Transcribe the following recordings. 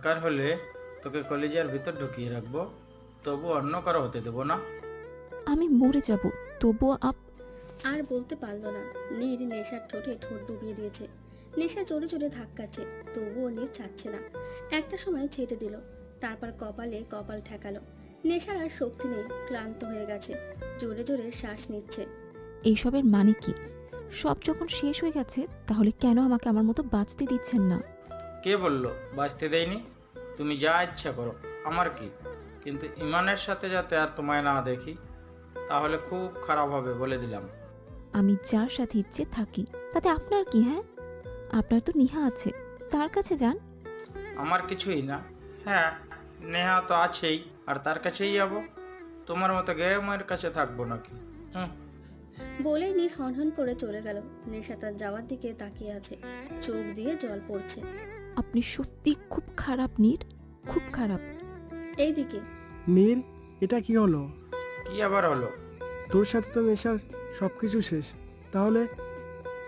দরকার হলে তোকে কলেজের ভিতর ঢুকিয়ে রাখবো, তবু অন্য কারো হতে দেবো না। আমি মরে যাব, তবুও আর বলতে পারল না। নীর নেশার ঠোঁটে ঠোঁট ডুবিয়ে দিয়েছে। নেশা জোরে জোরে ধাক্কাচ্ছে, তবুও নীর ছাড়ছে না। একটা সময় ছেড়ে দিল, তারপর কপালে কপাল ঠেকালো। নেশার আর শক্তি নেই, ক্লান্ত হয়ে গেছে, জোরে জোরে শ্বাস নিচ্ছে। এইসবের মানে কি? সব যখন শেষ হয়ে গেছে, তাহলে কেন আমাকে আমার মতো বাঁচতে দিচ্ছেন না? কে বললো বাঁচতে দেয়নি? তুমি যা ইচ্ছা করো, আমার কি। কিন্তু ইমানের সাথে যাতে আর তোমায় না দেখি, তাহলে খুব খারাপ হবে বলে দিলাম। আমি যার সাথে ইচ্ছে থাকি, তাতে আপনার কি? হ্যাঁ, আপনার তো নিহা আছে, তার কাছে যান। আমার কিছুই না। হ্যাঁ, নেহা তো আছেই, আর তার কাছেই যাবো। তোমার মতো গেমের কাছে থাকবো নাকি? বলে নীর হনহন করে চলে গেল। নেশা তার যাওয়ার দিকে তাকিয়ে আছে, চোখ দিয়ে জল পড়ছে। আপনি সত্যি খুব খারাপ নীর, খুব খারাপ। এইদিকে নীর, এটা কি হলো? কি আবার হলো? তোর সাথে তো নেশার সব কিছু শেষ, তাহলে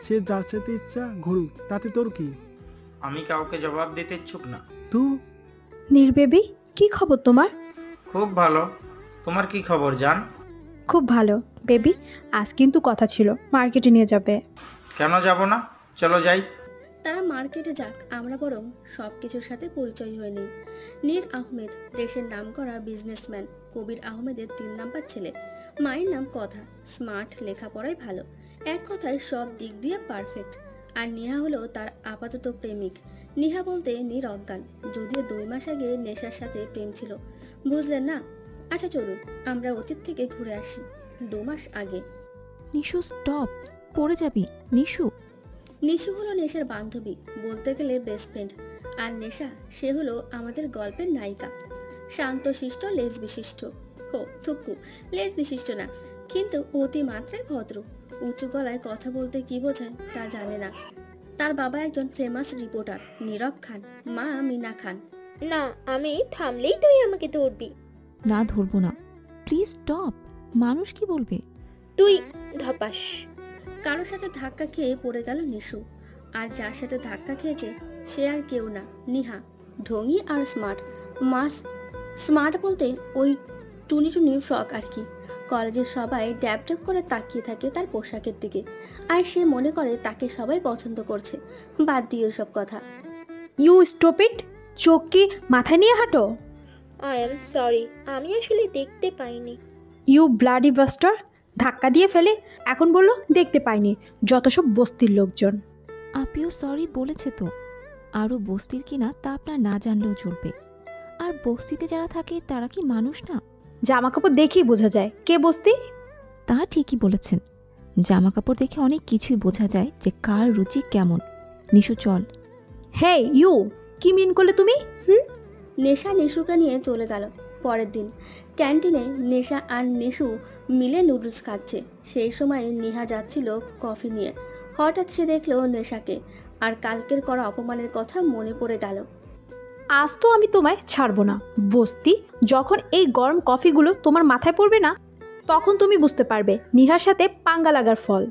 সে যার সাথে ইচ্ছা ঘুরুক, তাতে তোর কি? আমি কাউকে জবাব দিতে ইচ্ছুক না। তুই নীর বেবি, কি খবর তোমার? খুব ভালো। তোমার কি খবর জান? খুব ভালো বেবি। আজ কিন্তু কথা ছিল, মার্কেটে নিয়ে যাবে। কেন যাব না? চলো যাই। তারা মার্কেটে যাক, আমরা বরং সবকিছুর সাথে পরিচয় হয়ে নিই। নীর আহমেদ দেশের নামকরা বিজনেসম্যান, কবির আহমেদের 3 নাম্বার ছেলে। মায়ের নাম কথা, স্মার্ট, লেখাপড়ায় ভালো, এক কথায় সব দিক দিয়ে পারফেক্ট। আর নিহা হলো তার আপাতত প্রেমিক। নিহা বলতে নীর অজ্ঞান, যদিও 2 মাস আগে নেশার সাথে প্রেম ছিল। বুঝলেন না? আচ্ছা চলুন আমরা অতীত থেকে ঘুরে আসি 2 মাস আগে। নিশু স্টপ, পড়ে যাবি নিশু। নিশু হলো নেশার বান্ধবী, বলতে গেলে বেস্ট ফ্রেন্ড। আর নেশা, সে হলো আমাদের গল্পের নায়িকা। শান্তশিষ্ট, লেজ বিশিষ্ট। ও থুকু, লেজ বিশিষ্ট না, কিন্তু অতি মাত্রায় ভদ্র। উঁচু গলায় কথা বলতে কি বোঝায় তা জানে না। তার বাবা একজন ফেমাস রিপোর্টার নীরব খান, মা মিনা খান। না, আমি থামলেই তুই আমাকে ধরবি। না, ধরবো না, প্লিজ স্টপ। মানুষ কি বলবে? তুই ধপাস। কারোর সাথে ধাক্কা খেয়ে পড়ে গেল নিশু। আর যার সাথে ধাক্কা খেয়েছে সে আর কেউ না, নিহা। ঢঙি আর স্মার্ট। মাস স্মার্ট বলতে ওই টুনি টুনি ফ্রক আর কি। কলেজের সবাই ড্যাব ড্যাব করে তাকিয়ে থাকে তার পোশাকের দিকে, আর সে মনে করে তাকে সবাই পছন্দ করছে। বাদ দিয়ে ওসব কথা। You stop it. চোখ কি মাথায় নিয়ে হাঁটো? আই এম সরি, আমি আসলে দেখতে পাইনি। You bloody bastard. ধাক্কা দিয়ে ফেলে এখন বললো দেখতে পাইনি। যত সব বস্তির লোকজন। আপিও সরি বলেছে তো। আরও বস্তির কিনা তা আপনার না জানলেও চলবে। আর বস্তিতে যারা থাকে তারা কি মানুষ না? জামা কাপড় দেখেই বোঝা যায় কে বস্তি। তা ঠিকই বলেছেন, জামা কাপড় দেখে অনেক কিছুই বোঝা যায় যে কার রুচি কেমন। নিশু চল। হে ইউ, কি মিন করলে তুমি? নেশা নিশুকে নিয়ে চলে গেল। পরের দিন ক্যান্টিনে নেশা আর নিশু মিলে নুডলস খাচ্ছে। সেই সময় নিহা যাচ্ছিল কফি নিয়ে। হঠাৎ সে দেখলো নেশাকে, আর কালকের করা অপমানের কথা মনে পড়ে গেল। আজ তো আমি তোমায় ছাড়বো না বস্তি। যখন এই গরম কফিগুলো তোমার মাথায় পড়বে না, তখন তুমি বুঝতে পারবে নিহার সাথে পাঙ্গা লাগার ফল।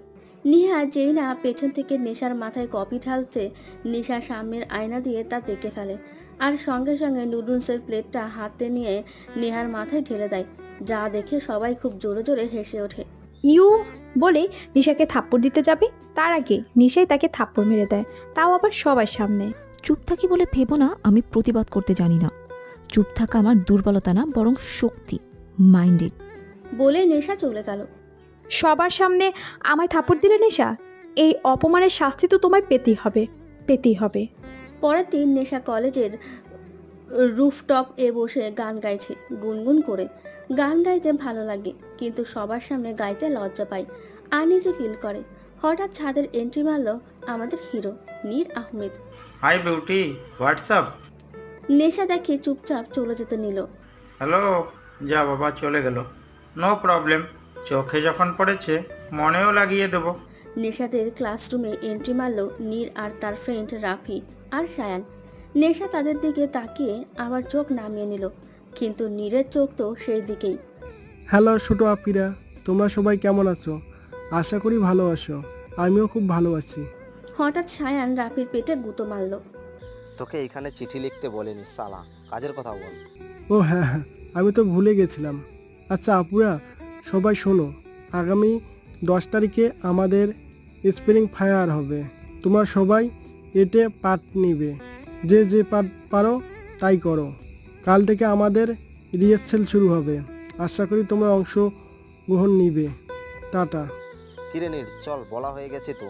নিহা যেই না পেছন থেকে নেশার মাথায় কফি ঢালছে, নেশা সামনের আয়না দিয়ে তা দেখে ফেলে, আর সঙ্গে সঙ্গে নুডলসের প্লেটটা হাতে নিয়ে নেহার মাথায় ঢেলে দেয়। যা দেখে সবাই খুব জোরে জোরে হেসে ওঠে। ইউ বলে নিশাকে থাপ্পড় দিতে যাবে, তার আগে নিশাই তাকে থাপ্পড় মেরে দেয়, তাও আবার সবার সামনে। চুপ থাকি বলে ভেবো না আমি প্রতিবাদ করতে জানি না। চুপ থাকা আমার দুর্বলতা না, বরং শক্তি। মাইন্ডেড। বলে নেশা চলে গেল। সবার সামনে আমায় থাপ্পড় দিলে নেশা, এই অপমানের শাস্তি তো তোমায় পেতেই হবে, পেতেই হবে। পরের দিন নেশা কলেজের রুফটপ এ বসে গান গাইছে গুনগুন করে। গান গাইতে ভালো লাগে, কিন্তু সবার সামনে গাইতে লজ্জা পায়, আনইজি ফিল করে। হঠাৎ ছাদের এন্ট্রি মারল আমাদের hero Neer Ahmed. Hi beauty, what's up? Nesha দেখে চুপচাপ চলে যেতে নিল। হ্যালো। যা বাবা, চলে গেল। নো প্রবলেম, চোখে যখন পড়েছে মনেও লাগিয়ে দেবো। নেশাদের ক্লাসরুমে এন্ট্রি মারল নীর আর তার ফ্রেন্ড রাফি আর সায়ান। নেশা তাদের দিকে তাকিয়ে আবার চোখ নামিয়ে নিল, কিন্তু নীরের চোখ তো সেই দিকেই। হ্যালো ছোট আপিরা, তোমরা সবাই কেমন আছো? আশা করি ভালো আছো। আমিও খুব ভালো আছি। হঠাৎ সায়ান রাফির পেটে গুঁতো মারল। তোকে এখানে চিঠি লিখতে বলিনি সালা, কাজের কথা বল। ও হ্যাঁ হ্যাঁ, আমি তো ভুলে গেছিলাম। আচ্ছা আপুরা, সবাই শোনো, আগামী 10 তারিখে আমাদের স্প্রিং ফায়ার হবে। তোমরা সবাই এতে পার্ট নিবে, যে যে পার্ট পারো তাই করো। কাল থেকে আমাদের রিহার্সেল শুরু হবে, আশা করি তোমরা অংশগ্রহণ নিবে। টাটা। কিরে নীর, চল, বলা হয়ে গেছে তো।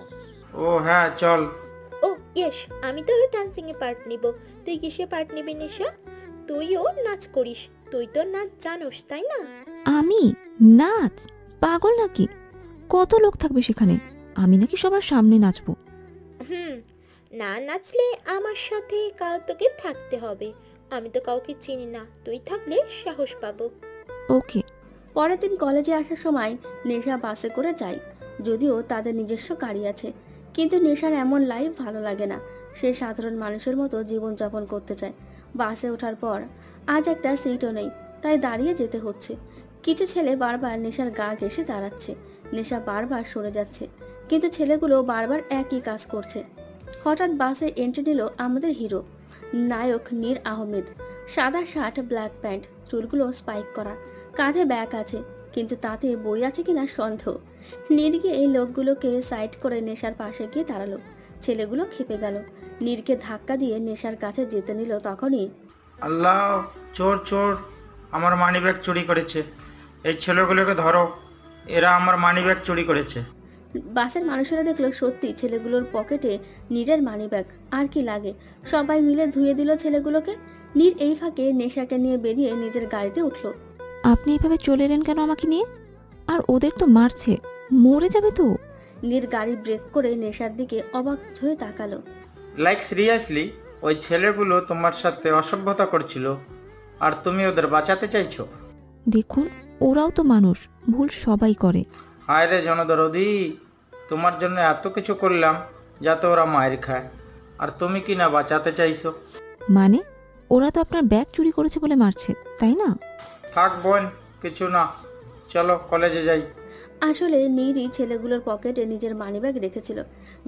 ও হ্যাঁ চল। ও ইয়েস, আমি তো ডান্সিং এ পার্ট নিব। তুই কিসে পার্ট নিবি নিশা? তুইও নাচ করিস, তুই তো নাচ জানোস তাই না? আমি নাচ? পাগল নাকি? কত লোক থাকবে সেখানে? আমি নাকি সবার সামনে নাচবো? না নাচলে আমার সাথে কাল তোকে থাকতে হবে। আমি তো কাউকে চিনি না, তুই থাকলে সাহস পাবো। ওকে। পরের দিন কলেজে আসার সময় নেশা বাসে করে যায়, যদিও তাদের নিজস্ব গাড়ি আছে। কিন্তু নেশার এমন লাইফ ভালো লাগে না, সে সাধারণ মানুষের মতো জীবনযাপন করতে চায়। বাসে ওঠার পর আজ একটা সিটও নেই, তাই দাঁড়িয়ে যেতে হচ্ছে। কিছু ছেলে বারবার নেশার গা ঘেঁষে দাঁড়াচ্ছে, নেশা বারবার সরে যাচ্ছে, কিন্তু ছেলেগুলো বারবার একই কাজ করছে। হঠাৎ বাসে এন্ট্রি নিল আমাদের হিরো নায়ক নীর আহমেদ। সাদা শার্ট, ব্ল্যাক প্যান্ট, চুলগুলো স্পাইক করা, কাঁধে ব্যাগ আছে, কিন্তু তাতে বই আছে কিনা সন্দেহ। নীর গিয়ে এই লোকগুলোকে সাইড করে নেশার পাশে গিয়ে দাঁড়ালো। ছেলেগুলো খেপে গেল, নীরকে ধাক্কা দিয়ে নেশার কাছে যেতে নিল। তখনই আল্লাহ, চোর চোর, আমার মানিব্যাগ চুরি করেছে। এই ছেলেগুলোকে ধরো, এরা আমার মানিব্যাগ চুরি করেছে। বাসের মানুষেরা দেখলো সত্যি ছেলেগুলোর পকেটে নীরের মানিব্যাগ। আর কি লাগে, সবাই মিলে ধুয়ে দিল ছেলেগুলোকে। নীর এই ফাঁকে নেশাকে নিয়ে বেরিয়ে নিজের গাড়িতে উঠলো। আপনি এভাবে চলে এলেন কেন আমাকে নিয়ে? আর ওদের তো মারছে, মরে যাবে তো। নীর গাড়ি ব্রেক করে নেশার দিকে অবাক হয়ে তাকালো। লাইক সিরিয়াসলি, ওই ছেলেগুলো তোমার সাথে অসভ্যতা করছিল আর তুমি ওদের বাঁচাতে চাইছো? দেখুন, ওরাও তো মানুষ, ভুল সবাই করে। হায় রে জনদরদি, তোমার জন্য এত কিছু করলাম যাতে ওরা মায়ের খায়, আর তুমি কি না বাঁচাতে চাইছো? মানে ওরা তো আপনার ব্যাগ চুরি করেছে বলে মারছে, তাই না? থাক বোন, কিছু না, চলো কলেজে যাই। আসলে নীরই ছেলেগুলোর পকেটে নিজের মানিব্যাগ রেখেছিল,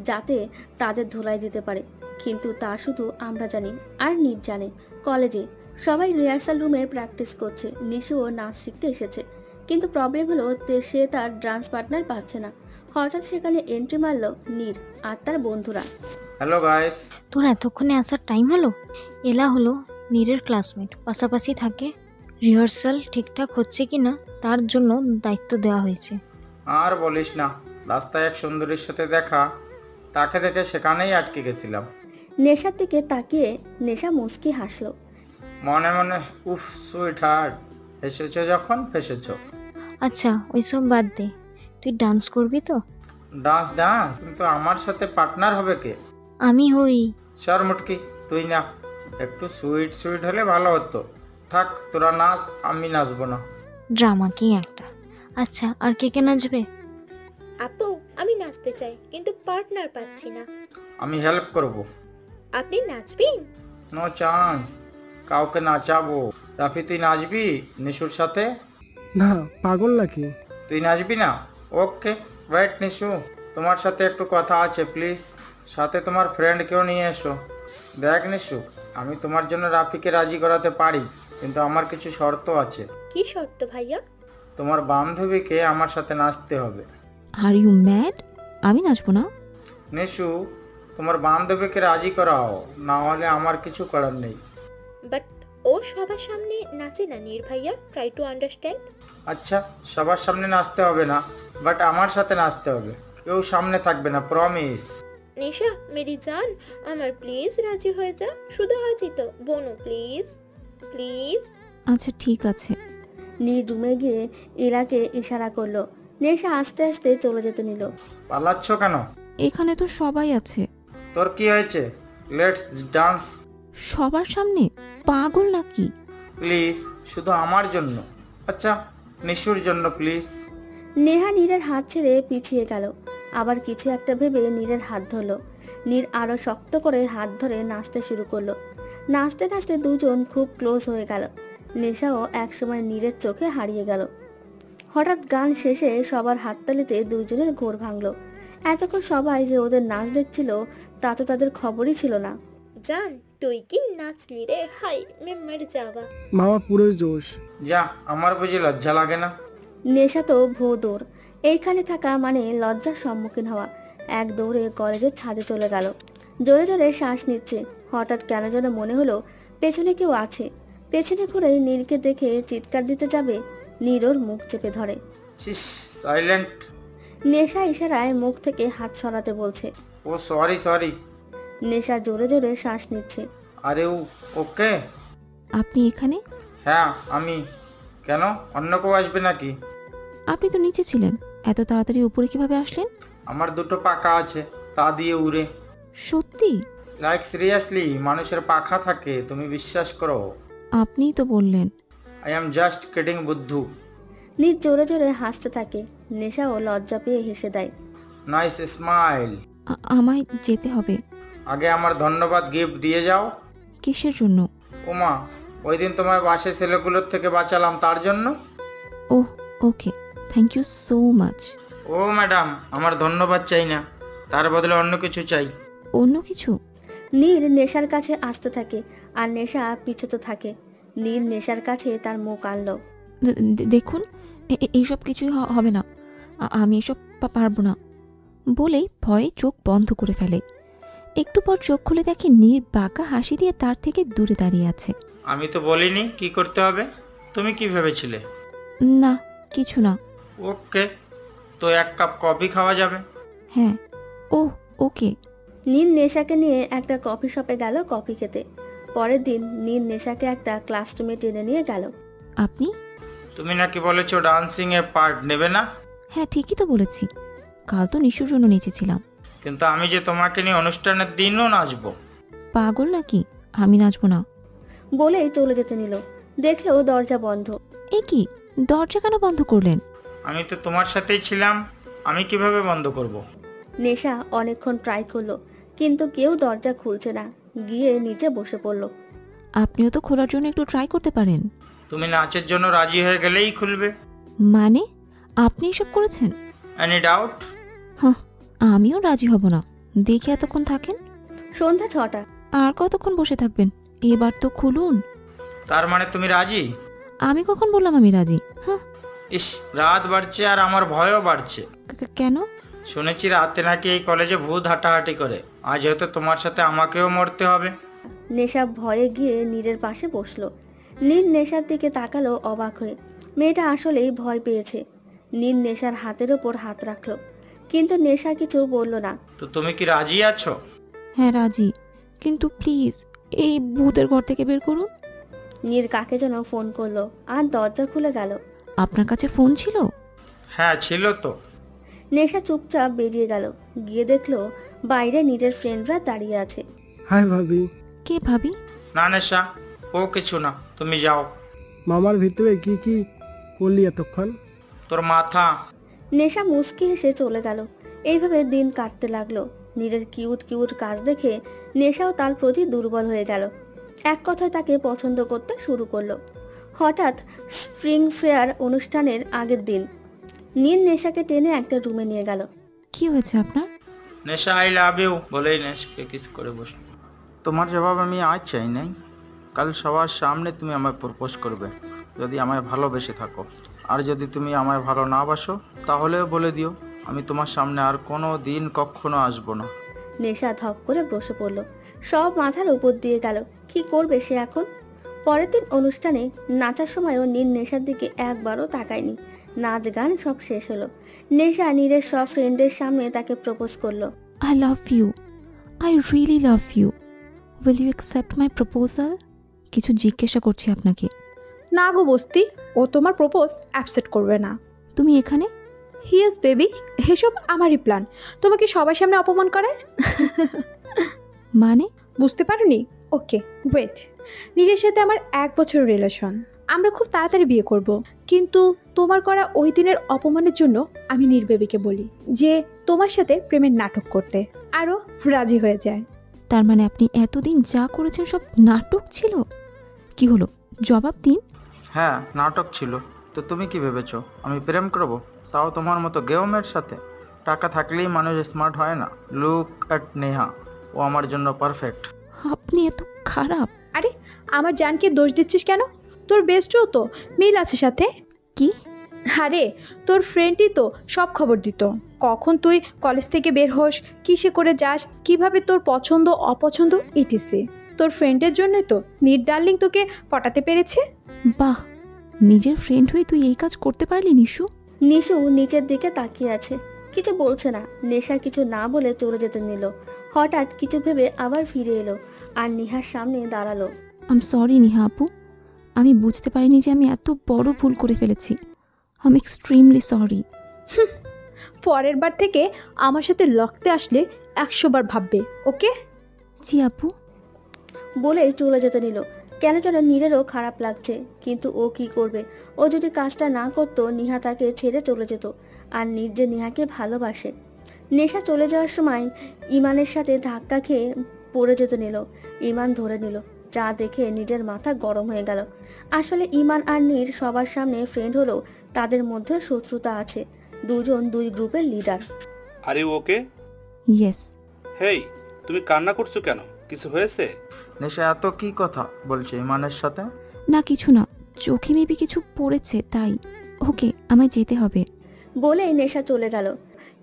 যাতে তাদের ধোলাই দিতে পারে। কিন্তু তা শুধু আমরা জানি আর নীর জানে। কলেজে সবাই রিহার্সাল রুমে প্র্যাকটিস করছে, নিশুও নাচ শিখতে এসেছে। কিন্তু প্রবলেম হলো সে তার ডান্স পার্টনার পাচ্ছে না। হঠাৎ সেখানে এন্ট্রি মারলো নীর আর তার বন্ধুরা। Hello guys. তোর এতক্ষণে আসার টাইম হলো? এলা হলো নীরের ক্লাসমেট, পাশাপাশি থাকে। রিহার্সাল ঠিকঠাক হচ্ছে কি না তার জন্য দায়িত্ব দেওয়া হয়েছে। আর বলিস না, রাস্তায় এক সুন্দরীর সাথে দেখা, তাকে দেখে সেখানেই আটকে গেছিলাম। নেশার দিকে তাকিয়ে নেশা মুচকি হাসলো। মনে মনে উফ সুইট হার্ট, এসেছো যখন ফেসেছো। আচ্ছা ওইসব বাদ দে, তুই ডান্স করবি তো? ডান্স ডান্স, কিন্তু আমার সাথে পার্টনার হবে কে? আমি হই। সর মুটকি, তুই না, একটু সুইট সুইট হলে ভালো হতো। থাক, তোরা নাচ, আমি নাচবো না। ড্রামা কি একটা। আচ্ছা আর কে কে নাচবে? আপু, আমি নাচতে চাই কিন্তু পার্টনার পাচ্ছি না। আমি হেল্প করব। আপনি নাচবেন? নো চান্স, কাউকে নাচাবো। রাফি, তুই নাচবি নিশুর সাথে? না, পাগল নাকি? তুই নাচবি না? ওকে, ওয়েট নিশু, তোমার সাথে একটু কথা আছে প্লিজ। সাথে তোমার ফ্রেন্ড কেউ নিয়ে এসো। দেখ নিশু, আমি তোমার জন্য রাফিকে রাজি করাতে পারি, কিন্তু আমার কিছু শর্ত আছে। কি শর্ত ভাইয়া? তোমার বান্ধবীকে আমার সাথে নাচতে হবে। Are you mad? আমি নাচবো না? নিশু, তোমার বান্ধবীকে রাজি করাও, না হলে আমার কিছু করার নেই। বাট ও সবার সামনে নাচে না নীর ভাইয়া, ট্রাই টু আন্ডারস্ট্যান্ড। আচ্ছা, সবার সামনে নাচতে হবে না, বাট আমার সাথে নাচতে হবে। কেউ সামনে থাকবে না, প্রমিস। নিশা মেরি জান, আমার প্লিজ রাজি হয়ে যা। শুধু আজই তো, বোনো প্লিজ প্লিজ। আচ্ছা ঠিক আছে। নীর রুমে গিয়ে ইলাকে ইশারা করলো। নেশা আস্তে আস্তে চলে যেতে নিল। পালাচ্ছ কেন? এখানে তো সবাই আছে। তোর কি হয়েছে? Let's dance. সবার সামনে? পাগল নাকি? প্লিজ, শুধু আমার জন্য। আচ্ছা, নিশুর জন্য প্লিজ। নেহা নীরের হাত ছেড়ে পিছিয়ে গেল, আবার কিছু একটা ভেবে নীরের হাত ধরলো। নীর আরো শক্ত করে হাত ধরে নাচতে শুরু করলো। নাচতে নাচতে দুজন খুব ক্লোজ হয়ে গেল। নেশাও একসময় নীরের চোখে হারিয়ে গেল। হঠাৎ গান শেষে সবার হাততালিতে দুজনের ঘোর ভাঙলো। এতক্ষণ সবাই যে ওদের নাচ দেখছিল তা তো তাদের খবরই ছিল না। জান, তুই কি নাচলি রে, হাই মেম্বার যাওয়া। মামা পুরো জোশ। যা, আমার বুঝি লজ্জা লাগে না? নেশা তো ভো দৌড়, এইখানে থাকা মানে লজ্জার সম্মুখীন হওয়া। এক দৌড়ে কলেজের ছাদে চলে গেল। জোরে জোরে শ্বাস নিচ্ছে। হঠাৎ কেন যেন মনে হলো পেছনে কেউ আছে। পেছনে ঘুরে নীরকে দেখে চিৎকার দিতে যাবে, নীর ওর মুখ চেপে ধরে। শিস, সাইলেন্ট। নেশা ইশারায় মুখ থেকে হাত সরাতে বলছে। ও সরি সরি। নেশা জোরে জোরে শ্বাস নিচ্ছে। আরে ওকে। আপনি এখানে? হ্যাঁ আমি। কেন, অন্য কেউ আসবে নাকি? আপনি তো নিচে ছিলেন, এত তাড়াতাড়ি উপরে কিভাবে আসলেন? আমার দুটো পাখা আছে, তা দিয়ে উড়ে। সত্যি? লাইক সিরিয়াসলি, মানুষের পাখা থাকে, তুমি বিশ্বাস করো? আপনিই তো বললেন। আই এম জাস্ট কিডিং বুদ্ধু। নীর জোরে জোরে হাসতে থাকে। নেশাও লজ্জা পেয়ে হেসে দেয়। Nice smile. আমায় যেতে হবে। আগে আমার ধন্যবাদ গিফট দিয়ে যাও। কিসের জন্য? ওমা, ওই দিন তোমার বাসে ছেলেগুলোর থেকে বাঁচালাম, তার জন্য। Oh okay, thank you so much. ও ম্যাডাম, আমার ধন্যবাদ চাই না, তার বদলে অন্য কিছু চাই। অন্য কিছু? নীর নেশার কাছে আসতে থাকে আর নেশা পিছতে থাকে। নীর নেশার কাছে তার মুখ আনলো। দেখুন, এইসব কিছুই হবে না, আমি এসব পারবো না বলেই ভয়ে চোখ বন্ধ করে ফেলে। একটু পর চোখ খুলে দেখে নীর বাঁকা হাসি দিয়ে তার থেকে দূরে দাঁড়িয়ে আছে। আমি তো বলিনি কি করতে হবে, তুমি কি ভেবেছিলে? না কিছু না। ওকে, তো এক কাপ কফি খাওয়া যাবে? হ্যাঁ। ওকে। নীর নেশাকে নিয়ে একটা কফি শপে গেল কফি খেতে। পরের দিন নীর নেশাকে একটা ক্লাসরুমে টেনে নিয়ে গেল। আপনি? তুমি নাকি বলেছো ডান্সিং এ পার্ট নেবে না? হ্যাঁ ঠিকই তো বলেছি, কাল তো নিশুর জন্য নেচেছিলাম। কিন্তু আমি যে তোমাকে নিয়ে অনুষ্ঠানের দিনও নাচবো। পাগল নাকি, আমি নাচবো না। বলেই চলে যেতে নিল। দেখলো দরজা বন্ধ। এ কি, দরজা কেন বন্ধ করলেন? আমি তো তোমার সাথেই ছিলাম, আমি কিভাবে বন্ধ করব? নেশা অনেকক্ষণ ট্রাই করলো, কিন্তু কেউ দরজা খুলছে না। গিয়ে নিচে বসে পড়লো। আপনিও তো খোলার জন্য একটু ট্রাই করতে পারেন। তুমি নাচের জন্য রাজি হয়ে গেলেই খুলবে। মানে আপনি এসব করেছেন? Any doubt? হ্যাঁ, আমিও রাজি হব না। দেখে এতক্ষণ থাকেন। সন্ধ্যা 6টা। আর কতক্ষণ বসে থাকবেন? এবার তো খুলুন। তার মানে তুমি রাজি? আমি কখন বললাম আমি রাজি? হ্যাঁ। ইস, রাত বাড়ছে আর আমার ভয়ও বাড়ছে। কেন? শুনেছি রাতে নাকি এই কলেজে ভূত হাঁটাহাঁটি করে, আজ হয়তো তোমার সাথে আমাকেও মরতে হবে। নেশা ভয়ে গিয়ে নীরের পাশে বসলো। নীর নেশার দিকে তাকালো অবাক হয়ে। মেয়েটা আসলেই ভয় পেয়েছে। নীর নেশার হাতের ওপর হাত রাখলো, কিন্তু নেশা কিছু বলল না। তো তুমি কি রাজি আছো? হ্যাঁ রাজি, কিন্তু প্লিজ এই ভূতের ঘর থেকে বের করুন। নীর কাকে যেন ফোন করলো আর দরজা খুলে গেল। আপনার কাছে ফোন ছিল? হ্যাঁ ছিল তো। নেশা চুপচাপ বেরিয়ে গেল। গিয়ে দেখলো বাইরে নীরের ফ্রেন্ডরা দাঁড়িয়ে আছে। হাই ভাবি। কে ভাবি? না নেশা, ও কিছু না, তুমি যাও। মামার ভিতরে কি কি করলি এতক্ষণ? তোর মাথা। নেশা মুচকি হেসে চলে গেল। এইভাবে দিন কাটতে লাগলো। নীরের কিউট কিউট কাজ দেখে নেশাও তার প্রতি দুর্বল হয়ে গেল। এক কথায় তাকে পছন্দ করতে শুরু করলো। হঠাৎ স্প্রিং ফেয়ার অনুষ্ঠানের আগের দিন নীর নেশাকে টেনে একটা রুমে নিয়ে গেল। কি হয়েছে আপনার? নেশা আই লাভ ইউ বলেই নেশাকে কিস করে বসল। তোমার জবাব আমি আজ চাই নাই, কাল সবার সামনে তুমি আমায় প্রপোজ করবে, যদি আমায় ভালোবেসে থাকো। আর যদি তুমি আমায় ভালো না বাসো তাহলেও বলে দিও, আমি তোমার সামনে আর কোনো দিন কখনো আসবো না। নেশা ধপ করে বসে পড়ল। সব মাথার উপর দিয়ে গেল। কি করবে সে এখন? পরের দিন অনুষ্ঠানে নাচার সময়ও নীর নেশার দিকে একবারও তাকায়নি। নাচ গান সব শেষ হলো। নেশা নীরের সব ফ্রেন্ডের সামনে তাকে প্রপোজ করলো। I love you, I really love you, will you accept my proposal? কিছু জিজ্ঞাসা করছি আপনাকে। না গো বস্তি, ও তোমার প্রপোজ অ্যাকসেপ্ট করবে না। তুমি এখানে? হিয়াস বেবি, এসব আমারই প্ল্যান, তোমাকে সবার সামনে অপমান করার। মানে? বুঝতে পারোনি? ওকে ওয়েট, নীরের সাথে আমার 1 বছর রিলেশন, আমরা খুব তাড়াতাড়ি বিয়ে করব। কিন্তু তোমার করা ওই দিনের অপমানের জন্য আমি নীর বেবিকে বলি যে তোমার সাথে প্রেমের নাটক করতে, আরও রাজি হয়ে যায়। তার মানে আপনি এতদিন যা করেছেন সব নাটক ছিল? কি হলো, জবাব দিন। হ্যাঁ নাটক ছিল। তো তুমি কি ভেবেছো আমি প্রেম করবো, তাও তোমার মতো গেওমের সাথে? টাকা থাকলেই মানুষ স্মার্ট হয় না। লুক অ্যাট নেহা, ও আমার জন্য পারফেক্ট। আপনি এত খারাপ। আরে আমার জানকে দোষ দিচ্ছিস কেন? তোর বেস্টও তো মিল আছে সাথে। কি? আরে তোর ফ্রেন্ডই তো সব খবর দিত, কখন তুই কলেজ থেকে বের হোস, কিসে করে যাস, কিভাবে তোর পছন্দ অপছন্দ ইটিসি। তোর ফ্রেন্ডের জন্যই তো নীর ডার্লিং তোকে পটাতে পেরেছে। বাহ, নিজের ফ্রেন্ড হয়ে তুই এই কাজ করতে পারলি নিশু? নিশু নিচের দিকে তাকিয়ে আছে, কিছু বলছে না। নেশা কিছু না বলে চলে যেতে নিল। হঠাৎ কিছু ভেবে আবার ফিরে এলো আর নিহার সামনে দাঁড়ালো। আম সরি নিহা আপু, আমি বুঝতে পারিনি যে আমি এত বড় ভুল করে ফেলেছি। আম এক্সট্রিমলি সরি। পরের বার থেকে আমার সাথে লড়তে আসলে 100 বার ভাববে, ওকে? জি আপু। বলে চলে যেতে নিল। কেন যেন নীরেরও খারাপ লাগছে, কিন্তু ও কি করবে? ও যদি কাজটা না করতো নিহা তাকে ছেড়ে চলে যেত। আর নীর যে নিহাকে ভালোবাসে। নেশা চলে যাওয়ার সময় ইমানের সাথে ধাক্কা খেয়ে পড়ে যেতে নিল। ইমান ধরে নিল, যা দেখে নিজের মাথা গরম হয়ে গেল। আসলে ইমান আর নীর সবার সামনে ফ্রেন্ড হলেও তাদের মধ্যে শত্রুতা আছে। দুজন দুই গ্রুপের লিডার। আরে ওকে? ইয়েস। হেই, তুমি কান্না করছো কেন? কিছু হয়েছে? নেশা এত কি কথা বলছে ইমানের সাথে? না কিছু না, চোখে মেবি কিছু পড়েছে তাই। ওকে, আমায় যেতে হবে। বলেই নেশা চলে গেল।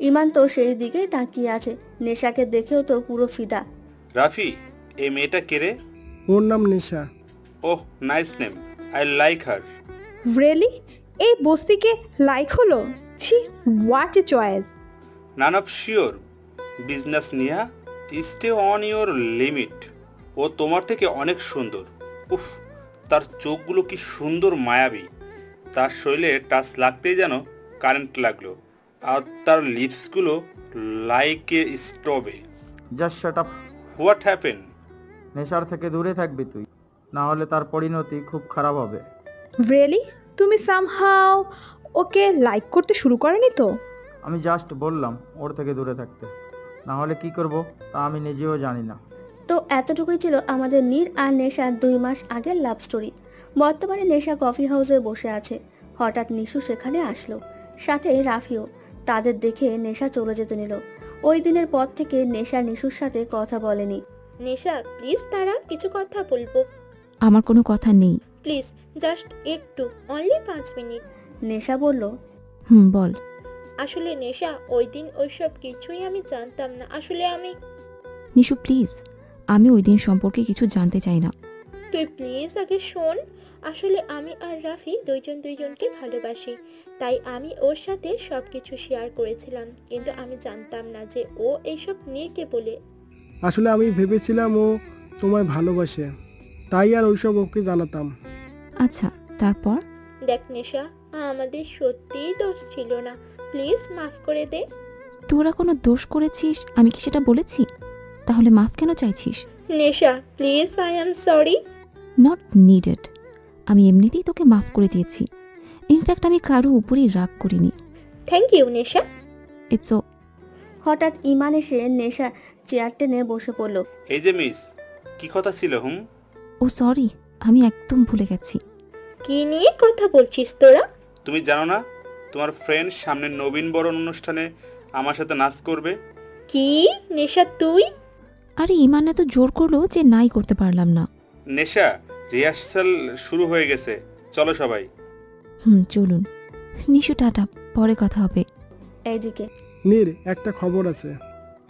ইমান তো সেই দিকেই তাকিয়ে আছে। নেশাকে দেখেও তো পুরো ফিদা। রাফি, এই মেয়েটা কে রে? ওর নাম Nesha. Oh, nice name, I like her. Really? এই বস্তিকে লাইক হলো? ছি, what a choice. None of your business নিয়া, স্টে অন ইওর লিমিট। ও তোমার থেকে অনেক সুন্দর। উফ, তার চোখগুলো কি সুন্দর মায়াবী। তার শরীরে টাচ লাগতেই যেন কারেন্ট লাগলো। আর তার লিপসগুলো like a strawberry. Just shut up. What happen? নেশার থেকে দূরে থাকবি তুই, না হলে তার পরিণতি খুব খারাপ হবে। রিয়েলি? তুমি সামহাও ওকে লাইক করতে শুরু করনি তো? আমি জাস্ট বললাম ওর থেকে দূরে থাকতে, না হলে কি করব তা আমি নিজেও জানি না। তো এতটুকুই ছিল আমাদের নীর আর নেশার 2 মাস আগের লাভ স্টোরি। বর্তমানে নেশা কফি হাউসে বসে আছে। হঠাৎ নিশু সেখানে আসলো, সাথে রাফিও। তাদের দেখে নেশা চলে যেতে নিল। ওই দিনের পর থেকে নেশা নিশুর সাথে কথা বলেনি। নেশা প্লিজ দাঁড়া, কিছু কথা বলবো। আমার কোনো কথা নেই। প্লিজ, জাস্ট একটু, অনলি 5 মিনিট। নেশা বলল, বল। আসলে নেশা, ওই দিন ওইসব কিছুই আমি জানতাম না। আসলে আমি নিশু প্লিজ, আমি ওই দিন সম্পর্কে কিছু জানতে চাই না। তুই প্লিজ আগে শোন। আসলে আমি আর রাফি দুইজন দুইজনকে ভালোবাসি, তাই আমি ওর সাথে সবকিছু শেয়ার করেছিলাম। কিন্তু আমি জানতাম না যে ও এইসব নীরকে বলে। আসলে আমি ভেবেছিলাম ও তোমায় ভালোবাসে, তাই আর ওইসব ওকে জানাতাম। আচ্ছা, তারপর? দেখ নেশা, আমাদের সত্যিই দোষ ছিল না, প্লিজ মাফ করে দে। তোরা কোনো দোষ করেছিস আমি কি সেটা বলেছি? তাহলে মাফ কেন চাইছিস? নেশা please, I am sorry. Not needed. আমি এমনিতেই তোকে মাফ করে দিয়েছি। ইনফ্যাক্ট আমি কারো উপরেই রাগ করিনি। থ্যাংক ইউ নেশা। ইটস ও। হঠাৎ ইমান এসে নেশা চেয়ার টেনে বসে পড়ল। এই যে মিস, কি কথা ছিল? ও সরি, আমি একদম ভুলে গেছি। কি নিয়ে কথা বলছিস তোরা? তুমি জানো না তোমার ফ্রেন্ড সামনের নবীন বরণ অনুষ্ঠানে আমার সাথে নাচ করবে? কি নেশা তুই? আরে ইমান এত জোর করলো যে নাই করতে পারলাম না। নেশা, রিহার্সাল শুরু হয়ে গেছে, চলো সবাই। চলুন। নিশু টাটা, পরে কথা হবে। এইদিকে নীর, একটা খবর আছে।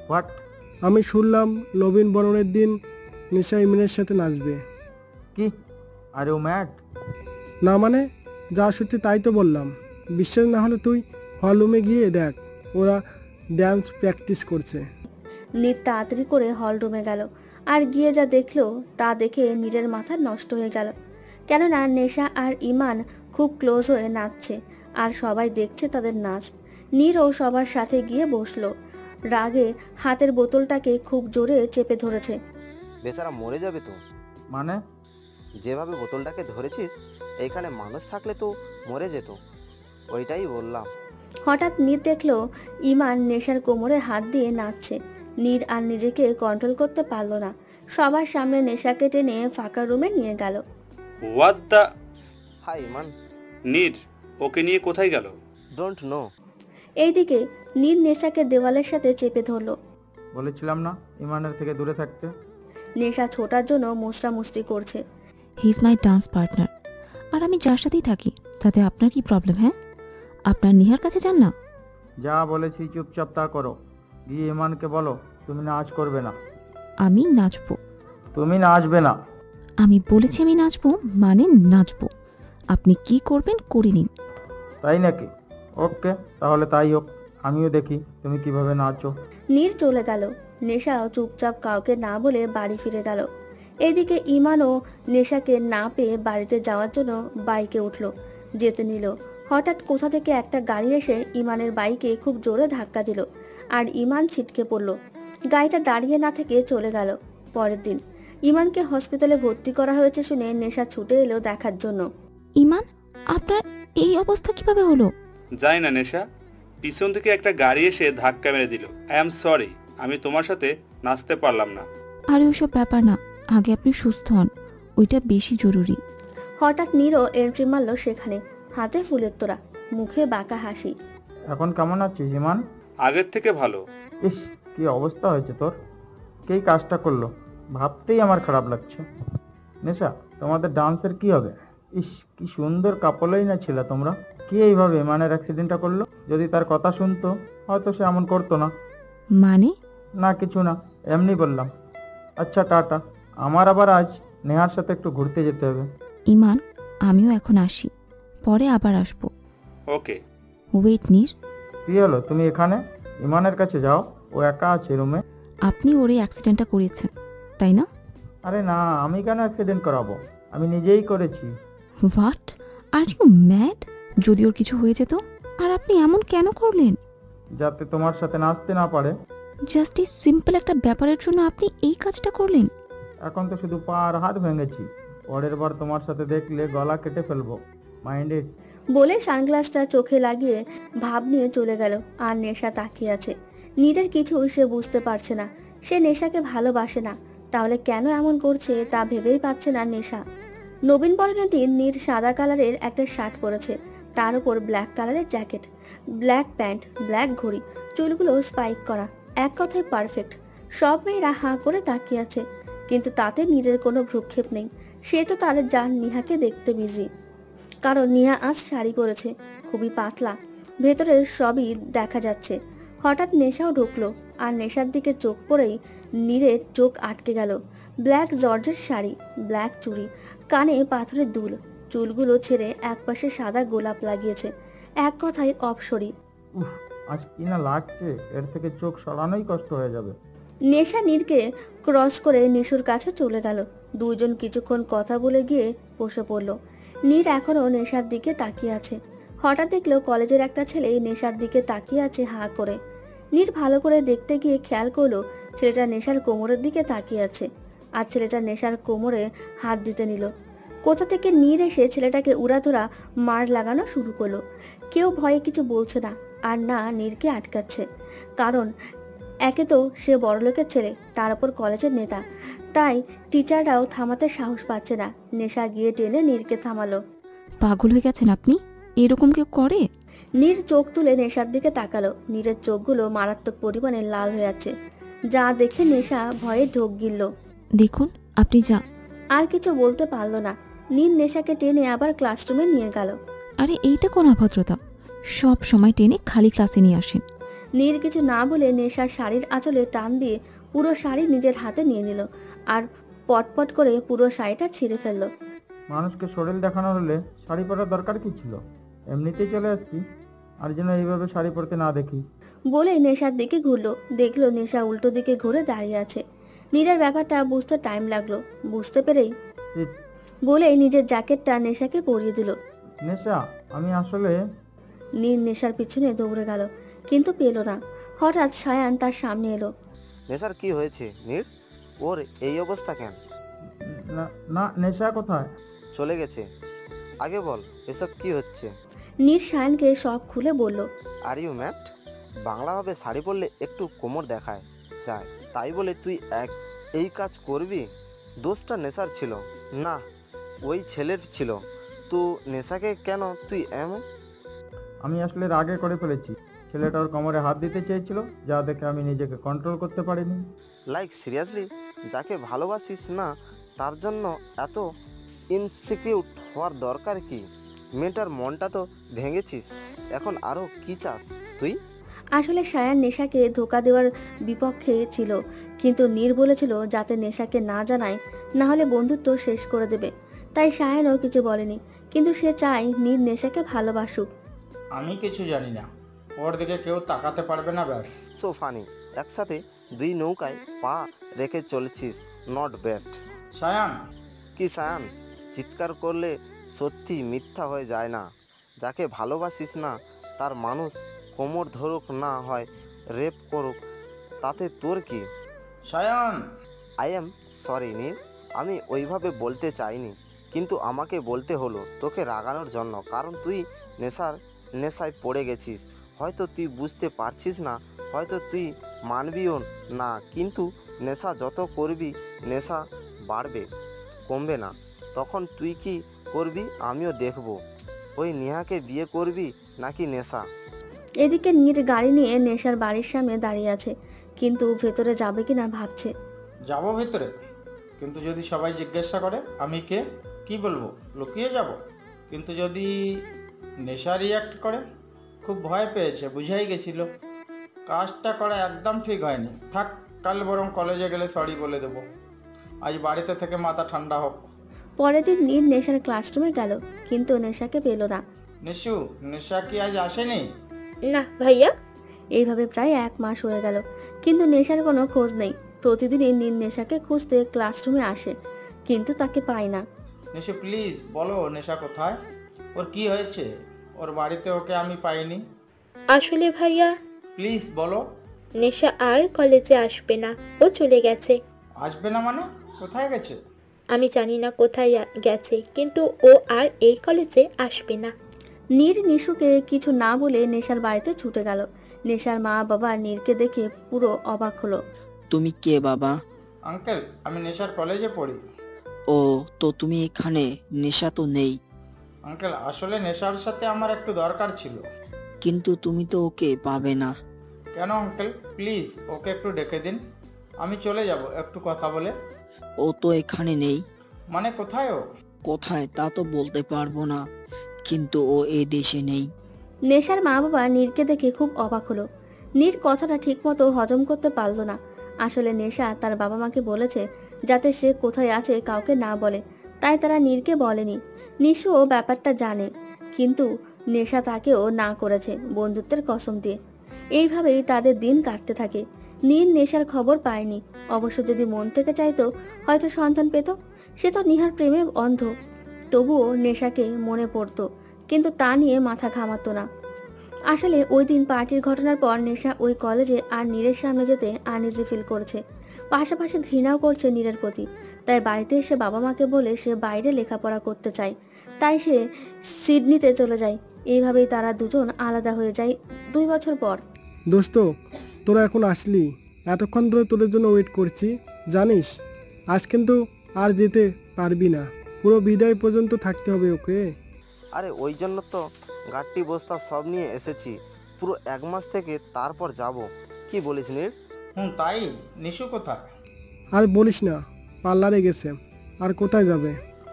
হোয়াট? আমি শুনলাম নবীন বরণের দিন নেশা ইমনের সাথে নাচবে। কি? আর ও ম্যাড? না মানে, যা সত্যি তাই তো বললাম। বিশ্বাস না হলে তুই হলরুমে গিয়ে দেখ, ওরা ড্যান্স প্র্যাকটিস করছে। নীর তাড়াতাড়ি করে হল রুমে গেল। আর গিয়ে যা দেখলো তা দেখে নীরের মাথা নষ্ট হয়ে গেল। কেননা নেশা আর ইমান খুব ক্লোজ হয়ে নাচছে, আর সবাই দেখছে তাদের নাচ। নীরও সবার সাথে গিয়ে বসলো। রাগে হাতের বোতলটাকে খুব জোরে চেপে ধরেছে। বেচারা মরে যাবে তো। মানে? যেভাবে বোতলটাকে ধরেছিস, এইখানে মানুষ থাকলে তো মরে যেত, ওইটাই বললাম। হঠাৎ নীর দেখলো ইমান নেশার কোমরে হাত দিয়ে নাচছে। নীর আর নিজেকে কন্ট্রোল করতে পারলো না। সবার সামনে নেশাকে টেনে ফাঁকা রুমে নিয়ে গেল। What the? হাই ইমান। নীর ওকে নিয়ে কোথায় গেল? Don't know. এইদিকে নীর নেশাকে দেওয়ালের সাথে চেপে ধরলো। বলেছিলাম না ইমানের থেকে দূরে থাকতে। নেশা ছোটার জন্য মুচড়ামুচড়ি করছে। He is my dance partner. আর আমি যার সাথেই থাকি তাতে আপনার কি প্রবলেম? হ্যাঁ, আপনার নিহার কাছে যান না। যা বলেছি চুপচাপ তা করো। গিয়ে ইমানকে বলো তুমি নাচ করবে না। আমি নাচবো। তুমি নাচবে না। আমি বলেছি আমি নাচবো মানে নাচবো। আপনি কি করবেন করে নিন। তাই নাকি? ওকে, তাহলে তাই হোক। আমিও দেখি তুমি কিভাবে নাচো। নীর চলে গেল। নেশাও চুপচাপ কাউকে না বলে বাড়ি ফিরে গেল। এদিকে ইমানও নেশাকে না পেয়ে বাড়িতে যাওয়ার জন্য বাইকে উঠল, যেতে নিল। হঠাৎ কোথা থেকে একটা গাড়ি এসে ইমানের বাইকে খুব জোরে ধাক্কা দিল, আর ইমান ছিটকে পড়ল। গাড়িটা দাঁড়িয়ে না থেকে চলে গেল। পরের দিন ইমানকে হসপিটালে ভর্তি করা হয়েছে শুনে নেশা ছুটে এলো দেখার জন্য। ইমান, আপনার এই অবস্থা কিভাবে হলো? জানি না নেশা, পিছন থেকে একটা গাড়ি এসে ধাক্কা মেরে দিল। আই এম সরি, আমি তোমার সাথে নাচতে পারলাম না। আরে ওসব ব্যাপার না, আগে আপনি সুস্থ হন, ওইটা বেশি জরুরি। হঠাৎ নীরও এন্ট্রি মারল সেখানে, হাতে ফুলের তোড়া, মুখে বাঁকা হাসি। এখন কেমন আছিস ইমান? আগের থেকে ভালো। ইস, কি অবস্থা হয়েছে তোর! কে কাজটা করলো ভাবতেই আমার খারাপ লাগছে। নেশা, তোমাদের ডান্সের কি হবে? ইস, কি সুন্দর কাপড়ই না ছিল তোমরা। কি এইভাবে ইমানের অ্যাক্সিডেন্টটা করলো? যদি তার কথা শুনতো হয়তো সে এমন করতো না। মানে? না কিছু না, এমনি বললাম। আচ্ছা টাটা, আমার আবার আজ নেহার সাথে একটু ঘুরতে যেতে হবে। ইমান, আমিও এখন আসি, পরে আবার আসবো। ওকে। ওয়েট নীর, কি হলো তুমি এখানে? ইমানের কাছে যাও, ও একা আছে রুমে। আপনি ওর এই অ্যাক্সিডেন্টটা করিয়েছেন তাই না? আরে না, আমি কেন অ্যাক্সিডেন্ট করাবো? আমি নিজেই করেছি। What, are you mad? যদি ওর কিছু হয়ে যেত? আর আপনি এমন কেন করলেন? যাতে তোমার সাথে নাচতে না পারে। জাস্ট এই সিম্পল একটা ব্যাপারের জন্য আপনি এই কাজটা করলেন? এখন তো শুধু পা আর হাত ভেঙেছি, পরের বার তোমার সাথে দেখলে গলা কেটে ফেলবো। মাইন্ডেড। বলে সানগ্লাসটা চোখে লাগিয়ে ভাব নিয়ে চলে গেল। আর নেশা তাকিয়ে আছে। নীরের কিছু সে বুঝতে পারছে না। সে নেশাকে ভালোবাসে না, তাহলে কেন এমন করছে তা ভেবেই পাচ্ছে না নেশা। নবীন বরণের দিন নীর সাদা কালারের একটা শার্ট পরেছে, তার উপর ব্ল্যাক কালারের জ্যাকেট, ব্ল্যাক প্যান্ট, ব্ল্যাক ঘড়ি, চুলগুলো স্পাইক করা, এক কথায় পারফেক্ট। সব মেয়েরা হাঁ করে তাকিয়ে আছে, কিন্তু তাতে নীরের কোনো ভ্রুক্ষেপ নেই। সে তো তার জান নিহাকে দেখতে বিজি, কারণ নিহা আজ শাড়ি পরেছে, খুবই পাতলা, ভেতরের সবই দেখা যাচ্ছে। হঠাৎ নেশাও ঢুকলো, আর নেশার দিকে চোখ পড়েই নীরের চোখ আটকে গেল। ব্ল্যাক জর্জের শাড়ি, ব্ল্যাক চুড়ি, কানে পাথরের দুল, চুলগুলো ছেড়ে একপাশে সাদা গোলাপ লাগিয়েছে, এক কথায় অপসরি। উফ, আজ কি না লাগছে, এর থেকে চোখ সরানোই কষ্ট হয়ে যাবে। নেশা নীরকে ক্রস করে নিশুর কাছে চলে গেল। দুজন কিছুক্ষণ কথা বলে গিয়ে বসে পড়ল। নীর এখনো নেশার দিকে তাকিয়ে আছে। হঠাৎ দেখলো কলেজের একটা ছেলে নেশার দিকে তাকিয়ে আছে হাঁ করে। নীর ভালো করে দেখতে গিয়ে খেয়াল করলো ছেলেটা নেশার কোমরের দিকে তাকিয়ে আছে, আর ছেলেটা নেশার কোমরে হাত দিতে নিল। কোথা থেকে নীর এসে ছেলেটাকে উড়াধরা মার লাগানো শুরু করলো। কেউ ভয়ে কিছু বলছে না, আর না নীরকে আটকাচ্ছে, কারণ একে তো সে বড়লোকের ছেলে, তার উপর কলেজের নেতা, তাই টিচাররাও থামাতে সাহস পাচ্ছে না। নেশা গিয়ে টেনে নীরকে থামালো। পাগল হয়ে গেছেন আপনি? এরকম কেউ করে? নীর চোখ তুলে নেশার দিকে তাকালো। নীরের চোখগুলো মারাত্মক পরিমাণে লাল হয়ে আছে, যা দেখে নেশা ভয়ে ঢোক গিলল। দেখুন, আপনি যা। আর কিছু বলতে পারলো না। নীর নেশাকে টেনে আবার ক্লাসরুমে নিয়ে গেল। আরে এইটা কোন অভদ্রতা? সব সময় টেনে খালি ক্লাসে নিয়ে আসেন। নীর কিছু না বলে নেশার শাড়ির আঁচলে টান দিয়ে পুরো শাড়ি নিজের হাতে নিয়ে নিল, আর পটপট করে পুরো শাড়িটা ছিঁড়ে ফেললো। মানুষকে শরীর দেখানো হলে শাড়ি পরার দরকার কি ছিল? এমনিতেই চলে আসছি, আর যেন এইভাবে শাড়ি পরতে না দেখি। বলে নেশার দিকে ঘুরলো, দেখলো নেশা উল্টো দিকে ঘুরে দাঁড়িয়ে আছে। নীরের ব্যাপারটা বুঝতে টাইম লাগলো। বুঝতে পেরেই এই, বলেই নিজের জ্যাকেটটা নেশাকে পরিয়ে দিল। নেশা, আমি আসলে... নীর নেশার পিছনে দৌড়ে গেল, কিন্তু পেল না। হঠাৎ সায়ান তার সামনে এলো। নেশার কি হয়েছে নীর? ওর এই অবস্থা কেন? না না, নেশা কোথায়? চলে গেছে। আগে বল এসব কি হচ্ছে? নীর সায়ানকে সব খুলে বলল। Are you mad? বাংলাভাবে শাড়ি পরলে একটু কোমর দেখায় যায়, তাই বলে তুই এই কাজ করবি? দোষটা নেশার ছিল না, ওই ছেলের ছিল। তো নেশাকে কেন তুই এমন? আমি আসলে রাগে করে ফেলেছি। ছেলেটার কোমরে হাত দিতে চেয়েছিল, যা দেখে আমি নিজেকে কন্ট্রোল করতে পারিনি। Like seriously? যাকে ভালোবাসিস না তার জন্য এত ইনসিকিউর হওয়ার দরকার কি? মেয়েটার মনটা তো ভেঙেছিস, এখন আরও কি চাস তুই? আসলে সায়ান নেশাকে ধোকা দেওয়ার বিপক্ষে ছিল, কিন্তু নীর বলেছিল যাতে নেশাকে না জানায়, না হলে বন্ধুত্ব শেষ করে দেবে। তাই সায়ানও কিছু বলেনি, কিন্তু সে চায় নীর নেশাকে ভালোবাসুক। আমি কিছু জানি না, ওর দিকে কেউ তাকাতে পারবে না, ব্যাস। সো ফানি, একসাথে দুই নৌকায় পা রেখে চলেছিস, নট ব্যাড। সায়ান, কি সায়ান? চিৎকার করলে সত্যি মিথ্যা হয়ে যায় না। যাকে ভালোবাসিস না তার মানুষ কোমর ধরুক না হয় রেপ করুক, তাতে তোর কি? সায়ান। আই এম সরি নীর, আমি ওইভাবে বলতে চাইনি, কিন্তু আমাকে বলতে হলো তোকে রাগানোর জন্য, কারণ তুই নেশায় পড়ে গেছিস। হয়তো তুই বুঝতে পারছিস না, হয়তো তুই মানবিও না, কিন্তু নেশা যত করবি নেশা বাড়বে, কমবে না। তখন তুই কি করবি আমিও দেখব। ওই নেহাকে বিয়ে করবি নাকি নেশা? এদিকে নীর গাড়ি নিয়ে নেশার বাড়ির সামনে দাঁড়িয়ে আছে, কিন্তু ভেতরে যাবে কিনা ভাবছে। যাবো ভেতরে, কিন্তু যদি সবাই জিজ্ঞাসা করে আমি কে, কি বলবো? লুকিয়ে যাব? কিন্তু যদি নেশা রিয়াক্ট করে? খুব ভয় পেয়েছে, বুঝাই গেছিল। কাজটা করা একদম ঠিক হয়নি। থাক, কাল বরং কলেজে গেলে সরি বলে দেবো। আজ বাড়িতে থেকে মাথা ঠান্ডা হোক। পরের দিন নীর নেশার ক্লাসরুমে গেল, কিন্তু নেশাকে পেল না। নিশু, নেশা কি আজ আসেনি? না ভাইয়া। এইভাবে প্রায় 1 মাস হয়ে গেল, কিন্তু নেশার কোনো খোঁজ নেই। প্রতিদিনই নীর নেশাকে খুঁজতে ক্লাসরুমে আসে, কিন্তু তাকে পায় না। নিশু প্লিজ বলো, নেশা কোথায়? ওর কি হয়েছে? ওর বাড়িতে ওকে আমি পাইনি। আসলে ভাইয়া, প্লিজ বলো। নেশা আর কলেজে আসবে না, ও চলে গেছে। আসবে না মানে? কোথায় গেছে? আমি জানি না কোথায় গেছে, কিন্তু ও আর এই কলেজে আসবে না। নীর নিশুকে কিছু না বলে নেশার বাড়িতে ছুটে গেল। নেশার মা বাবা নীরকে দেখে পুরো অবাক হলো। তুমি কে বাবা? আঙ্কেল, আমি নেশার কলেজে পড়ি। ও, তো তুমি এখানে? নেশা তো নেই। আঙ্কেল, আসলে নেশার সাথে আমার একটু দরকার ছিল। কিন্তু তুমি তো ওকে পাবে না। কেন আঙ্কেল? প্লিজ ওকে একটু ডেকে দিন, আমি চলে যাব একটু কথা বলে। ও তো এখানে নেই। মানে কোথায় ও? কোথায় তা তো বলতে পারবো না, কিন্তু ও এই দেশে নেই। নেশার মা বাবা নীরকে দেখে খুব অবাক হলো। নীর কথাটা ঠিকমতো হজম করতে পারল না। আসলে নেশা তার বাবা মাকে বলেছে যাতে সে কোথায় আছে কাউকে না বলে, তাই তারা নীরকে বলেনি। নিশুও ব্যাপারটা জানে, কিন্তু নেশা তাকেও না করেছে বন্ধুত্বের কসম দিয়ে। এইভাবেই তাদের দিন কাটতে থাকে। নীর নেশার খবর পায়নি, অবশ্য যদি মন থেকে চাইতো হয়তো সন্তান পেত। সে তো নিহার প্রেমে অন্ধ, তবুও নেশাকে মনে পড়তো, কিন্তু তা নিয়ে মাথা ঘামাতো না। আসলে ওই দিন পার্টির ঘটনার পর নেশা ওই কলেজে আর নীরের সামনে যেতে আনইজি ফিল করছে, পাশাপাশি ঘৃণাও করছে নীরের প্রতি। তাই বাড়িতে এসে বাবা মাকে বলে সে বাইরে লেখাপড়া করতে চায়, তাই সে সিডনিতে চলে যায়। এইভাবেই তারা দুজন আলাদা হয়ে যায় 2 বছর পর। দোস্ত, তোরা এখন আসলি, এতক্ষণ ধরে তোদের জন্য ওয়েট করছি। জানিস আজ কিন্তু আর যেতে পারবি না, পুরো বিদায় পর্যন্ত থাকতে হবে ওকে। আরে ওই জন্য তো গাড়ি বস্তা সব নিয়ে এসেছি, পুরো 1 মাস থেকে তারপর যাব। কি বলিস নীর? তাই? নিশু কোথায়? আর বলিস না, পার্লারে গেছে। আর কোথায় যাবে?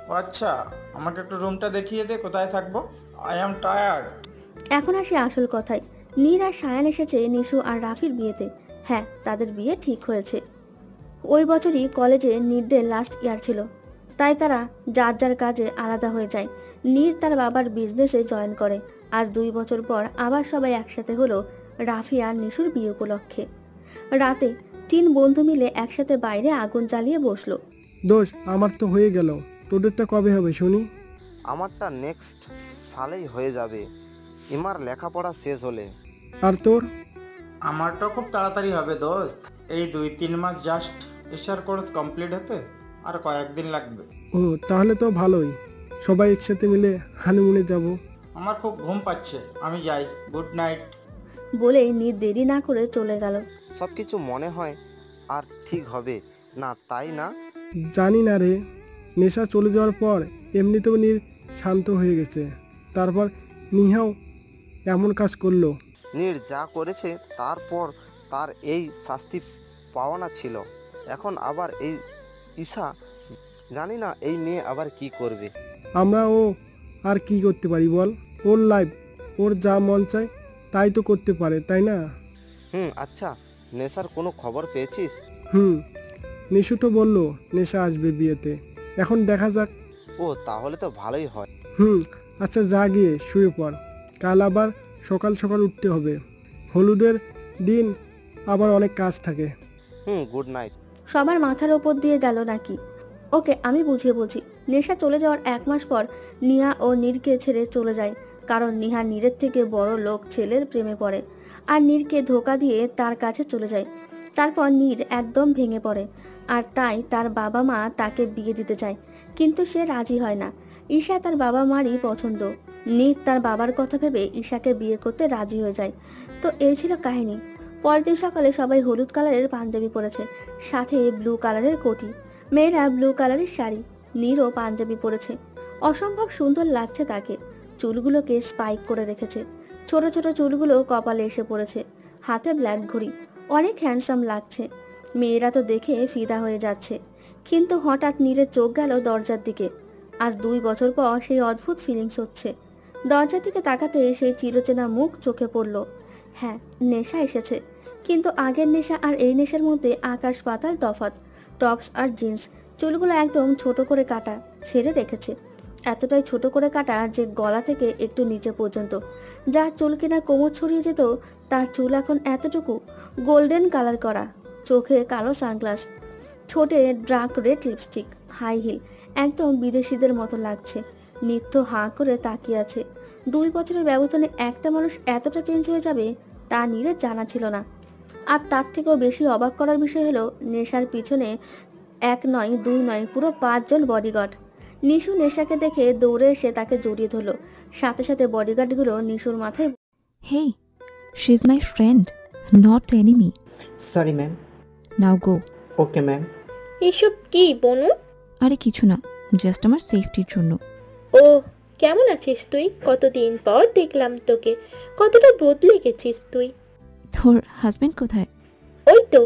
ও আচ্ছা, আমাকে একটু রুমটা দেখিয়ে দে, কোথায় থাকবো। I am tired. এখন আসি আসল কথায়। নীর আর সায়ান এসেছে নিশু আর রাফির বিয়েতে। হ্যাঁ, তাদের বিয়ে ঠিক হয়েছে। ওই বছরই কলেজে নীরদের লাস্ট ইয়ার ছিল, তাই তারা যার যার কাজে আলাদা হয়ে যায়। নীর তার বাবার বিজনেসে জয়েন করে। আজ 2 বছর পর আবার সবাই একসাথে হলো রাফি আর নিশুর বিয়ে উপলক্ষে। রাতে 3 বন্ধু মিলে একসাথে বাইরে আগুন জ্বালিয়ে বসলো। দোষ, আমার তো হয়ে গেল, তোদেরটা কবে হবে শুনি? আমারটা নেক্সট সালেই হয়ে যাবে, ইমার লেখাপড়া শেষ হলে। আর তোর? আমারটা খুব তাড়াতাড়ি হবে দোস্ত, এই 2-3 মাস জাস্ট এশার কোর্স কমপ্লিট হতে আর কয়েকদিন লাগবে। ও, তাহলে তো ভালোই, সবাই একসাথে মিলে হানিমুনে যাব। আমার খুব ঘুম পাচ্ছে, আমি যাই, গুড নাইট। বলেই নীর দেরি না করে চলে গেল। সব কিছু মনে হয় আর ঠিক হবে না, তাই না? জানি না রে, নেশা চলে যাওয়ার পর এমনিতেও নীর শান্ত হয়ে গেছে, তারপর নিহাও এমন কাজ করলো। নীর যা করেছে তারপর তার এই শাস্তি পাওয়ানা ছিল। এখন আবার এই ঈশা, জানি না এই মেয়ে আবার কি করবে। আমরা ও আর কি করতে পারি বল? ওর লাইফ, ওর যা মন চায় তাই তো করতে পারে, তাই না? আচ্ছা, নেশার কোনো খবর পেয়েছিস? নিশু তো বললো নেশা আসবে বিয়েতে, এখন দেখা যাক। ও তাহলে তো ভালোই হয়। আচ্ছা যা গিয়ে শুয়ে পড়, কাল আবার সকাল সকাল উঠতে হবে। হলুদের দিন আবার অনেক কাজ থাকে। Good night. সবার মাথার ওপর দিয়ে গেল নাকি? ওকে, আমি বুঝিয়ে বলছি। নেশা চলে যাওয়ার 1 মাস পর নিহা ও নীরকে ছেড়ে চলে যায়, কারণ নিহা নীরের থেকে বড় লোক ছেলের প্রেমে পড়ে আর নীরকে ধোকা দিয়ে তার কাছে চলে যায়। তারপর নীর একদম ভেঙে পড়ে, আর তাই তার বাবা মা তাকে বিয়ে দিতে চায়, কিন্তু সে রাজি হয় না। ঈশা তার বাবা মারই পছন্দ। নীর তার বাবার কথা ভেবে ঈশাকে বিয়ে করতে রাজি হয়ে যায়। তো এই ছিল কাহিনী। পরের দিন সকালে সবাই হলুদ কালারের পাঞ্জাবি পরেছে, সাথে ব্লু কালারের কোটি। মেয়েরা ব্লু কালারের শাড়ি, নীরও পাঞ্জাবি পরেছে। অসম্ভব সুন্দর লাগছে তাকে। চুলগুলোকে স্পাইক করে রেখেছে, ছোট ছোট চুলগুলো কপালে এসে পড়েছে, হাতে ব্ল্যাক ঘড়ি। অনেক হ্যান্ডসাম লাগছে। মেয়েরা তো দেখে ফিদা হয়ে যাচ্ছে। কিন্তু হঠাৎ নীরের চোখ গেল দরজার দিকে। আজ 2 বছর পর সেই অদ্ভুত ফিলিংস হচ্ছে। দরজার দিকে তাকাতে সেই চিরচেনা মুখ চোখে পড়ল। হ্যাঁ, নেশা এসেছে, কিন্তু আগের নেশা আর এই নেশার মধ্যে আকাশ পাতাল তফাৎ। টপস আর জিন্স, চুলগুলো একদম ছোট করে কাটা, ছেড়ে রেখেছে। এতটাই ছোট করে কাটা যে গলা থেকে একটু নিচে পর্যন্ত। যার চুল কিনা কোমর ছড়িয়ে যেত, তার চুল এখন এতটুকু। গোল্ডেন কালার করা, চোখে কালো সানগ্লাস, ঠোঁটে dark red lipstick, high heel, একদম বিদেশিদের মতো লাগছে। নিত্য হাঁ করে তাকিয়ে আছে। 2 বছরের ব্যবধানে একটা মানুষ এতটা চেঞ্জ হয়ে যাবে তা নীরের জানা ছিল না। আর তার থেকেও বেশি অবাক করার বিষয় হলো, নেশার পিছনে 1 নয় 2 নয়, পুরো 5 জন বডিগার্ড। নিশু নেশাকে দেখে দৌড়ে এসে তাকে জড়িয়ে ধরল। সাথে সাথে বডিগার্ডগুলো নিশুর মাথায়, Hey, she's my friend, not enemy. Sorry ma'am. Now go. Okay ma'am. এসব কি বনু? আরে কিছু না, জাস্ট আমার সেফটির জন্য। ও, কেমন আছিস তুই? কতদিন পর দেখলাম তোকে। কতটা বদলে গেছিস তুই। তোর হাজবেন্ড কোথায়? ওই তো।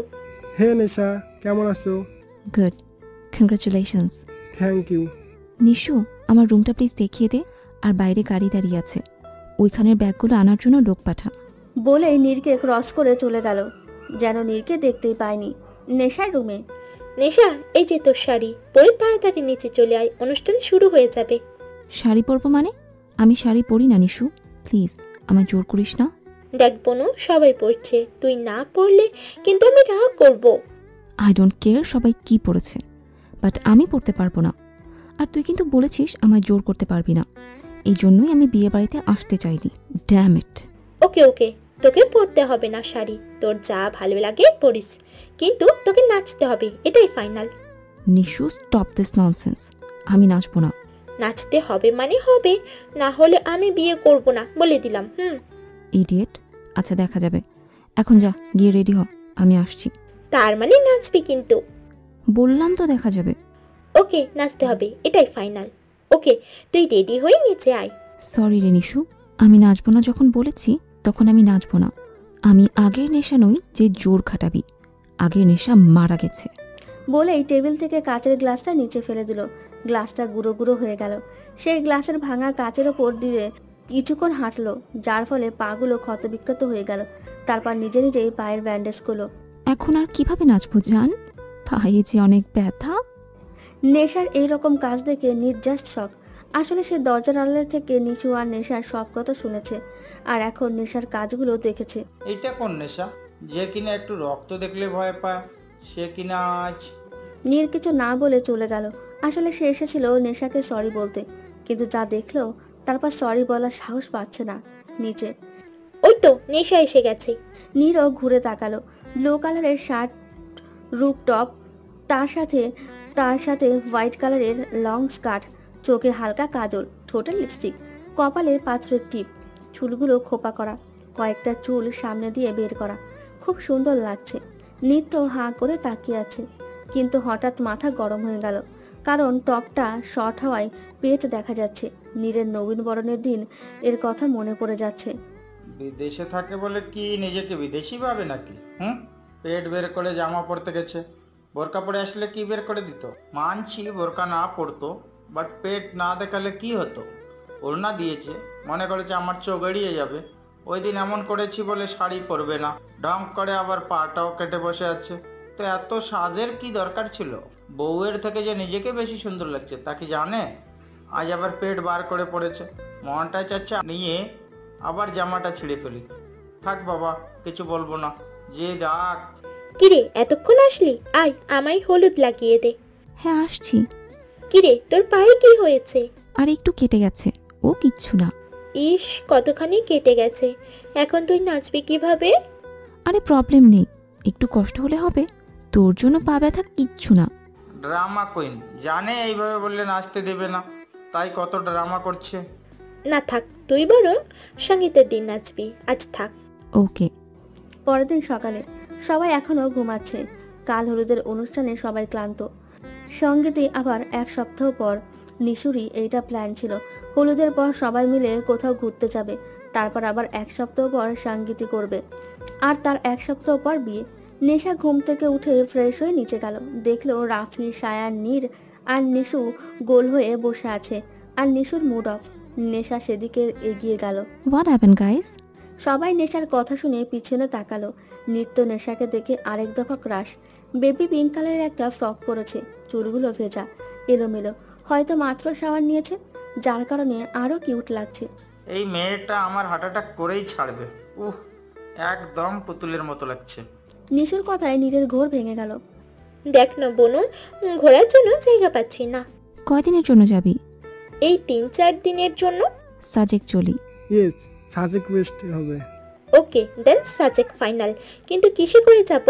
হে নেশা, কেমন আছো? Good, congratulations. Thank you. Nishu, আমার রুমটা প্লিজ দেখিয়ে দে, আর বাইরে গাড়ি দাঁড়িয়ে আছে, ওইখানের ব্যাগগুলো আনার জন্য লোক পাঠা। বলেই নীরকে ক্রস করে চলে গেল, যেন নীরকে দেখতেই পায়নি। নেশার রুমে। নেশা, এই যে তোর শাড়ি, পরে তাড়াতাড়ি নিচে চলে আয়, অনুষ্ঠান শুরু হয়ে যাবে। শাড়ি পরবো মানে? আমি শাড়ি পরি না নিশু, প্লিজ আমায় জোর করিস না। দেখ বনু, সবাই পড়ছে, তুই না পড়লে কিন্তু আমি রাগ করবো। আই ডোন্ট কেয়ার সবাই কি পড়েছে, বাট আমি পড়তে পারবো না। আর তুই কিন্তু বলেছিস আমায় জোর করতে পারবি না, এই জন্যই আমি বিয়ে বাড়িতে আসতে চাইনি। Damn it. ওকে ওকে, তোকে পরতে হবে না শাড়ি, তোর যা ভালো লাগে পরিস, কিন্তু তোকে নাচতে হবে, এটাই final. Nishu, stop this nonsense. আমি নাচবো না। নাচতে হবে মানে হবে, না হলে আমি বিয়ে করব না, বলে দিলাম। ইডিয়েট। আচ্ছা দেখা যাবে, এখন যা গিয়ে রেডি হ, আমি আসছি। তার মানে নাচবি কিন্তু? বললাম তো দেখা যাবে। ওকে, নাচতে হবে, এটাই ফাইনাল। ওকে, তুই রেডি হয়ে নিচে আয়। সরি রে নিশু, আমি নাচবো না যখন বলেছি তখন আমি নাচবো না। আমি আগের নেশা নই যে জোর খাটাবি, আগের নেশা মারা গেছে। বলেই টেবিল থেকে কাচের গ্লাসটা নিচে ফেলে দিল। গ্লাসটা গুঁড়ো গুঁড়ো হয়ে গেল। সেই গ্লাসের ভাঙা কাচের ওপর দিয়ে কিছুক্ষণ হাঁটলো, যার ফলে পাগুলো ক্ষতবিক্ষত হয়ে গেল। তারপর নিজে নিজেই পায়ের ব্যান্ডেজ করলো। এখন আর কিভাবে নাচবো জান, পায়ে যে অনেক ব্যথা। নেশার এইরকম কাজ দেখে নির্জাস্ট শখ। আসলে সে দরজার আড়ালে থেকে নিশু আর নেশার সব কথা শুনেছে, আর এখন নেশার কাজগুলো দেখেছে। এইটা কোন নেশা যে কিনা একটু রক্ত দেখলে ভয় পায়, সে কিনা আজ। নীর কিছু না বলে চলে গেল। আসলে সে এসেছিল নেশাকে সরি বলতে, কিন্তু যা দেখলো তারপর সরি বলার সাহস পাচ্ছে না নিচে। ওই তো নেশা এসে গেছে। নীরও ঘুরে তাকালো। ব্লু কালারের শার্ট, রূপ টপ, তার সাথে হোয়াইট কালারের লং স্কার্ট, চোখে হালকা কাজল, ঠোঁটে লিপস্টিক, কপালে পাথরের টিপ, চুলগুলো খোপা করা, কয়েকটা চুল সামনে দিয়ে বের করা। খুব সুন্দর লাগছে। নিত্য হাঁ করে তাকিয়ে আছে, কিন্তু হঠাৎ মাথা গরম হয়ে গেল, কারণ টপটা শর্ট হওয়ায় পেট দেখা যাচ্ছে। নীরের নবীন বরণের দিন এর কথা মনে পড়ে যাচ্ছে। বিদেশে থাকে বলে কি নিজেকে বিদেশি ভাবে নাকি? পেট বের করে জামা পরতে গেছে, বোরকা পরে আসলে কি বের করে দিত? মানছি বোরকা না পরতো, বাট পেট না দেখালে কি হতো? ওড়না দিয়েছে, মনে করেছে আমার চোখ এড়িয়ে যাবে। ওই দিন এমন করেছি বলে শাড়ি পরবে না, ঢং করে আবার পাটাও কেটে বসে আছে। তো এত সাজের কি দরকার ছিল? বউয়ের থেকে যে নিজেকে বেশি সুন্দর লাগছে তা কি জানে? আজ আবার পেট বার করে পড়েছে, মনটা চাচ্ছে নিয়ে আবার জামাটা ছিঁড়ে ফেলি। থাক বাবা, কিছু বলবো না, যে ডাক। কিরে এতক্ষণ আসলি? আয় আমায় হলুদ লাগিয়ে দে। হ্যাঁ আসছি। কিরে তোর পায়ে কি হয়েছে? আর একটু কেটে গেছে, ও কিচ্ছু না। ইস কতখানি কেটে গেছে, এখন তুই নাচবি কিভাবে? আরে প্রবলেম নেই, একটু কষ্ট হলে হবে, তোর জন্য পা ব্যথা কিচ্ছু না। ড্রামা কুইন, জানে এইভাবে বললে নাচতে দেবে না, তাই কত ড্রামা করছে। না থাক, তুই বরং সঙ্গীতের দিন নাচবি, আজ থাক। ওকে। পরের দিন সকালে সবাই এখনো ঘুমাচ্ছে। কাল হলুদের অনুষ্ঠানে সবাই ক্লান্ত। সঙ্গীতে আবার এক সপ্তাহ পর নিশুরি এইটা প্ল্যান ছিল, হলুদের পর সবাই মিলে কোথাও ঘুরতে যাবে, তারপর আবার এক সপ্তাহ পর সঙ্গীতি করবে, আর তার এক সপ্তাহ পর বিয়ে। নেশা ঘুম থেকে উঠে ফ্রেশ হয়ে নিচে গেল, দেখলো রাফি, সায়ান, নীর আর নিশু গোল হয়ে বসে আছে, আর নিশুর মুড অফ। নেশা সেদিকে এগিয়ে গেল। What happened guys? সবাই নেশার কথা শুনে পিছনে তাকালো। নিত্য নেশাকে দেখে আরেক দফা ক্রাশ। বেবি পিঙ্ক কালারের একটা ফ্রক পরেছে, চুলগুলো ভেজা, এলোমেলো, হয়তো মাত্র শাওয়ার নিয়েছে, যার কারণে আরো কিউট লাগছে। এই মেয়েটা আমার হার্ট অ্যাটাক করেই ছাড়বে। উহ, একদম পুতুলের মতো লাগছে। নিশুর কথায় নীরের ঘোর ভেঙে গেল। দেখ না বোনু, ঘোরার জন্য জায়গা পাচ্ছি না। কয়দিনের জন্য যাবি? এই 3-4 দিনের জন্য। সাজেক চলি। ইয়েস, সাজেক বেস্ট হবে। ওকে দেন, সাজেক ফাইনাল। কিন্তু কিসে করে যাব?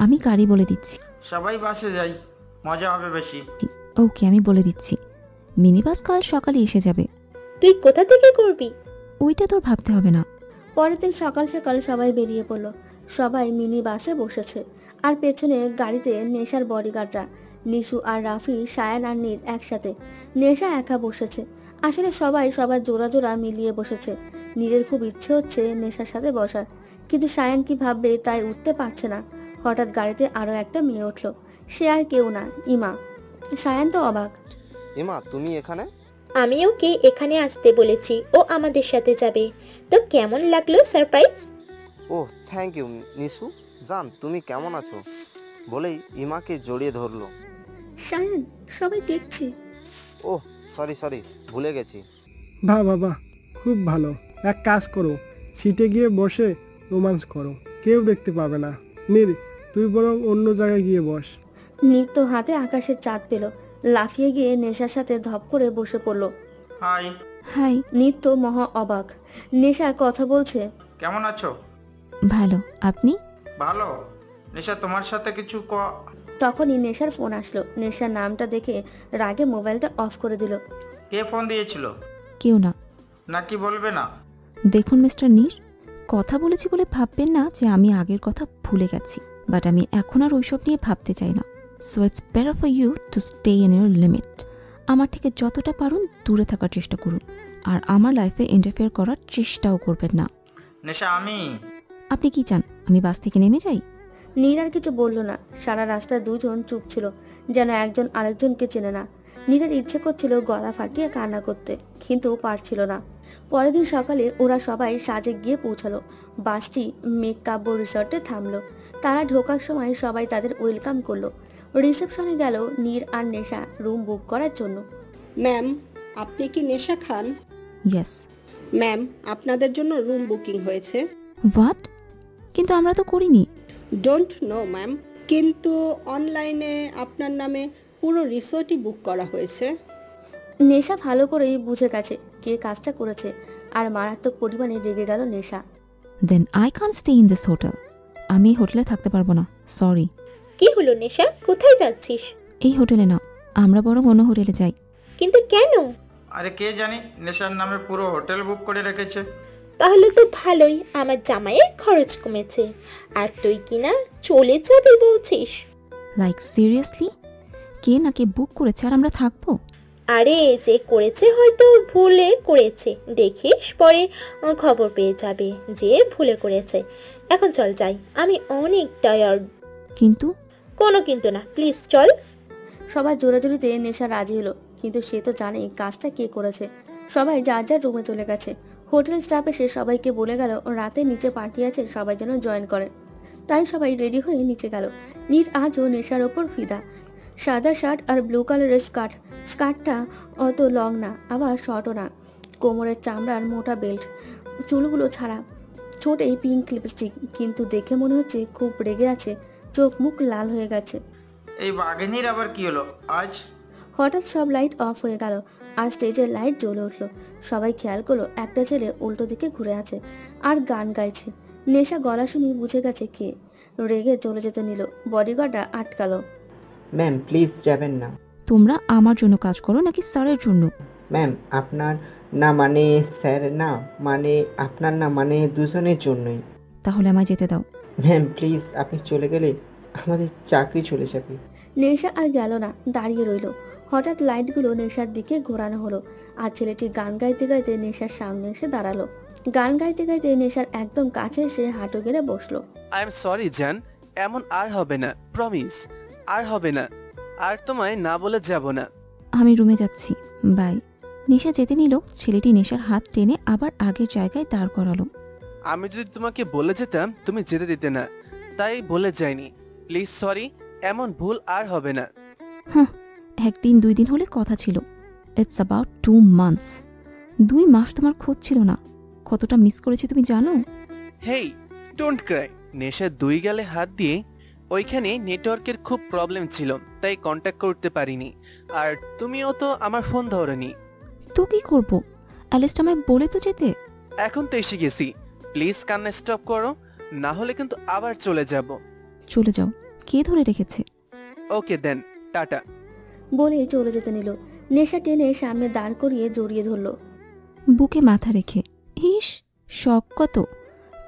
আমি গাড়ি বলে দিচ্ছি। সবাই বাসে যাই, মজা হবে বেশি। ওকে আমি বলে দিচ্ছি, মিনি বাস কাল সকালে এসে যাবে। তুই কোথা থেকে করবি? ওইটা তোর ভাবতে হবে না। পরের দিন সকাল সকাল সবাই বেরিয়ে পড়লো। সবাই মিনি বাসে বসেছে, আর পেছনে গাড়িতে নেশার বডিগার্ডরা। নিশু আর রাফি, সায়ান আর নীর একসাথে, নেশা একা বসেছে। আসলে সবাই সবার জোড়া জোড়া মিলিয়ে বসেছে। নীরের খুব ইচ্ছে হচ্ছে নেশার সাথে বসার, কিন্তু সায়ান কি ভাববে তাই উঠতে পারছে না। হঠাৎ গাড়িতে আরো একটা মেয়ে উঠলো, সে আর কেউ না, ইমা। সায়ান তো অবাক। ইমা তুমি এখানে? আমি ওকে এখানে আসতে বলেছি, ও আমাদের সাথে যাবে। তো কেমন লাগলো surprise? Oh thank you Nishu. জান তুমি কেমন আছো বলেই ইমাকে জড়িয়ে ধরলো। সায়ান, সবাই দেখছে। ওহ সরি ভুলে গেছি। বাহ বাবা, খুব ভালো। এক কাজ করো, সিটে গিয়ে বসে রোমান্স করো, কেউ দেখতে পাবে না। নীর, তুই বরং অন্য জায়গায় গিয়ে বস। নিত্য হাতে আকাশের চাঁদ পেল, লাফিয়ে গিয়ে নেশার সাথে ধপ করে বসে পড়লো। হাই। হাই। নিত্য মহা অবাক, নেশার কথা বলছে। কেমন আছো? ভালো, আপনি? ভালো। নেশা তোমার সাথে কিছু তখনই নেশার ফোন আসলো। নেশার নামটা দেখে রাগে মোবাইলটা অফ করে দিল। কে ফোন দিয়েছিল? কেউ না। নাকি বলবে না? দেখুন মিস্টার নীর, কথা বলেছি বলে ভাববেন না যে আমি আগের কথা ভুলে গেছি, বাট আমি এখন আর ওইসব নিয়ে ভাবতে চাই না। So it's better for you to stay in your limit. আমার থেকে যতটা পারুন দূরে থাকার চেষ্টা করুন, আর আমার লাইফে ইন্টারফেয়ার করার চেষ্টাও করবেন না। নেশা আমি। আপনি কি চান আমি বাস থেকে নেমে যাই? নীর আর কিছু বলল না। সারা রাস্তায় দুজন চুপ ছিল, যেন একজন আরেকজনকে চেনে না। নীরের ইচ্ছে করছিল গলা ফাটিয়ে কান্না করতে, কিন্তু পারছিল না। পরের দিন সকালে ওরা সবাই সাজেক গিয়ে পৌঁছালো। বাসটি মেঘকাব্য রিসর্টে থামলো। তারা ঢোকার সময় সবাই তাদের ওয়েলকাম করলো। রিসেপশনে গেল নীর আর নেশা রুম বুক করার জন্য। ম্যাম, আপনি কি নেশা খান? ইয়েস। ম্যাম, আপনাদের জন্য রুম বুকিং হয়েছে। হোয়াট? কিন্তু আমরা তো করিনি। ডোন্ট নো ম্যাম, কিন্তু অনলাইনে আপনার নামে পুরো রিসোর্টই বুক করা হয়েছে। নেশা ভালো করেই বুঝে গেছে কে কাজটা করেছে, আর মারাত্মক পরিমাণে রেগে গেল Nesha. Then I can't stay in this hotel. আমি এই হোটেলে থাকতে পারবো না, সরি। কি হলো নেশা, কোথায় যাচ্ছিস? এই হোটেলে না, আমরা বরং অন্য হোটেলে যাই। কিন্তু কেন? আরে কে জানি, নেশার নামে পুরো হোটেল বুক করে রেখেছে। তাহলে তো ভালোই, আমার জামাইয়ের খরচ কমেছে। আর তুই কিনা চলে যাবি বলছিস? Like seriously? কে না কে বুক করেছে আর আমরা থাকবো? আরে যে করেছে হয়তো ভুলে করেছে, দেখিস পরে খবর পেয়ে যাবে যে ভুলে করেছে। এখন চল যাই, আমি অনেক টায়ার্ড। কিন্তু কোনো কিন্তু না, প্লিজ চল। সবার জোরাজুরিতে নেশা রাজি হলো, কিন্তু সে তো জানে কাজটা কে করেছে। সবাই যার যার রুমে চলে গেছে। হোটেল স্টাফ এসে সবাইকে বলে গেল রাতে নিচে পার্টি আছে, সবাই যেন জয়েন করে। তাই সবাই রেডি হয়ে নিচে গেল। নীর আজও নেশার ওপর ফিদা। সাদা শার্ট আর ব্লু কালারের স্কার্ট। স্কার্টটা অত লং না, আবার শর্টও না। কোমরের চামড়ার মোটা বেল্ট, চুলগুলো ছাড়া, ছোট এই পিঙ্ক লিপস্টিক। কিন্তু দেখে মনে হচ্ছে খুব রেগে আছে, চোখ মুখ লাল হয়ে গেছে। এই বাঘিনীর আবার কি হলো আজ? হঠাৎ সব লাইট অফ হয়ে গেল আর স্টেজের লাইট জ্বলে উঠলো। সবাই খেয়াল করলো একটা ছেলে উল্টো দিকে ঘুরে আছে আর গান গাইছে। নেশা গলা শুনে বুঝে গেছে কে। রেগে চলে যেতে নিল, বডিগার্ডরা আটকালো। ম্যাম প্লিজ যাবেন না। তোমরা আমার জন্য কাজ করো নাকি স্যারের জন্য? ম্যাম আপনার না মানে স্যার না মানে আপনার না মানে দুজনের জন্যই। তাহলে আমায় যেতে দাও। ম্যাম প্লিজ, আপনি চলে গেলে আমাদের চাকরি চলে যাবে। নেশা আর গেল না, দাঁড়িয়ে রইল। হঠাৎ লাইটগুলো নেশার দিকে ঘোরানো হলো আর ছেলেটি গান গাইতে গাইতে নেশার সামনে এসে দাঁড়ালো। গান গাইতে গাইতে নেশার একদম কাছে এসে হাঁটু গেড়ে বসলো। আই এম সরি জান, এমন আর হবে না, প্রমিস আর হবে না, আর তোমায় না বলে যাব না। আমি রুমে যাচ্ছি, বাই। নেশা যেতে নিল, ছেলেটি নেশার হাত টেনে আবার আগের জায়গায় দাঁড় করালো। আমি যদি তোমাকে বলে যেতাম তুমি যেতে দিতে না, তাই বলে যাইনি। প্লিজ সরি, এমন ভুল আর হবে না। হ্যাঁ, একদিন 2 দিন হলে কথা ছিল। It's about 2 months. 2 মাস তোমার খোঁজ ছিল না। কতটা মিস করেছি তুমি জানো? Hey don't Cry. নেশা 2 গালে হাত দিয়ে, ওইখানে নেটওয়ার্কের খুব প্রবলেম ছিল, তাই কন্ট্যাক্ট করতে পারিনি। আর তুমিও তো আমার ফোন ধরনি। তো কি করব? অ্যালিস্ট আমায় বলে তো যেতে। এখন তো এসে গেছি, প্লিজ কান্না স্টপ করো, না হলে কিন্তু আবার চলে যাব। চলে যাও, কে ধরে রেখেছে? ওকে দেন, টাটা। বলে চলে যেতে নিল। নেশা টেনে সামনে দাঁড় করিয়ে জড়িয়ে ধরলো। বুকে মাথা রেখে। ইস, শখ কত!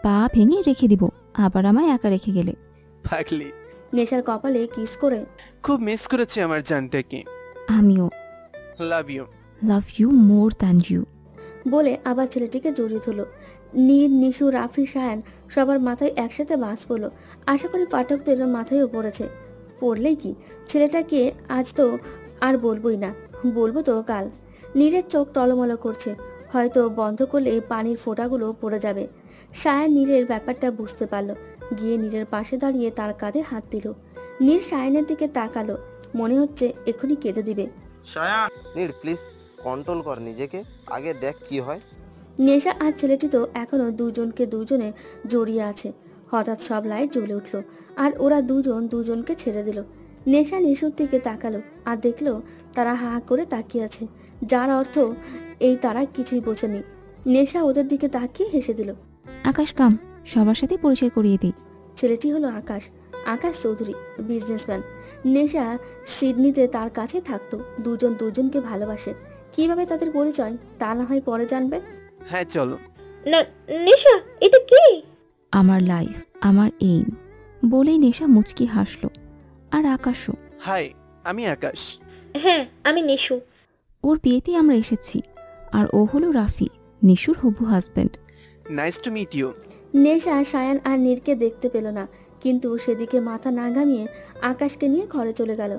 পা ভেঙে রেখে দিব, আবার আমায় একা রেখে গেলে। পাগলি। নেশার কপালে কিস করে। খুব মিস করেছি আমার জানটাকে। আমিও। Love you. Love you more than you. বলে আবার ছেলেটিকে জড়িয়ে ধরলো। নীর, নিশু, রাফি, সায়ান সবার মাথায় একসাথে বাঁশ পড়লো। আশা করি পাঠকদের মাথায়ও পড়েছে। পড়লেই কি, ছেলেটাকে আজ তো আর বলবোই না, বলবো তো কাল। নীরের চোখ টলমলো করছে, হয়তো বন্ধ করলে পানির ফোঁটাগুলো পড়ে যাবে। সায়ান নীরের ব্যাপারটা বুঝতে পারলো, গিয়ে নীরের পাশে দাঁড়িয়ে তার কাঁধে হাত দিল। নীর সায়ানের দিকে তাকালো, মনে হচ্ছে এক্ষুনি কেঁদে দিবে। সায়ান, নীর প্লিজ কন্ট্রোল কর নিজেকে, আগে দেখ কি হয়। নেশা আর ছেলেটি তো এখনো দুজনকে দুজনে জড়িয়ে আছে। হঠাৎ সব লাইট জ্বলে উঠলো আর ওরা দুজন দুজনকে ছেড়ে দিল। নেশা নিশুর দিকে তাকালো আর দেখলো তারা হা হা করে তাকিয়ে আছে, যার অর্থ এই তারা কিছুই বোঝেনি। নেশা ওদের দিকে তাকিয়ে হেসে দিল। আকাশ কাম, সবার সাথে পরিচয় করিয়ে দিই। ছেলেটি হলো আকাশ, আকাশ চৌধুরী, বিজনেসম্যান। নেশা সিডনিতে তার কাছে থাকতো। দুজন দুজনকে ভালোবাসে। কিভাবে তাদের পরিচয় তা না হয় পরে জানবে। হ্যাঁ চলো। না নেশা, এটা কি? আমার লাইফ, আমার এইম। বলেই নেশা মুচকি হাসলো। আর আকাশও। হাই, আমি আকাশ। হ্যাঁ, আমি নিশু। ওর বিয়েতে আমরা এসেছি। আর ও হলো রাফি, নিশুর হবু husband. Nice to meet you. Nesha Sayan আর নীরকে দেখতে পেল না, কিন্তু সেদিকে মাথা না ঘামিয়ে আকাশকে নিয়ে ঘরে চলে গেল।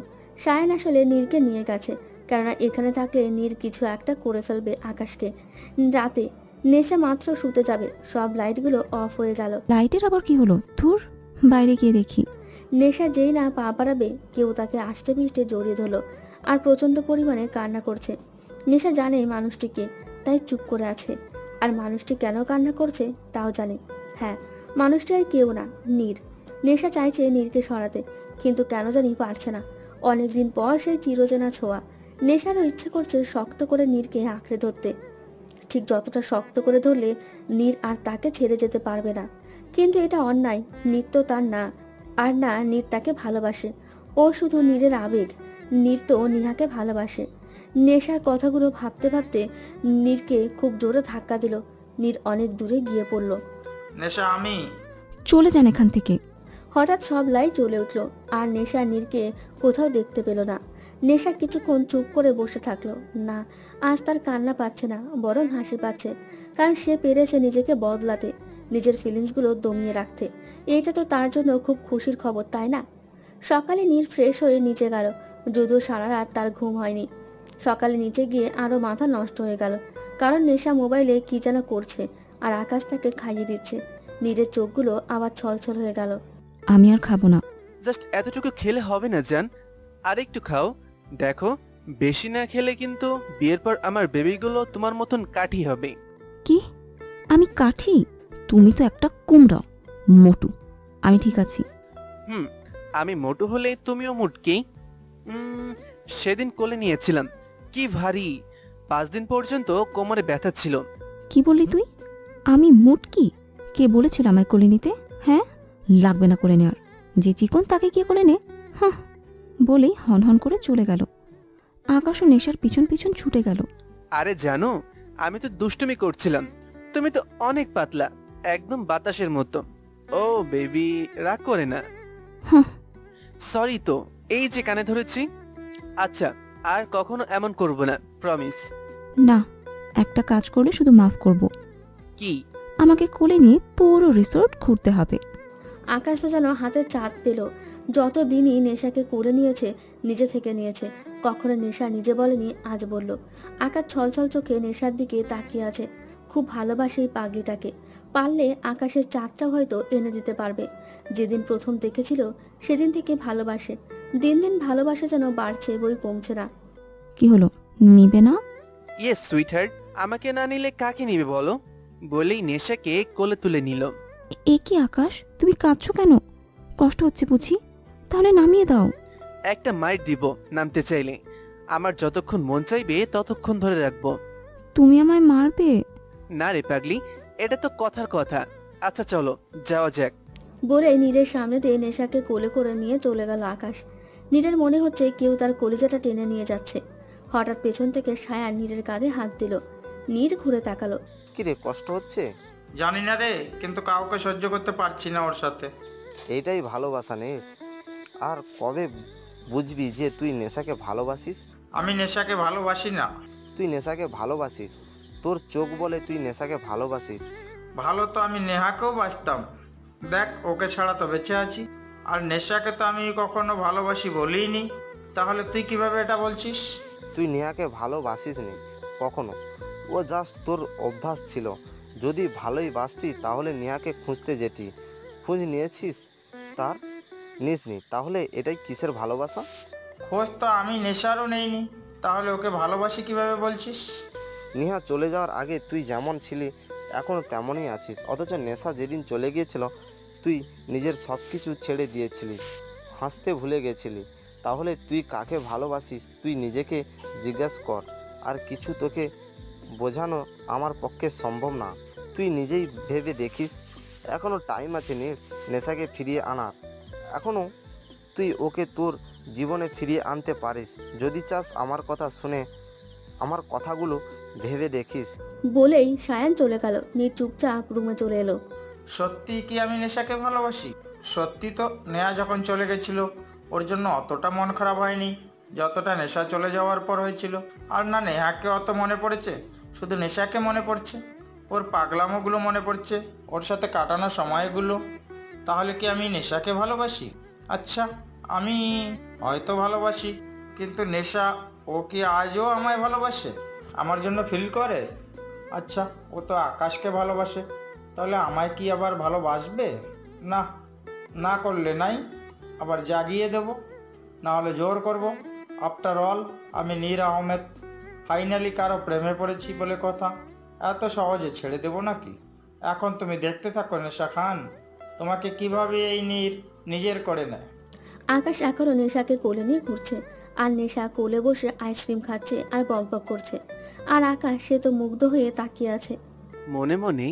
সায়ান আসলে নীরকে নিয়ে গেছে, কেননা এখানে থাকলে নীর কিছু একটা করে ফেলবে আকাশকে। রাতে নেশা মাত্র শুতে যাবে, সব লাইটগুলো অফ হয়ে গেল। লাইটের আবার কি হলো? ধুর, বাইরে গিয়ে দেখি। নেশা যেই না পা বাড়াবে, কেউ তাকে আষ্টে পিষ্টে জড়িয়ে ধরলো আর প্রচণ্ড পরিমাণে কান্না করছে। নেশা জানে মানুষটিকে, তাই চুপ করে আছে। আর মানুষটি কেন কান্না করছে তাও জানে। হ্যাঁ, মানুষটি আর কেউ না, নীর। নেশা চাইছে নীরকে সরাতে, কিন্তু কেন জানি পারছে না। অনেকদিন পর সেই চিরচেনা ছোঁয়া। নেশারও ইচ্ছে করছে শক্ত করে নীরকে আঁকড়ে ধরতে, ঠিক যতটা শক্ত করে ধরলে নীর আর তাকে ছেড়ে যেতে পারবে না। কিন্তু এটা অন্যায়, নীর তো তার না, আর না নীর তাকে ভালোবাসে। ও শুধু নীরের আবেগ, নীর তো নিহাকে ভালোবাসে। নেশার কথাগুলো ভাবতে ভাবতে নীরকে খুব জোরে ধাক্কা দিল। নীর অনেক দূরে গিয়ে পড়ল। নেশা, আমি। চলে যান এখান থেকে। হঠাৎ সব লাইট জ্বলে উঠলো আর নেশা নীরকে কোথাও দেখতে পেল না। নেশা কিছুক্ষণ চুপ করে বসে থাকলো। না, আজ তার কান্না পাচ্ছে না, বরং হাসি পাচ্ছে, কারণ সে পেরেছে নিজেকে বদলাতে, নিজের ফিলিংসগুলো দমিয়ে রাখতে। এটা তো তার জন্য খুব খুশির খবর, তাই না? সকালে নীর ফ্রেশ হয়ে নিচে গেল, যদিও সারা রাত তার ঘুম হয়নি। সকালে নিচে গিয়ে আরও মাথা নষ্ট হয়ে গেল, কারণ নেশা মোবাইলে কি যেন করছে আর আকাশ তাকে খাইয়ে দিচ্ছে। নীরের চোখগুলো আবার ছলছল হয়ে গেল। আমি আর খাবো না। জাস্ট এতটুকু খেলে হবে না জান, আর একটু খাও। দেখো, বেশি না খেলে কিন্তু বিয়ের পর আমার বেবিগুলো তোমার মতন কাঠি হবে। কি? আমি কাঠি? তুমি তো একটা কুমড়া, মোটু। আমি ঠিক আছি। আমি মোটু হলে তুমিও মুটকি। সেদিন কোলে নিয়েছিলাম, কি ভারী। 5 দিন পর্যন্ত কোমরে ব্যথা ছিল। কি বললি তুই? আমি মুটকি? কে বলেছিল আমায় কোলে নিতে? হ্যাঁ, লাগবে না কোলে নেওয়ার। যে চিকন তাকে কে কোলে নে? হ্যাঁ, বলেই হনহন করে চলে গেল। আকাশও নেশার পিছন পিছন ছুটে গেল। আরে জানো, আমি তো দুষ্টুমি করছিলাম। তুমি তো অনেক পাতলা, একদম বাতাসের মতো। ও বেবি, রাগ করে না। সরি তো, এই যে কানে ধরেছি। আচ্ছা, আর কখনো এমন করব না, প্রমিস। না, একটা কাজ করলে শুধু মাফ করব। কি? আমাকে কোলে নিয়ে পুরো রিসোর্ট ঘুরতে হবে। আকাশ তো যেন হাতে চাঁদ পেল। যত দিনই নেশাকে কোলে নিয়েছে, নিজে থেকে নিয়েছে। কখনো নেশা নিজে বলেনি, আজ বলল। আকাশ ছলছল চোখে নেশার দিকে তাকিয়ে আছে। খুব ভালোবাসে এই পাগলিটাকে। পারলে আকাশের চাঁদটা হয়তো এনে দিতে পারবে। যেদিন প্রথম দেখেছিল সেদিন থেকে ভালোবাসে। দিন দিন ভালোবাসা যেন বাড়ছে, বই কমছে না। কি হলো, নিবে না? ইয়েস সুইটহার্ট, আমাকে না নিলে কাকে নিবে বলো? বলেই নেশাকে কোলে তুলে নিল। এ কি আকাশ, তুমি কাঁদছো কেন? কষ্ট হচ্ছে বুঝি? তাহলে নামিয়ে দাও। একটা মাইট দিব নামতে চাইলে। আমার যতক্ষণ মন চাইবে ততক্ষণ ধরে রাখবো। তুমি আমায় মারবে? না রে পাগলি, এটা তো কথার কথা। আচ্ছা চলো যাওয়া যাক। বলে নীরের সামনে দিয়ে নেশাকে কোলে করে নিয়ে চলে গেল আকাশ। নীরের মনে হচ্ছে কেউ তার কলিজাটা টেনে নিয়ে যাচ্ছে। হঠাৎ পেছন থেকে সায়ান নীরের কাঁধে হাত দিল। নীর ঘুরে তাকালো। কি রে, কষ্ট হচ্ছে? জানি না রে, কিন্তু কাউকে সহ্য করতে পারছি না ওর সাথে। এইটাই ভালোবাসা নেই। আর কবে বুঝবি যে তুই নেশাকে ভালোবাসিস? আমি নেশাকে ভালোবাসি না। তুই নেশাকে ভালোবাসিস, তোর চোখ বলে তুই নেশাকে ভালোবাসিস। ভালো তো আমি নেহাকেও বাসতাম। দেখ, ওকে ছাড়া তো বেঁচে আছি। আর নেশাকে তো আমি কখনো ভালোবাসি বলিনি। তাহলে তুই কিভাবে এটা বলছিস? তুই নেহাকে ভালোবাসিস নি কখনো, ও জাস্ট তোর অভ্যাস ছিল। যদি ভালোই বাসতি তাহলে নেহাকে খুঁজতে যেতি। খোঁজ নিয়েছিস তার? নিসনি, তাহলে এটাই কিসের ভালোবাসা? খোঁজ তো আমি নেশারও নেইনি, তাহলে ওকে ভালোবাসি কিভাবে বলছিস? নেহা চলে যাওয়ার আগে তুই যেমন ছিলি এখনও তেমনই আছিস, অথচ নেশা যেদিন চলে গিয়েছিল তুই নিজের সব কিছু ছেড়ে দিয়েছিলিস, হাসতে ভুলে গেছিলি। তাহলে তুই কাকে ভালোবাসিস তুই নিজেকে জিজ্ঞেস কর। আর কিছু তোকে বোঝানো আমার পক্ষে সম্ভব না। তুই নিজেই ভেবে দেখিস। এখনও টাইম আছে নেশাকে ফিরিয়ে আনার। এখনও তুই ওকে তোর জীবনে ফিরিয়ে আনতে পারিস যদি চাস। আমার কথা শুনে আমার কথাগুলো ভেবে দেখিস। বলেই সায়ান চলে গেল। নীর চুপচাপ রুমে চলে এলো। সত্যি কি আমি নেশাকে ভালোবাসি? সত্যি তো নেহা যখন চলে গেছিল ওর জন্য অতটা মন খারাপ হয়নি যতটা নেশা চলে যাওয়ার পর হয়েছিল। আর না নেহাকে অত মনে পড়েছে, শুধু নেশাকে মনে পড়ছে। ওর পাগলামোগুলো মনে পড়ছে, ওর সাথে কাটানো সময়গুলো। তাহলে কি আমি নেশাকে ভালোবাসি? আচ্ছা, আমি হয়তো ভালোবাসি, কিন্তু নেশা ও কি আজও আমায় ভালোবাসে? আমার জন্য ফিল করে? আচ্ছা, ও তো আকাশকে ভালোবাসে, তাহলে আমায় কি আবার ভালোবাসবে? না, না করলে নাই, আবার জাগিয়ে দেব, না হলে জোর করব। আফটার অল আমি নীর আহমেদ। ফাইনালি কারো প্রেমে পড়েছি বলে কথা, এত সহজে ছেড়ে দেব নাকি? এখন তুমি দেখতে থাকো নেশা খান, তোমাকে কিভাবে এই নীর নিজের করে নেয়। আকাশ এখনও নেশাকে কোলে নিয়ে ঘুরছে, আর নেশা কোলে বসে আইসক্রিম খাচ্ছে আর বকবক করছে। আর আকাশ, সে তো মুগ্ধ হয়ে তাকিয়ে আছে। মনে মনে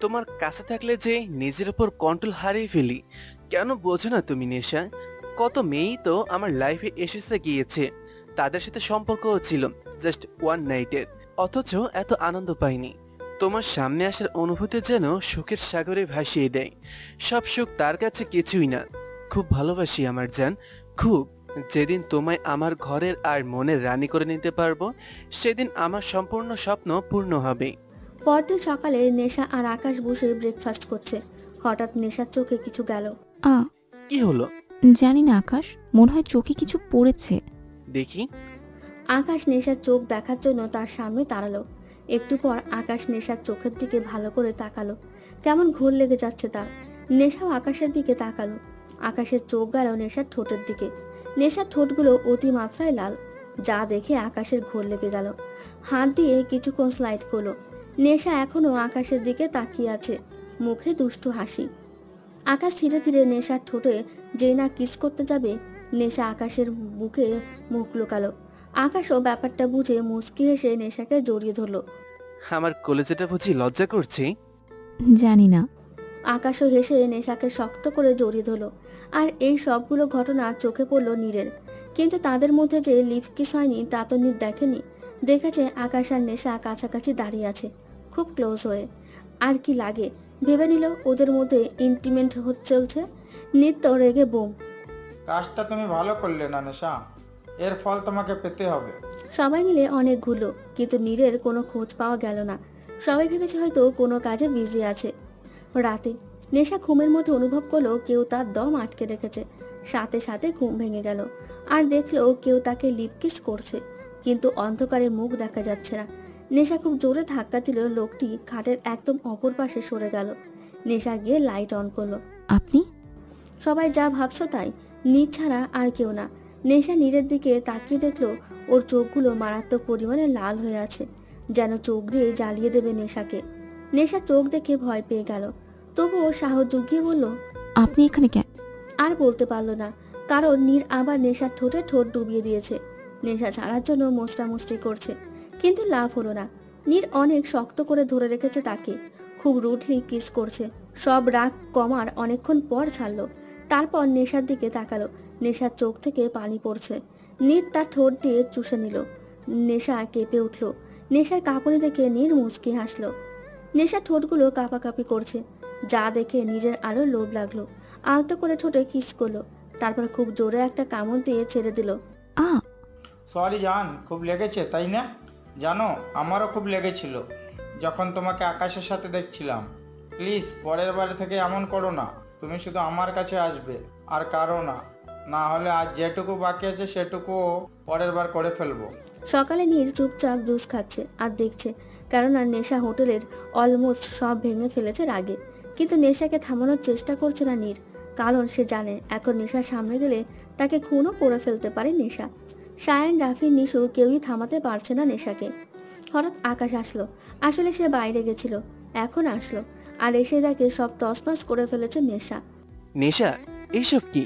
তোমার কাছে থাকলে যে নিজের উপর কন্ট্রোল হারিয়ে ফেলি। কেন বোঝো না তুমি নেশা? কত মেয়েই তো আমার লাইফে এসেছে গিয়েছে, তাদের সাথে সম্পর্কও ছিল জাস্ট ওয়ান নাইটের, অথচ এত আনন্দ পাইনি। তোমার সামনে আসার অনুভূতি যেন সুখের সাগরে ভাসিয়ে দেয়। সব সুখ তার কাছে কিছুই না। খুব ভালোবাসি আমার জান, খুব। যেদিন তোমায় আমার ঘরের আর মনের রানী করে নিতে পারবো, সেদিন আমার সম্পূর্ণ স্বপ্ন পূর্ণ হবে। পরদিন সকালে নেশা আর আকাশ বসে ব্রেকফাস্ট করছে। হঠাৎ নেশার চোখে কিছু গেল। কি হলো? জানি না আকাশ, মনে হয় চোখে কিছু পড়েছে। দেখি। আকাশ নেশার চোখ দেখার জন্য তার সামনে দাঁড়ালো। একটু পর আকাশ নেশার চোখের দিকে ভালো করে তাকালো। কেমন ঘোর লেগে যাচ্ছে তার। নেশাও আকাশের দিকে তাকালো। আকাশের চোখ গেল নেশার ঠোঁটের দিকে। নেশার ঠোঁটগুলো অতিমাত্রায় লাল, যা দেখে আকাশের ঘোর লেগে গেল। হাত দিয়ে কিছুক্ষণ স্লাইড করলো। নেশা এখনো আকাশের দিকে তাকিয়ে আছে, মুখে দুষ্টু হাসি। আকাশ ধীরে ধীরে নেশার ঠোঁটে যেই না কিস করতে যাবে, নেশা আকাশের বুকে মুখ লুকালো। আকাশও ব্যাপারটা বুঝে মুচকি হেসে নেশাকে জড়িয়ে ধরলো। আমার কলেজেটা বুঝি লজ্জা করছে? জানি না। আকাশও হেসে নেশাকে শক্ত করে জড়িয়ে ধরলো। আর এই সবগুলো ঘটনা চোখে পড়লো নীরের। কিন্তু তাদের মধ্যে যে লিপ কিস হয়নি তা তো নীর দেখেনি। দেখেছে আকাশ আর নেশা কাছাকাছি দাঁড়িয়ে আছে, খুব ক্লোজ হয়ে। আর কি লাগে, ভেবে নিল ওদের মধ্যে ইন্টিমেট চলছে। নীর তো রেগে বোম। কাজটা তুমি ভালো করলে না নেশা, এর ফল তোমাকে পেতে হবে। সবাই মিলে অনেক ঘুরলো, কিন্তু নীরের কোনো খোঁজ পাওয়া গেল না। সবাই ভেবেছে হয়তো কোনো কাজে বিজি আছে। রাতে নেশা ঘুমের মধ্যে অনুভব করলো কেউ তার দম আটকে রেখেছে। সাথে সাথে ঘুম ভেঙে গেল আর দেখলো কেউ তাকে লিপ কিস করছে, কিন্তু অন্ধকারে মুখ দেখা যাচ্ছে না। নেশা খুব জোরে ধাক্কা দিল, লোকটি খাটের একদম অপর পাশে সরে গেল। নেশা গিয়ে লাইট অন করলো। আপনি? সবাই যা ভাবছো তাই, নীর ছাড়া আর কেউ না। নেশা নীরের দিকে তাকিয়ে দেখলো ওর চোখগুলো মারাত্মক পরিমাণে লাল হয়ে আছে, যেন চোখ দিয়ে জ্বালিয়ে দেবে নেশাকে। নেশা চোখ দেখে ভয় পেয়ে গেল, তবুও সাহস জুগিয়ে বলল, আপনি এখানে কেন? আর বলতে পারলো না, কারণ নীর আবার নেশার ঠোঁটে ঠোঁট ডুবিয়ে দিয়েছে। নেশা ছাড়ার জন্য মোস্টামুষ্টি করছে, কিন্তু লাভ হলো না। নীর অনেক শক্ত করে ধরে রেখেছে তাকে, খুব রুডলি কিস করছে। সব রাগ কমার অনেকক্ষণ পর ছাড়লো। তারপর নেশার দিকে তাকালো। নেশার চোখ থেকে পানি পড়ছে। নীর তার ঠোঁট দিয়ে চুষে নিল। নেশা কেঁপে উঠল। নেশার কাঁপুনি দেখে নীর মুচকি হাসলো। নেশার ঠোঁটগুলো কাঁপাকাঁপি করছে, যা দেখে নীরের আরো লোভ লাগলো। আলতো করে ঠোঁটে কিস করলো, তারপর খুব জোরে একটা কামড় দিয়ে ছেড়ে দিল। সরি জান, খুব লেগেছে তাই না? জানো আমারও খুব লেগেছিল যখন তোমাকে আকাশের সাথে দেখছিলাম। প্লিজ পরের বার থেকে এমন করো না। তুমি শুধু আমার কাছে আসবে আর কারো না, না হলে আজ যেটুকু বাকি আছে সেটুকুও পরের বার করে ফেলবো। সকালে নীর চুপচাপ জুস খাচ্ছে আর দেখছে, কেননা নেশা হোটেলের অলমোস্ট সব ভেঙে ফেলেছে রাগে। কিন্তু নেশাকে থামানোর চেষ্টা করছে না নীর, কারণ সে জানে এখন নেশার সামনে গেলে তাকে খুনও করে ফেলতে পারে নেশা। সায়ন, রাফি, নিশু কেউই থামাতে পারছে না নেশাকে। হঠাৎ আকাশ আসলো। আসলে সে বাইরে গেছিল, এখন আসলো আর এসে দেখে সব তছনছ করে ফেলেছে নেশা। নেশা, এইসব কি?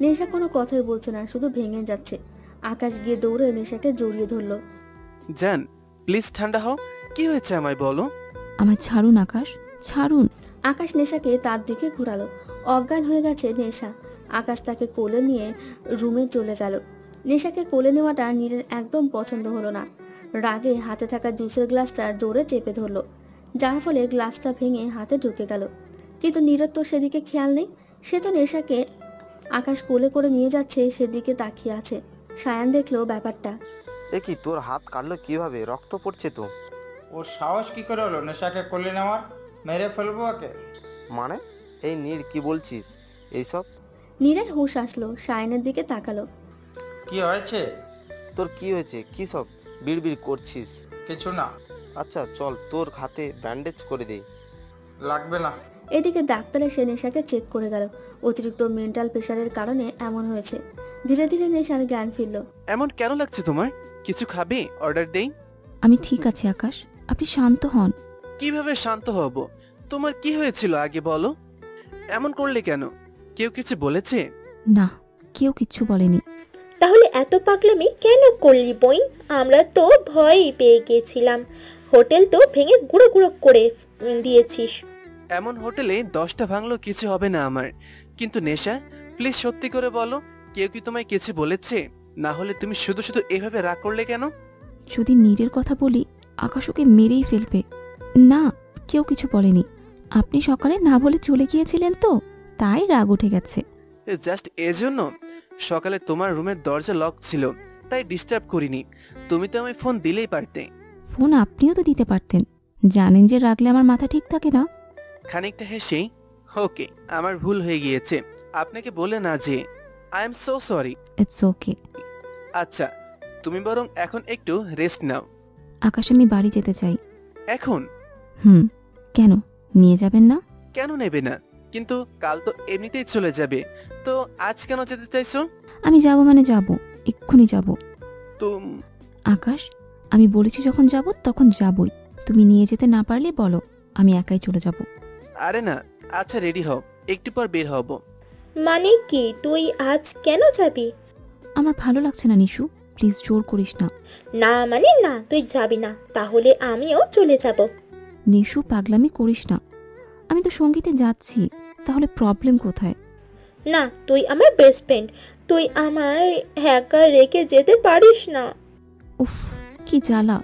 নেশা কোনো কথাই বলছে না, শুধু ভেঙে যাচ্ছে। আকাশ গিয়ে দৌড়ে নেশাকে জড়িয়ে ধরলো। জান প্লিজ ঠান্ডা হও, কি হয়েছে আমায় বলো। আমায় ছাড়ুন আকাশ, ছাড়ুন। আকাশ নেশাকে তার দিকে ঘুরালো। অজ্ঞান হয়ে গেছে নেশা। আকাশ তাকে কোলে নিয়ে রুমে চলে গেল। নেশাকে কোলে নেওয়াটা নীরের একদম পছন্দ হলো না। রাগে হাতে থাকা জুসের গ্লাসটা জোরে চেপে ধরলো, যার ফলে গ্লাসটা ভেঙে হাতে ঢুকে গেল। কিন্তু নীরের তো সেদিকে খেয়াল নেই। সে তো নেশাকে আকাশ কোলে করে নিয়ে যাচ্ছে, সেদিকে তাকিয়ে আছে। সায়ান দেখলো ব্যাপারটা। এ কি, তোর হাত কাটলো কিভাবে? রক্ত পড়ছে তো। ওর সাহস কি করে হলো নেশাকে কোলে নেওয়ার? মেরে ফেলবো ওকে। মানে এই নীর কি বলছিস এইসব? নীরের হুঁশ আসলো, সায়ানের দিকে তাকালো। কি হয়েছে? তোর কি হয়েছে? কি সব বিড়বিড় করছিস? কিছু না। আচ্ছা চল, তোর হাতে ব্যান্ডেজ করে দেই। লাগবে না। এদিকে ডাক্তার এসে নেশাকে চেক করে গেল। অতিরিক্ত মেন্টাল প্রেশারের কারণে এমন হয়েছে। ধীরে ধীরে নেশার জ্ঞান ফিরল। এমন কেন লাগছে তোমার? কিছু খাবে? অর্ডার দেই? আমি ঠিক আছি আকাশ, আপনি শান্ত হন। কিভাবে শান্ত হব? তোমার কি হয়েছিল আগে বলো। এমন করলে কেন? কেউ কিছু বলেছে? না, কেউ কিচ্ছু বলেনি। তাহলে এত পাগলামি কেন করলি বইন? আমরা তো ভয়ই পেয়ে গেছিলাম। হোটেল তো ভেঙে গুঁড়ো গুঁড়ো করে দিয়েছিস। এমন হোটেলে 10টা ভাঙলো কিছু হবে না আমার। কিন্তু নেশা, প্লিজ সত্যি করে বলো, কেউ কি তোমায় কিছু বলেছে? না হলে তুমি শুধু শুধু এভাবে রাগ করলে কেন? যদি নীরের কথা বলি, আকাশ ওকে মেরেই ফেলবে। না, কেউ কিছু বলেনি। আপনি সকালে না বলে চলে গিয়েছিলেন তো, তাই রাগ উঠে গেছে। জাস্ট এজন্য? সকালে তোমার রুমের দরজা লক ছিল, তাই ডিস্টার্ব করিনি। তুমি তো আমায় ফোন দিলেই পারতে। ফোন আপনিও তো দিতে পারতেন, জানেন যে রাগলে আমার মাথা ঠিক থাকে না। খানিকটা হেসেই, ওকে আমার ভুল হয়ে গিয়েছে, আপনাকে বলে না যে I am so sorry. It's okay. আচ্ছা, তুমি বরং এখন একটু রেস্ট নাও। আকাশ, আমি বাড়ি যেতে চাই। এখন? কেন, নিয়ে যাবেন না? কেন নেবে না? কিন্তু কাল তো এমনিতেই চলে যাবে, তো আজ কেন যেতে চাইছো? আমি যাব মানে যাব, এক্ষুনি যাব। তুমি আকাশ, আমি বলেছি যখন যাব তখন যাবই। তুমি নিয়ে যেতে না পারলে বলো, আমি একাই চলে যাব। আরে না, আচ্ছা রেডি হও, একটু পর বের হব। মানে কি, তুই আজ কেন যাবি? আমার ভালো লাগছে না নিশু, প্লিজ জোর করিস না। না মানে না, তুই যাবি না, তাহলে আমিও চলে যাব। নিশু, পাগলামি করিস না। আমি তো সঙ্গীতে যাচ্ছি, তাহলে প্রবলেম কোথায়? না, তুই আমার বেস্ট ফ্রেন্ড, তুই আমায় একা রেখে যেতে পারিস না। উফ, কি জ্বালা।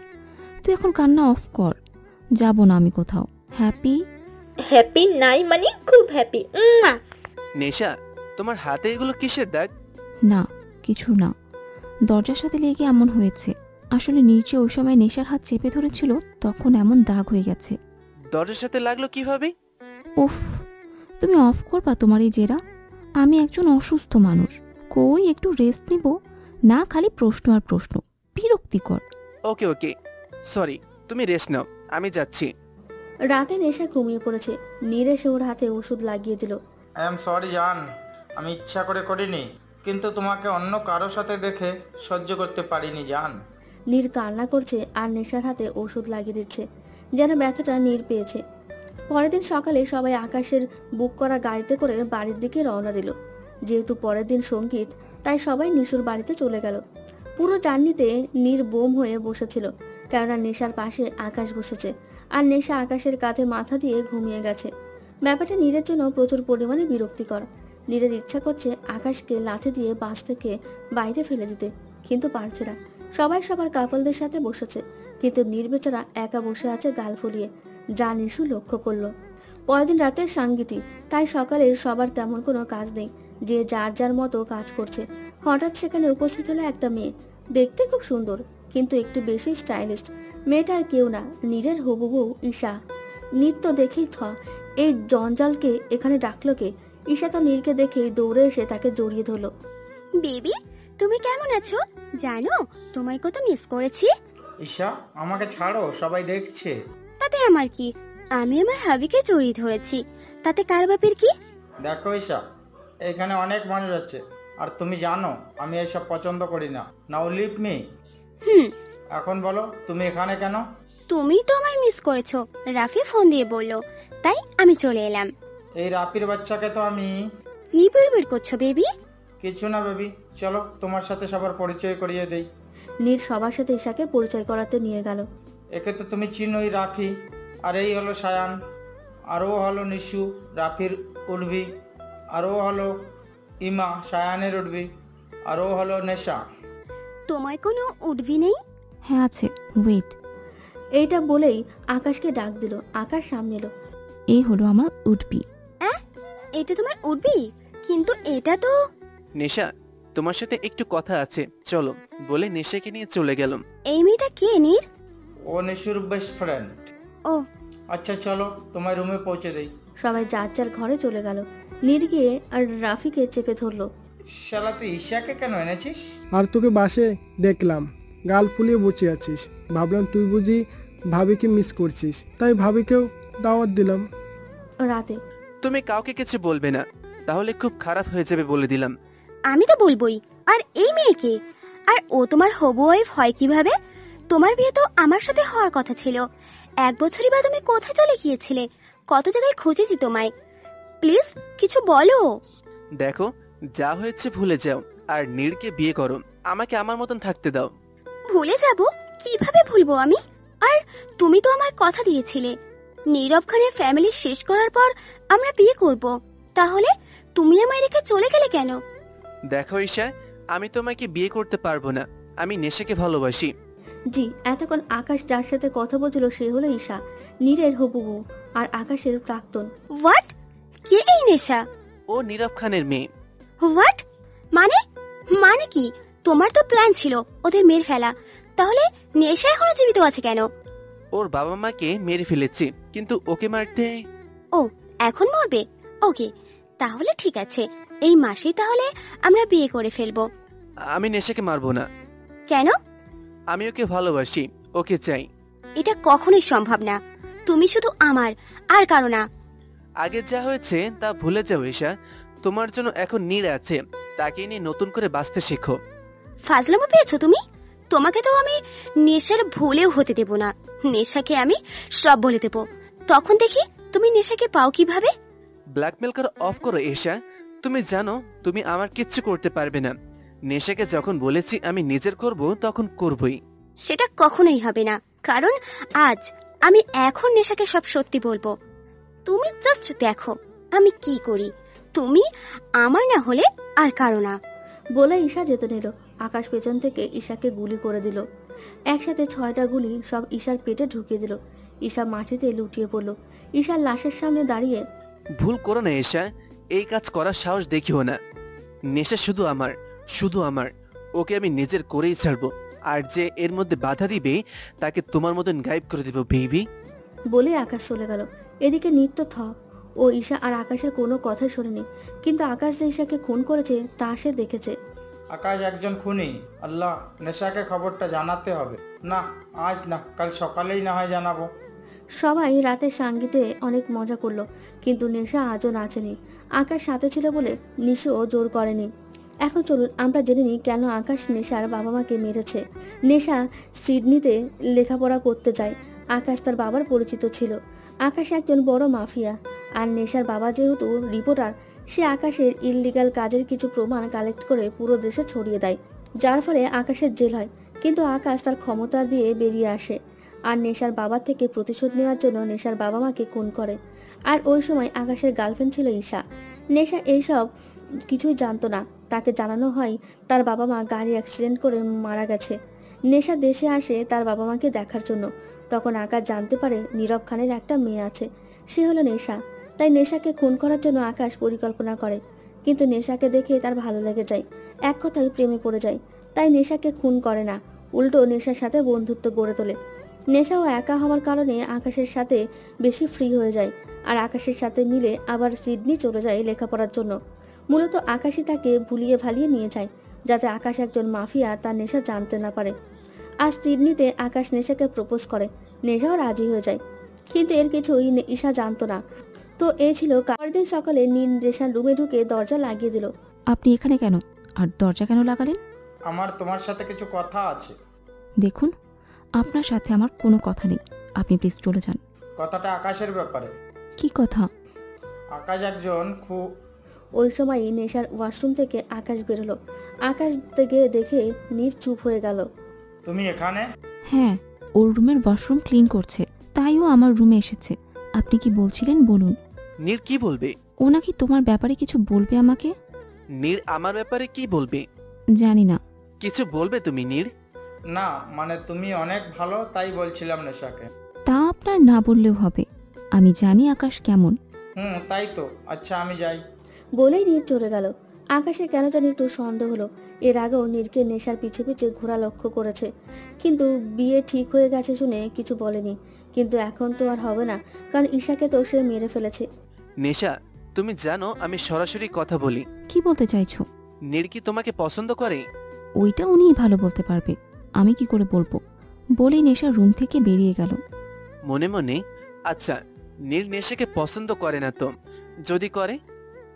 তুই এখন কান্না অফ কর। যাব না আমি কোথাও। হ্যাপি? হ্যাপি নাই মানে খুব হ্যাপি। নেশা, তোমার হাতে এগুলো কিসের দাগ? না, কিছু না, দরজার সাথে লেগে এমন হয়েছে। আসলে নিচে ওই সময় নেশার হাত চেপে ধরেছিল, তখন এমন দাগ হয়ে গেছে। দরজার সাথে লাগলো কিভাবে? উফ, তুমি অফ করবা তোমার এই জেরা? আমি একজন অসুস্থ মানুষ, কই একটু রেস্ট নিব না, খালি প্রশ্ন আর প্রশ্ন, বিরক্তিকর। ওকে ওকে, সরি, তুমি রেস্ট নাও, আমি যাচ্ছি। রাতে নেশা ঘুমিয়ে পড়েছে। নীর এসে ওর হাতে ওষুধ লাগিয়ে দিল। আই এম সরি জান, আমি ইচ্ছা করে করিনি, কিন্তু তোমাকে অন্য কারো সাথে দেখে সহ্য করতে পারিনি জান। নীর কান্না করছে আর নেশার হাতে ওষুধ লাগিয়ে দিচ্ছে, যেন ব্যথাটা নীর পেয়েছে। পরের দিন সকালে সবাই আকাশের বুক করা গাড়িতে করে বাড়ির দিকে রওনা দিল। যেহেতু পরের দিন সঙ্গীত, তাই সবাই নিশুর বাড়িতে চলে গেল। পুরো জার্নিতে নীর বোম হয়ে বসেছিল, কেননা নেশার পাশে আকাশ বসেছে আর নেশা আকাশের কাঁধে মাথা দিয়ে ঘুমিয়ে গেছে। ব্যাপারটা নীরের জন্য প্রচুর পরিমাণে বিরক্তিকর। নীরের ইচ্ছা করছে আকাশকে লাথি দিয়ে বাস থেকে বাইরে ফেলে দিতে, কিন্তু পারছে না। সবাই সবার কাপলদের সাথে বসেছে, কিন্তু নীর বেচারা একা বসে আছে গাল ফুলিয়ে, যা নিশু লক্ষ্য করলো। পরের দিন রাতের সাঙ্গীতি, তাই সকালে সবার তেমন কোনো কাজ নেই, যে যার যার মতো কাজ করছে। হঠাৎ সেখানে উপস্থিত হলো একটা মেয়ে, দেখতে খুব সুন্দর কিন্তু একটু বেশি স্টাইলিস্ট। মেয়েটা আর কেউ না, নীরের হবু বউ ঈশা। নীর তো দেখেই এই জঞ্জালকে এখানে ডাকলো কে? ঈশা তো নীরকে দেখেই দৌড়ে এসে তাকে জড়িয়ে ধরলো। বেবি, তুমি কেমন আছো? জানো, তোমায় কত মিস করেছি। ঈশা, আমাকে ছাড়ো, সবাই দেখছে। তাতে আমার কি? আমি আমার হাবিকে জড়িয়ে ধরেছি, তাতে কার বাপের কি? দেখো ঈশা, এখানে অনেক মানুষ আছে, আর তুমি জানো আমি এসব পছন্দ করি না। নাও লিভ মি। এখন বলো তুমি এখানে কেন? তুমি তো আমায় মিস করেছো, রাফি ফোন দিয়ে বললো, তাই আমি চলে এলাম। এই রাপির বাচ্চাকে তো আমি। কি বিড়বিড় করছো বেবি? কিছু না বেবি, চলো তোমার সাথে সবার পরিচয় করিয়ে দেই। নীর সবার সাথে ঈশাকে পরিচয় করাতে নিয়ে গেল। একে তো তুমি চিনোই, রাফি। আর এই হলো সায়ান, আর ও হলো নিশু, রাফির উর্বি। আর ও হলো ইমা, সায়ানের উর্বি। আর ও হলো নেশা। তোমার কোনো উঠবি নেই? হ্যাঁ আছে, ওয়েট। এইটা বলেই আকাশকে ডাক দিল। আকাশ সামনে এলো। এই হলো আমার উঠবি। এটা তোমার উঠবি? কিন্তু এটা তো। নেশা, তোমার সাথে একটু কথা আছে, চলো বলে নেশাকে নিয়ে চলে গেলাম। এই মেয়েটা কে নীর? ও নিশুর বেস্ট ফ্রেন্ড। ও আচ্ছা চলো তোমার রুমে পৌঁছে দেই। সবাই যার যার ঘরে চলে গেল। নীর গিয়ে আর রাফিকে চেপে ধরলো। শালা তুই ঈশাকে কেন এনেছিস? আর তোকে বাসে দেখলাম গাল ফুলিয়ে বসে আছিস, ভাবলাম তুই বুঝি ভাবিকে মিস করছিস, তাই ভাবিকেও দাওয়াত দিলাম। রাতে তুমি কাউকে কিছু বলবে না, তাহলে খুব খারাপ হয়ে যাবে বলে দিলাম। আমি তো বলবোই। আর এই মেয়েকে? আর ও তোমার হবু ওয়াইফ হয় কিভাবে? তোমার বিয়ে তো আমার সাথে হওয়ার কথা ছিল। 1 বছরই বা তুমি কোথায় চলে গিয়েছিলে? কত জায়গায় খুঁজেছি তোমায়। প্লিজ কিছু বলো। দেখো, যা হয়েছে ভুলে যাও, আর নীরকে বিয়ে করো, আমাকে আমার মতন থাকতে দাও। ভুলে যাব? কিভাবে ভুলবো আমি? আর তুমি তো আমায় কথা দিয়েছিলে নীরব খানের ফ্যামিলি শেষ করার পর আমরা বিয়ে করব। তাহলে তুমি আমায় রেখে চলে গেলে কেন? দেখো ঈশা, আমি তোমাকে বিয়ে করতে পারবো না, আমি নেশাকে ভালোবাসি। জি, এতক্ষণ আকাশ যার সাথে কথা বলছিল সে হলো ঈশা, নীরের হবু বউ আর আকাশের প্রাক্তন। হোয়াট? কে এই নেশা? ও নীরব খানের মেয়ে। হোয়াট? মানে কি? তোমার তো প্ল্যান ছিল ওদের মেরে ফেলা, তাহলে নেশা এখনো জীবিত আছে কেন? ওর বাবা মাকে মেরে ফেলেছি, কিন্তু ওকে মারতে। ও, এখন মরবে? ওকে, তাহলে ঠিক আছে, এই মাসেই তাহলে আমরা বিয়ে করে ফেলবো। আমি নেশাকে মারবো না। কেন? আমি ওকে ভালোবাসি, ওকে চাই। এটা কখনোই সম্ভব না। তুমি শুধু আমার, আর কারো না। আগে যা হয়েছে তা ভুলে যাও ঈশা। তোমার জন্য এখন নীর আছে, তাকে নিয়ে নতুন করে বাঁচতে শেখো। ফাজলামো পেয়েছো তুমি? তোমাকে তো আমি নেশার ভুলেও হতে দেব না। নেশাকে আমি সব বলে দেব, তখন দেখি তুমি নেশাকে পাও কিভাবে। ব্ল্যাকমেল করা অফ করো ঈশা। তুমি জানো তুমি আমার কিচ্ছু করতে পারবে না। নেশাকে যখন বলেছি আমি নিজের করব, তখন করবই। সেটা কখনোই হবে না, কারণ আজ আমি এখন নেশাকে সব সত্যি বলবো। তুমি জাস্ট দেখো আমি কি করি। তুমি আমার না হলে আর কারো না। বলে ঈশা যেতে নিল। আকাশ পেছন থেকে ঈশাকে গুলি করে দিল। একসাথে 6টা গুলি সব ঈশার পেটে ঢুকিয়ে দিল। ঈশা মাটিতে লুটিয়ে পড়ল। ঈশার লাশের সামনে দাঁড়িয়ে, ভুল করো না ঈশা, এই কাজ করার সাহস দেখিও না। নেশা শুধু আমার, শুধু আমার। ওকে আমি নিজের করেই ছাড়বো, আর যে এর মধ্যে বাধা দিবে তাকে তোমার মতন গায়েব করে দেব বেবি। বলে আকাশ চলে গেল। এদিকে নৃত্য থ। ও ঈশা আর আকাশের কোনো কথাই শোনেনি, কিন্তু আকাশ যে ঈশাকে খুন করেছে তা সে দেখেছে। আকাশ একজন খুনি। আল্লাহ, নেশাকে খবরটা জানাতে হবে। না, আজ না, কাল সকালেই না হয় জানাবো। সবাই রাতের সাঙ্গীতে অনেক মজা করলো, কিন্তু নেশা আজও নাচেনি। আকাশ সাথে ছিল বলে নিশোও জোর করেনি। এখন চলুন আমরা জেনে নিই কেন আকাশ নেশার বাবা মাকে মেরেছে। নেশা সিডনিতে লেখাপড়া করতে যায়। আকাশ তার বাবার পরিচিত ছিল। আকাশ একজন বড় মাফিয়া, আর নেশার বাবা যেহেতু রিপোর্টার, সে আকাশের ইললিগাল কাজের কিছু প্রমাণ কালেক্ট করে পুরো দেশে ছড়িয়ে দেয়, যার ফলে আকাশের জেল হয়। কিন্তু আকাশ তার ক্ষমতা দিয়ে বেরিয়ে আসে, আর নেশার বাবা থেকে প্রতিশোধ নেওয়ার জন্য নেশার বাবা মাকে খুন করে। আর ওই সময় আকাশের গার্লফ্রেন্ড ছিল ঈশা। নেশা এইসব কিছুই জানতো না। তাকে জানানো হয় তার বাবা মা গাড়ি অ্যাক্সিডেন্ট করে মারা গেছে। নেশা দেশে আসে তার বাবা মাকে দেখার জন্য। তখন আকাশ জানতে পারে নীরব খানের একটা মেয়ে আছে, সে হলো নেশা। তাই নেশাকে খুন করার জন্য আকাশ পরিকল্পনা করে, কিন্তু নেশাকে দেখে তার ভালো লেগে যায়। এক কথায় প্রেমে পড়ে যায়। তাই নেশাকে খুন করে না, উল্টো নেশার সাথে বন্ধুত্ব গড়ে তোলে। নেশাও একা হওয়ার কারণে আকাশের সাথে বেশি ফ্রি হয়ে যায়, আর আকাশের সাথে মিলে আবার সিডনি চলে যায় লেখাপড়ার জন্য। মূলত আকাশই তাকে ভুলিয়ে ভালিয়ে নিয়ে যায়, যাতে আকাশ একজন মাফিয়া তার নেশা জানতে না পারে। আজ সিডনিতে আকাশ নেশাকে প্রপোজ করে। নেশাও রাজি হয়ে যায়, কিন্তু এর কিছুই ঈশা জানতো না। তো এ ছিল পরের দিন সকালে নীল নেশার রুমে ঢুকে দরজা লাগিয়ে দিল। আপনি এখানে কেন, আর দরজা কেন লাগালেন? আমার তোমার সাথে কিছু কথা আছে। দেখুন, আপনার সাথে আমার কোনো কথা নেই, আপনি প্লিজ চলে যান। কথাটা আকাশের ব্যাপারে। কি কথা? আকাশ একজন ওই সময় নেশার ওয়াশরুম থেকে আকাশ বেরোলো। আকাশ থেকে দেখে নীর চুপ হয়ে গেল। তুমি এখানে? হ্যাঁ, ওর রুমের ওয়াশরুম ক্লিন করছে, তাই ও আমার রুমে এসেছে। আপনি কি বলছিলেন বলুন। নীর কি বলবে? ও নাকি তোমার ব্যাপারে কিছু বলবে আমাকে। নীর আমার ব্যাপারে কি বলবে? জানি না। কিছু বলবে তুমি নীর? না, মানে তুমি অনেক ভালো, তাই বলছিলাম নেশাকে। তা আপনার না বললেও হবে, আমি জানি আকাশ কেমন। তাই তো। আচ্ছা, আমি যাই। বলেই নীর চলে গেল। আকাশের কেন জানি একটু সন্দেহ হলো। এর আগেও নীরকে নেশার পিছে পিছে ঘোরা লক্ষ্য করেছে, কিন্তু বিয়ে ঠিক হয়ে গেছে শুনে কিছু বলেনি। কিন্তু এখন তো আর হবে না, কারণ ঈশাকে তো সে মেরে ফেলেছে। নেশা, তুমি জানো আমি সরাসরি কথা বলি। কি বলতে চাইছো? নীর কি তোমাকে পছন্দ করে? ওইটা উনিই ভালো বলতে পারবে, আমি কি করে বলবো। বলেই নেশা রুম থেকে বেরিয়ে গেল। মনে মনে, আচ্ছা নীর নেশাকে পছন্দ করে না তো? যদি করে,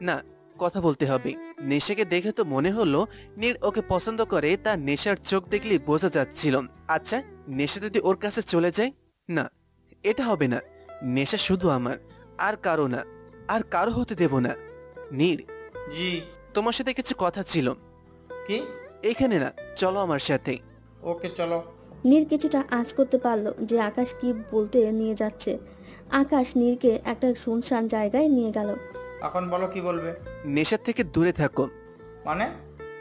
না কথা বলতে হবে। নেশাকে দেখে তো মনে হলো নীর ওকে পছন্দ করে, তার নেশার চোখ দেখলে বোঝা যাচ্ছিল। আচ্ছা, নেশা যদি ওর কাছে চলে যায়? না, এটা হবে না। নেশা শুধু আমার, আর কারো না, আর কারো হতে দেব না। নীর। জি। তোমার সাথে কিছু কথা ছিল। কি? এখানে না, চলো আমার সাথে। ওকে, চলো। নীর কিছুটা আঁচ করতে পারলো যে আকাশ কি বলতে নিয়ে যাচ্ছে। আকাশ নীরকে একটা শুনশান জায়গায় নিয়ে গেল। এখন বলো কি বলবে। নেশার থেকে দূরে থাকো। মানে?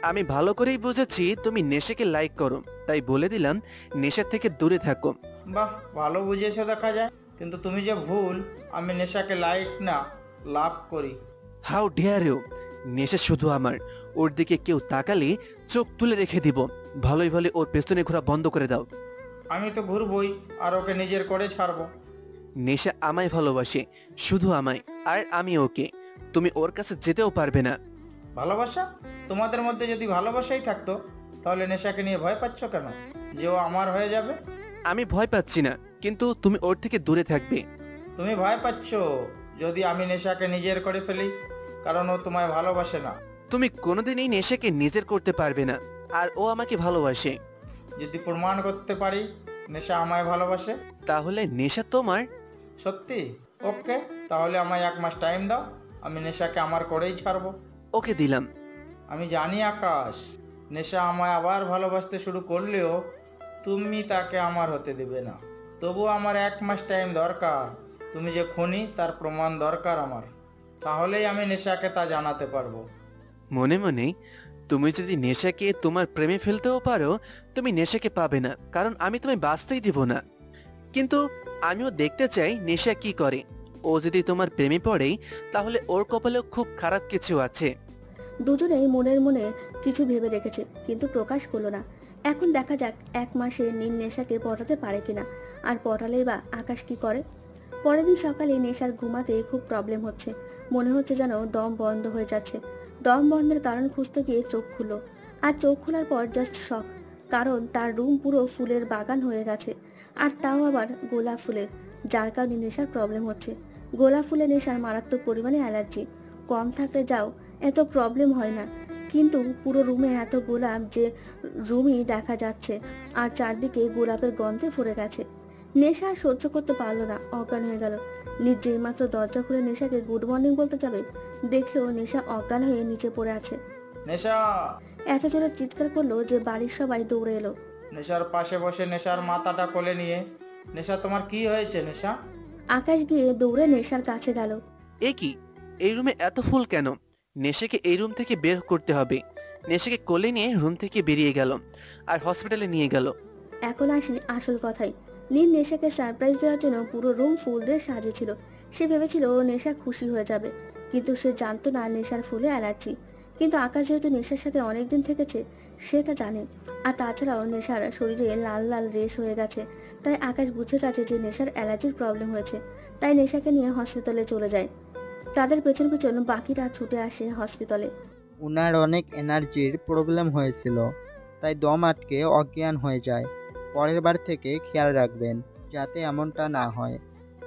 আমি ভালো করেই বুঝেছি তুমি নেশাকে লাইক করো, তাই বলে দিলাম নেশার থেকে দূরে থাকো। বাহ, ভালো বুঝেছো দেখা যায়, কিন্তু তুমি যে ভুল। আমি নেশাকে লাইক না, লাভ করি। How dare you! নেশা শুধু আমার, ওর দিকে কেউ তাকালে চোখ তুলে রেখে দিব। ভালোই ভালো ওর পেছনে ঘোরা বন্ধ করে দাও। আমি তো ঘুরবই, আর ওকে নিজের করে ছাড়বো। নেশা আমায় ভালোবাসে, শুধু আমায়, আর আমি ওকে। তুমি ওর কাছে যেতেও পারবে না। ভালোবাসা? তোমাদের মধ্যে যদি ভালোবাসাই থাকতো তাহলে নেশাকে নিয়ে ভয় পাচ্ছ কেন যে ও আমার হয়ে যাবে? আমি ভয় পাচ্ছি না, কিন্তু তুমি ওর থেকে দূরে থাকবে। তুমি ভয় পাচ্ছ যদি আমি নেশাকে নিজের করে ফেলি, কারণ ও তোমায় ভালোবাসে না। তুমি কোনোদিনই নেশাকে নিজের করতে পারবে না, আর ও আমাকে ভালোবাসে। যদি প্রমাণ করতে পারি নেশা আমায় ভালোবাসে? তাহলে নেশা তোমার? সত্যি? ওকে, তাহলে আমায় 1 মাস টাইম দাও, আমি নেশাকে আমার করেই ছাড়বো। ওকে দিলাম। আমি জানি আকাশ, নেশা আমায় আবার ভালোবাসতে শুরু করলেও তুমি তাকে আমার হতে দেবে না। তবু আমার 1 মাস টাইম দরকার। তুমি যে খুনি তার প্রমাণ দরকার আমার, তাহলেই আমি নেশাকে তা জানাতে পারবো। মনে মনে, তুমি যদি নেশাকে তোমার প্রেমে ফেলতেও পারো, তুমি নেশাকে পাবে না, কারণ আমি তোমায় বাঁচতেই দিব না। কিন্তু আমিও দেখতে চাই নেশা কি করে। ও যদি তোমার প্রেমে পড়ে, তাহলে ওর কপালেও খুব খারাপ কিছু আছে। দুজনেই মনের মনে কিছু ভেবে রেখেছে, কিন্তু প্রকাশ করলো না। এখন দেখা যাক 1 মাসে নীল নেশাকে পটাতে পারে কিনা, আর পটালেই বা আকাশ কি করে। পরের দিন সকালে নেশার ঘুমাতে খুব প্রবলেম হচ্ছে, মনে হচ্ছে যেন দম বন্ধ হয়ে যাচ্ছে। দম বন্ধের কারণ খুঁজতে গিয়ে চোখ খুললো, আর চোখ খোলার পর জাস্ট শক, কারণ তার রুম পুরো ফুলের বাগান হয়ে গেছে, আর তাও আবার গোলাপ ফুলের, যার কারণে নেশার প্রবলেম হচ্ছে। গোলাপ ফুলের নেশার মারাত্মক পরিমাণে অ্যালার্জি, কম থাকলে যাও এত প্রবলেম হয় না, কিন্তু পুরো রুমে এত গোলাপ যে রুমই দেখা যাচ্ছে, আর চারদিকে গোলাপের গন্ধে ভরে গেছে। নেশা সহ্য করতে পারলো না, অজ্ঞান হয়ে গেল। যেই মাত্র দরজা খুলে নেশাকে গুড মর্নিং বলতে যাবে, দেখলেও নেশা অজ্ঞান হয়ে নিচে পড়ে আছে। নেশা! এত জোরে চিৎকার করলো যে বাড়ির সবাই দৌড়ে এলো। নেশার পাশে বসে নেশার মাথাটা কোলে নিয়ে, নেশা তোমার কি হয়েছে নেশা? আকাশ গিয়ে দৌড়ে নেশার কাছে গেল। এ কি, এই রুমে এত ফুল কেন? নেশাকে এই রুম থেকে বের করতে হবে। নেশাকে কোলে নিয়ে রুম থেকে বেরিয়ে গেল আর হসপিটালে নিয়ে গেল। এখন আসি আসল কথাই। নীল নেশাকে সারপ্রাইজ দেওয়ার জন্য পুরো রুম ফুল দিয়ে সাজিয়েছিল। সে ভেবেছিল নেশা খুশি হয়ে যাবে, কিন্তু সে জানতো না নেশার ফুলে অ্যালার্জি। কিন্তু আকাশ যেহেতু নেশার সাথে অনেকদিন থেকেছে, সে তা জানে। আর তাছাড়াও নেশার শরীরে লাল লাল রেশ হয়ে গেছে, তাই আকাশ বুঝে গেছে যে নেশার অ্যালার্জির প্রবলেম হয়েছে। তাই নেশাকে নিয়ে হসপিটালে চলে যায়। তাদের পেছন পেছন বাকিরা ছুটে আসে হসপিটালে। উনার অনেক এনার্জির প্রবলেম হয়েছিল, তাই দম আটকে অজ্ঞান হয়ে যায়। পরের বার থেকে খেয়াল রাখবেন যাতে এমনটা না হয়।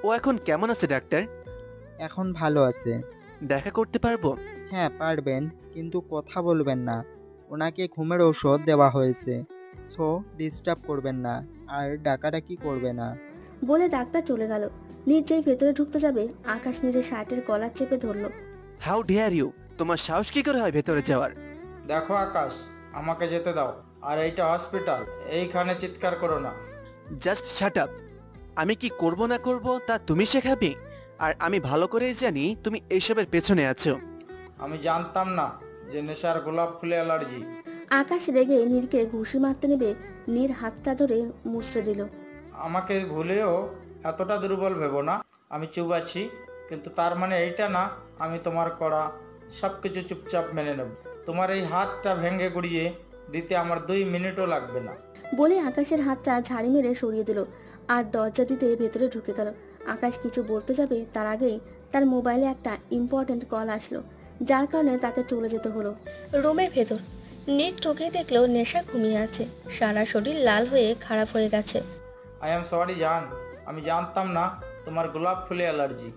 ও এখন কেমন আছে ডাক্তার? এখন ভালো আছে। দেখা করতে পারবো? হ্যাঁ পারবেন, কিন্তু কথা বলবেন না। ওনাকে ঘুমের ঔষধ দেওয়া হয়েছে, সো ডিস্টার্ব করবেন না, আর ডাকাডাকি করবে না। বলে ডাক্তার চলে গেল। নীর যেই ভেতরে ঢুকতে যাবে, আকাশ নীরের শার্টের কলার চেপে ধরলো। How dare you! তোমার সাহস কি করে হয় ভেতরে যাওয়ার? দেখো আকাশ, আমাকে যেতে দাও। আর এইটা হসপিটাল, এইখানে চিৎকার করো না। Just shut up. আমি কি করব না করব তা তুমি শেখাবে, আর আমি ভালো করেই জানি তুমি এইসবের পেছনে আছো। আমি জানতাম না যে নেশার গোলাপ ফুলে অ্যালার্জি। আকাশ রেগে নীরকে ঘুষি মারতে নেবে, নীর হাতটা ধরে মুচড়ে দিল। আমাকে ভুলেও এতটা দুর্বল ভেবো না। আমি চুপ আছি, কিন্তু তার মানে এইটা না আমি তোমার করা সব কিছু চুপচাপ মেনে নেব। তোমার এই হাতটা ভেঙে গুড়িয়ে দিতে আমার 2 মিনিটও লাগবে না। বলে আকাশের হাতটা ঝাড়ি মেরে সরিয়ে দিল, আর দরজা দিতে ভেতরে ঢুকে গেল। আকাশ কিছু বলতে যাবে তার আগেই তার মোবাইলে একটা ইম্পর্ট্যান্ট কল আসলো, যার কারণে তাকে চলে যেতে হলো। রুমের ভেতর নীর চোখে দেখলো নেশা ঘুমিয়ে আছে, সারা শরীর লাল হয়ে খারাপ হয়ে গেছে। আই এম সরি জান, আমি জানতাম না তোমার গোলাপ ফুলে অ্যালার্জি।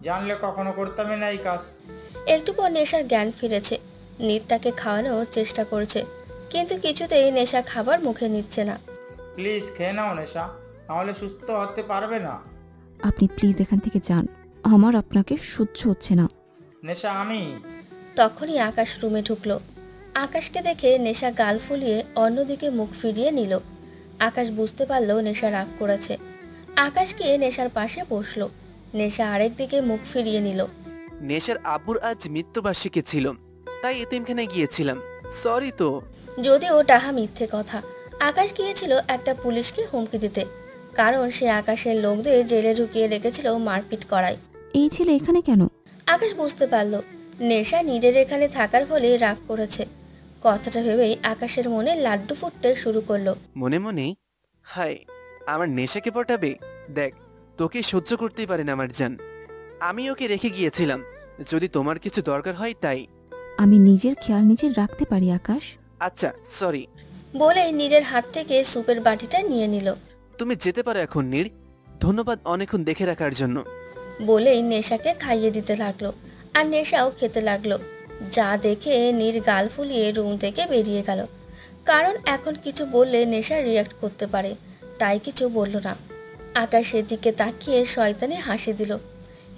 জানলে কখনো করতামই না এই কাজ। একটু পর নেশার জ্ঞান ফিরেছে। নীর তাকে খাওয়ানোর চেষ্টা করছে, কিন্তু কিছুতেই নেশা খাবার মুখে নিচ্ছে না। প্লিজ খেয়ে নাও নেশা, নাহলে সুস্থ হতে পারবে না। আপনি প্লিজ এখান থেকে যান, আমার আপনাকে সহ্য হচ্ছে না। নেশা আমি। তখনই আকাশ রুমে ঢুকলো। আকাশকে দেখে নেশা গাল ফুলিয়ে অন্যদিকে মুখ ফিরিয়ে নিল। আকাশ বুঝতে পারলো নেশা রাগ করেছে। আকাশ গিয়ে নেশার পাশে বসলো। নেশা আরেক দিকে মুখ ফিরিয়ে নিল। নেশার আব্বুর আজ মৃত্যুবার্ষিকী ছিল, তাই এতিমখানায় গিয়েছিলাম। সরি তো। যদিও ডাহা মিথ্যে কথা। আকাশ গিয়েছিল একটা পুলিশকে হুমকি দিতে, কারণ সে আকাশের লোকদের জেলে ঢুকিয়ে রেখেছিল মারপিট করায়। এই ছেলে এখানে কেন? আকাশ বুঝতে পারলো নেশা নীরের এখানে থাকার ফলে রাগ করেছে। কথাটা ভেবেই আকাশের মনে লাড্ডু ফুটতে শুরু করলো। মনে মনে, হাই, আমার নেশাকে পটাবে? দেখ, তোকে সহ্য করতেই পারে না আমার জান। আমি ওকে রেখে গিয়েছিলাম, যদি তোমার কিছু দরকার হয় তাই। আমি নিজের খেয়াল নিজে রাখতে পারি আকাশ। আচ্ছা সরি। বলে নীরের হাত থেকে স্যুপের বাটিটা নিয়ে নিল। তুমি যেতে পারো এখন নীর। ধন্যবাদ অনেকক্ষণ দেখে রাখার জন্য। বলেই নেশাকে খাইয়ে দিতে লাগলো আর নেশাও খেতে লাগলো। যা দেখে নীর গাল ফুলিয়ে রুম থেকে বেরিয়ে গেল, কারণ এখন কিছু বললে নেশা রিয়াক্ট করতে পারে, তাই কিছু বলল না। আকাশের দিকে তাকিয়ে শয়তানে হাসি দিল।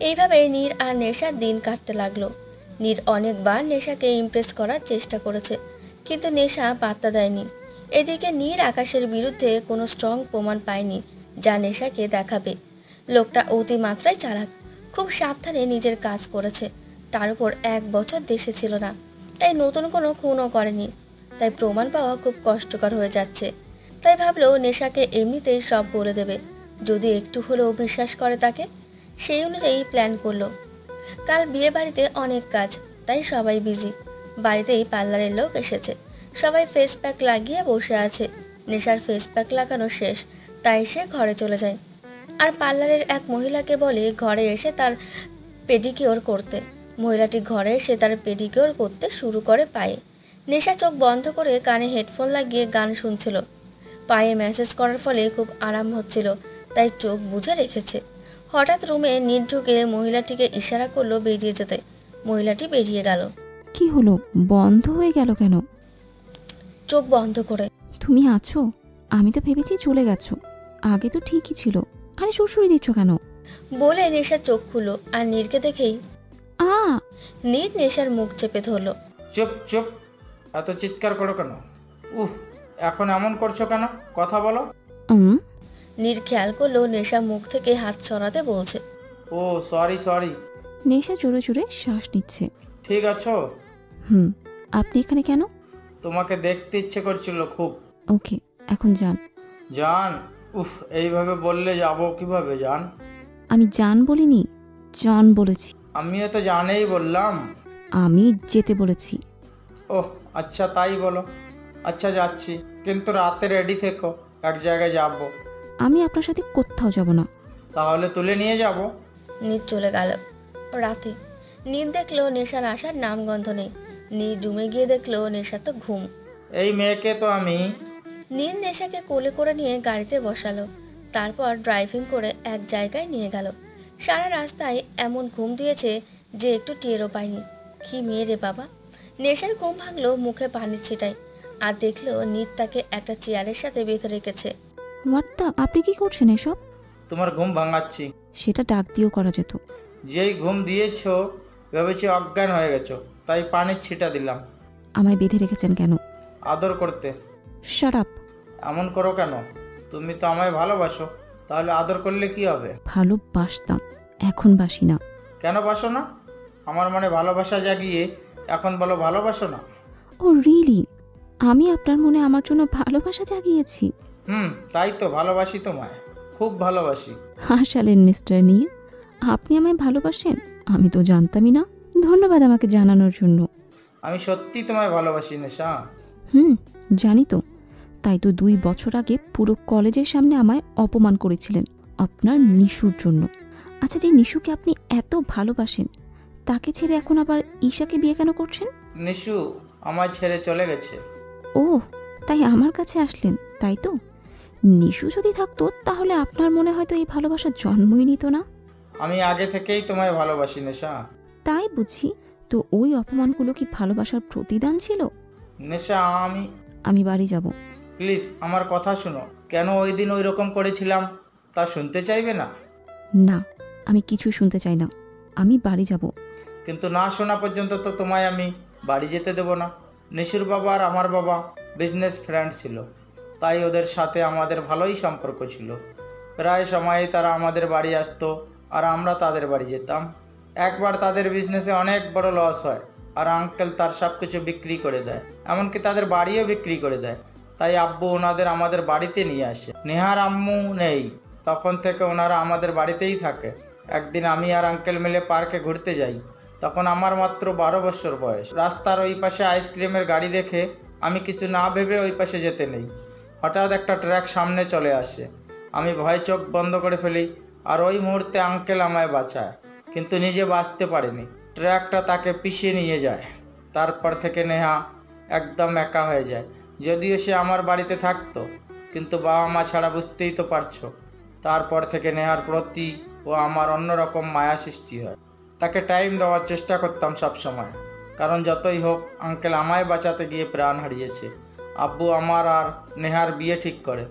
এইভাবে নীর আর নেশার দিন কাটতে লাগলো। নীর অনেকবার নেশাকে ইমপ্রেস করার চেষ্টা করেছে, কিন্তু নেশা পাত্তা দেয়নি। এদিকে নীর আকাশের বিরুদ্ধে কোনো স্ট্রং প্রমাণ পায়নি যা নেশাকে দেখাবে। লোকটা অতিমাত্রায় চালাক, খুব সাবধানে নিজের কাজ করেছে। তার উপর 1 বছর দেশে ছিল না, তাই নতুন কোনো খুনও করেনি। তাই প্রমাণ পাওয়া খুব কষ্টকর হয়ে যাচ্ছে। তাই ভাবলো নেশাকে এমনিতেই সব বলে দেবে, যদি একটু হলেও বিশ্বাস করে তাকে। সেই অনুযায়ী প্ল্যান করলো। কাল বিয়ে বাড়িতে অনেক কাজ, তাই সবাই বিজি। বাড়িতেই পার্লারের লোক এসেছে, সবাই ফেস প্যাক লাগিয়ে বসে আছে। নেশার ফেস প্যাক লাগানো শেষ, তাই সে ঘরে চলে যায়। আর পার্লারের এক মহিলাকে বলে ঘরে এসে তার পেডিকিওর করতে। মহিলাটি ঘরে এসে তার পেডিকিওর করতে শুরু করে পায়ে। নেশা চোখ বন্ধ করে কানে হেডফোন লাগিয়ে গান শুনছিল। পায়ে ম্যাসেজ করার ফলে খুব আরাম হচ্ছিল, তাই চোখ বুজে রেখেছে। হঠাৎ রুমে নীর ঢুকে মহিলাটিকে ইশারা করলো বেরিয়ে যেতে। মহিলাটি বেরিয়ে গেল। কি হলো, বন্ধ হয়ে গেল কেন? চোখ বন্ধ করে। তুমি আছো? আমি তো ভেবেছি চলে গেছো। আগে তো ঠিকই ছিল। আরে সুরসুরি দিচ্ছ কেন? বলে নেশা চোখ খুললো আর নীরকে দেখেই আ নীর নেশার মুখ চেপে ধরলো। চুপ চুপ, এত চিৎকার করো কেন? উফ, এখন এমন করছো কেন? কথা বলো। নীর খেয়াল করলো নেশা মুখ থেকে হাত সরাতে বলছে। ও সরি সরি। নেশা জোরে জোরে শ্বাস নিচ্ছে। ঠিক আছো? আপনি এখানে কেন? তোমাকে দেখতে ইচ্ছে করছিল খুব। ওকে, এখন যান। জান? উফ, এইভাবে বললে যাবো কিভাবে জান? আমি জান বলিনি, জান বলেছি। আমিও তো জানেই বললাম। আমি যেতে বলেছি। ওহ আচ্ছা, তাই বলো। আচ্ছা যাচ্ছি, কিন্তু রাতে রেডি থেকো, এক জায়গায় যাবো। আমি আপনার সাথে কোথাও যাব না। তাহলে তুলে নিয়ে যাব। নীর চলে গেল। রাতে নীর দেখলো নেশার আসার নামগন্ধ নেই। নীর রুমে গিয়ে দেখলো নেশা তো ঘুম। এই মেয়েকে তো আমি। নীর নেশাকে কোলে করে নিয়ে গাড়িতে বসালো, তারপর ড্রাইভিং করে এক জায়গায় নিয়ে গেল। সারা রাস্তায় এমন ঘুম দিয়েছে যে একটু টেরও পায়নি। কি মেয়ে রে বাবা। নেশার ঘুম ভাঙলো মুখে পানির ছিটায়, আর দেখলো নীর তাকে একটা চেয়ারের সাথে বেঁধে রেখেছে। আপনি কি করছেন এসব? তোমার ঘুম ভাঙাচ্ছি। সেটা ডাক দিয়েও করা যেত। যেই ঘুম দিয়েছো ভেবেছি অজ্ঞান হয়ে গেছো, তাই পানির ছিটা দিলাম। আমায় বেঁধে রেখেছেন কেন? আদর করতে। Shut up. এমন করো কেন? তুমি তো আমায় ভালোবাসো, তাহলে আদর করলে কি হবে? ভালোবাসতাম, এখন বাসি না। কেন বাসো না? আমার মনে ভালোবাসা জাগিয়ে এখন বলো ভালোবাসো না। ও রিয়েলি? আমি আপনার মনে আমার জন্য ভালোবাসা জাগিয়েছি? তাই তো, ভালোবাসি তোমায়, খুব ভালোবাসি। হাসালেন মিস্টার নীর। আপনি আমায় ভালোবাসেন? আমি তো জানতামই না। ধন্যবাদ আমাকে জানানোর জন্য। আমি সত্যি তোমায় ভালোবাসি নেশা। জানি তো। তাই তো 2 বছর আগে পুরো কলেজের সামনে আমায় অপমান করেছিলেন আপনার নিশুর জন্য। আচ্ছা, যে নিশুকে আপনি এত ভালোবাসেন, তাকে ছেড়ে এখন আবার ঈশাকে বিয়ে কেন করছেন? নিশু আমায় ছেড়ে চলে গেছে। ও, তাই আমার কাছে আসলেন, তাই তো? নিশু যদি থাকতো তাহলে আপনার মনে হয়তো এই ভালোবাসার জন্মই নিত না। আমি আগে থেকেই তোমায় ভালোবাসি নেশা। তাই বুঝি। তো ওই অপমানগুলো কি ভালোবাসার প্রতিদান ছিল? নেশা, আমি বাড়ি যাব। প্লিজ আমার কথা শোনো। কেন ওই দিন ওই রকম করেছিলাম তা শুনতে চাইবে না? না, আমি কিছু শুনতে চাই না। আমি বাড়ি যাব। কিন্তু না শোনা পর্যন্ত তো তোমায় আমি বাড়ি যেতে দেব না। নিশুর বাবা আর আমার বাবা বিজনেস ফ্রেন্ড ছিল, তাই ওদের সাথে আমাদের ভালোই সম্পর্ক ছিল। প্রায় সময়ে তারা আমাদের বাড়ি আসতো আর আমরা তাদের বাড়ি যেতাম। একবার তাদের বিজনেসে অনেক বড় লস হয় আর আঙ্কেল তার সব কিছু বিক্রি করে দেয়, এমনকি তাদের বাড়িও বিক্রি করে দেয়। তাই আব্বু ওনাদের আমাদের বাড়িতে নিয়ে আসে। নেহার আম্মু নেই, তখন থেকে ওনারা আমাদের বাড়িতেই থাকে। একদিন আমি আর আঙ্কেল মিলে পার্কে ঘুরতে যাই, তখন আমার মাত্র 12 বছর বয়স। রাস্তার ওই পাশে আইসক্রিমের গাড়ি দেখে আমি কিছু না ভেবে ওই পাশে যেতে নেই। হঠাৎ একটা ট্রাক সামনে চলে আসে। আমি ভয়ে চোখ বন্ধ করে ফেলি আর ওই মুহূর্তে আঙ্কেল আমায় বাঁচায়, কিন্তু নিজে বাঁচতে পারেনি। ট্রাকটা তাকে পিষে নিয়ে যায়। তারপর থেকে নেহা একদম একা হয়ে যায়। যদিও সে আমার বাড়িতে থাকতো, কিন্তু বাবা মা ছাড়া বুঝতেই তো পারছো। তারপর থেকে নেহার প্রতি ও আমার অন্যরকম মায়া সৃষ্টি হয়। তাকে টাইম দেওয়ার চেষ্টা করতাম সব সময়, কারণ যতই হোক আঙ্কেল আমায় বাঁচাতে গিয়ে প্রাণ হারিয়েছে। আব্বু আমার আর নেহার বিয়ে ঠিক করে।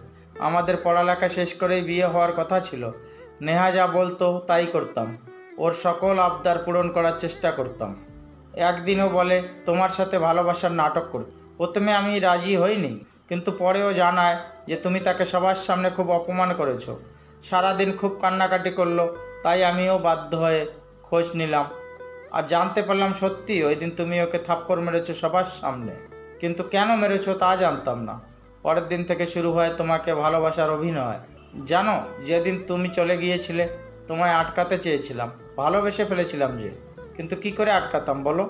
আমাদের পড়ালেখা শেষ করেই বিয়ে হওয়ার কথা ছিল। নেহা যা বলতো তাই করতাম, ওর সকল আবদার পূরণ করার চেষ্টা করতাম। একদিনও বলে তোমার সাথে ভালোবাসার নাটক করতে। প্রথমে আমি রাজি হইনি, কিন্তু পরেও জানায় যে তুমি তাকে সবার সামনে খুব অপমান করেছো। সারাদিন খুব কান্নাকাটি করলো, তাই আমিও বাধ্য হয়ে খোঁজ নিলাম আর জানতে পারলাম সত্যি ওই দিন তুমি ওকে থাপ্পড় মেরেছো সবার সামনে। কিন্তু কেন মেরেছো তা জানতাম না। পরের দিন থেকে শুরু হয় তোমাকে ভালোবাসার অভিনয়। জানো, যেদিন তুমি চলে গিয়েছিলে তোমায় আটকাতে চেয়েছিলাম, ভালোবেসে ফেলেছিলাম যে, কিন্তু কি করে আটকাতাম বলো?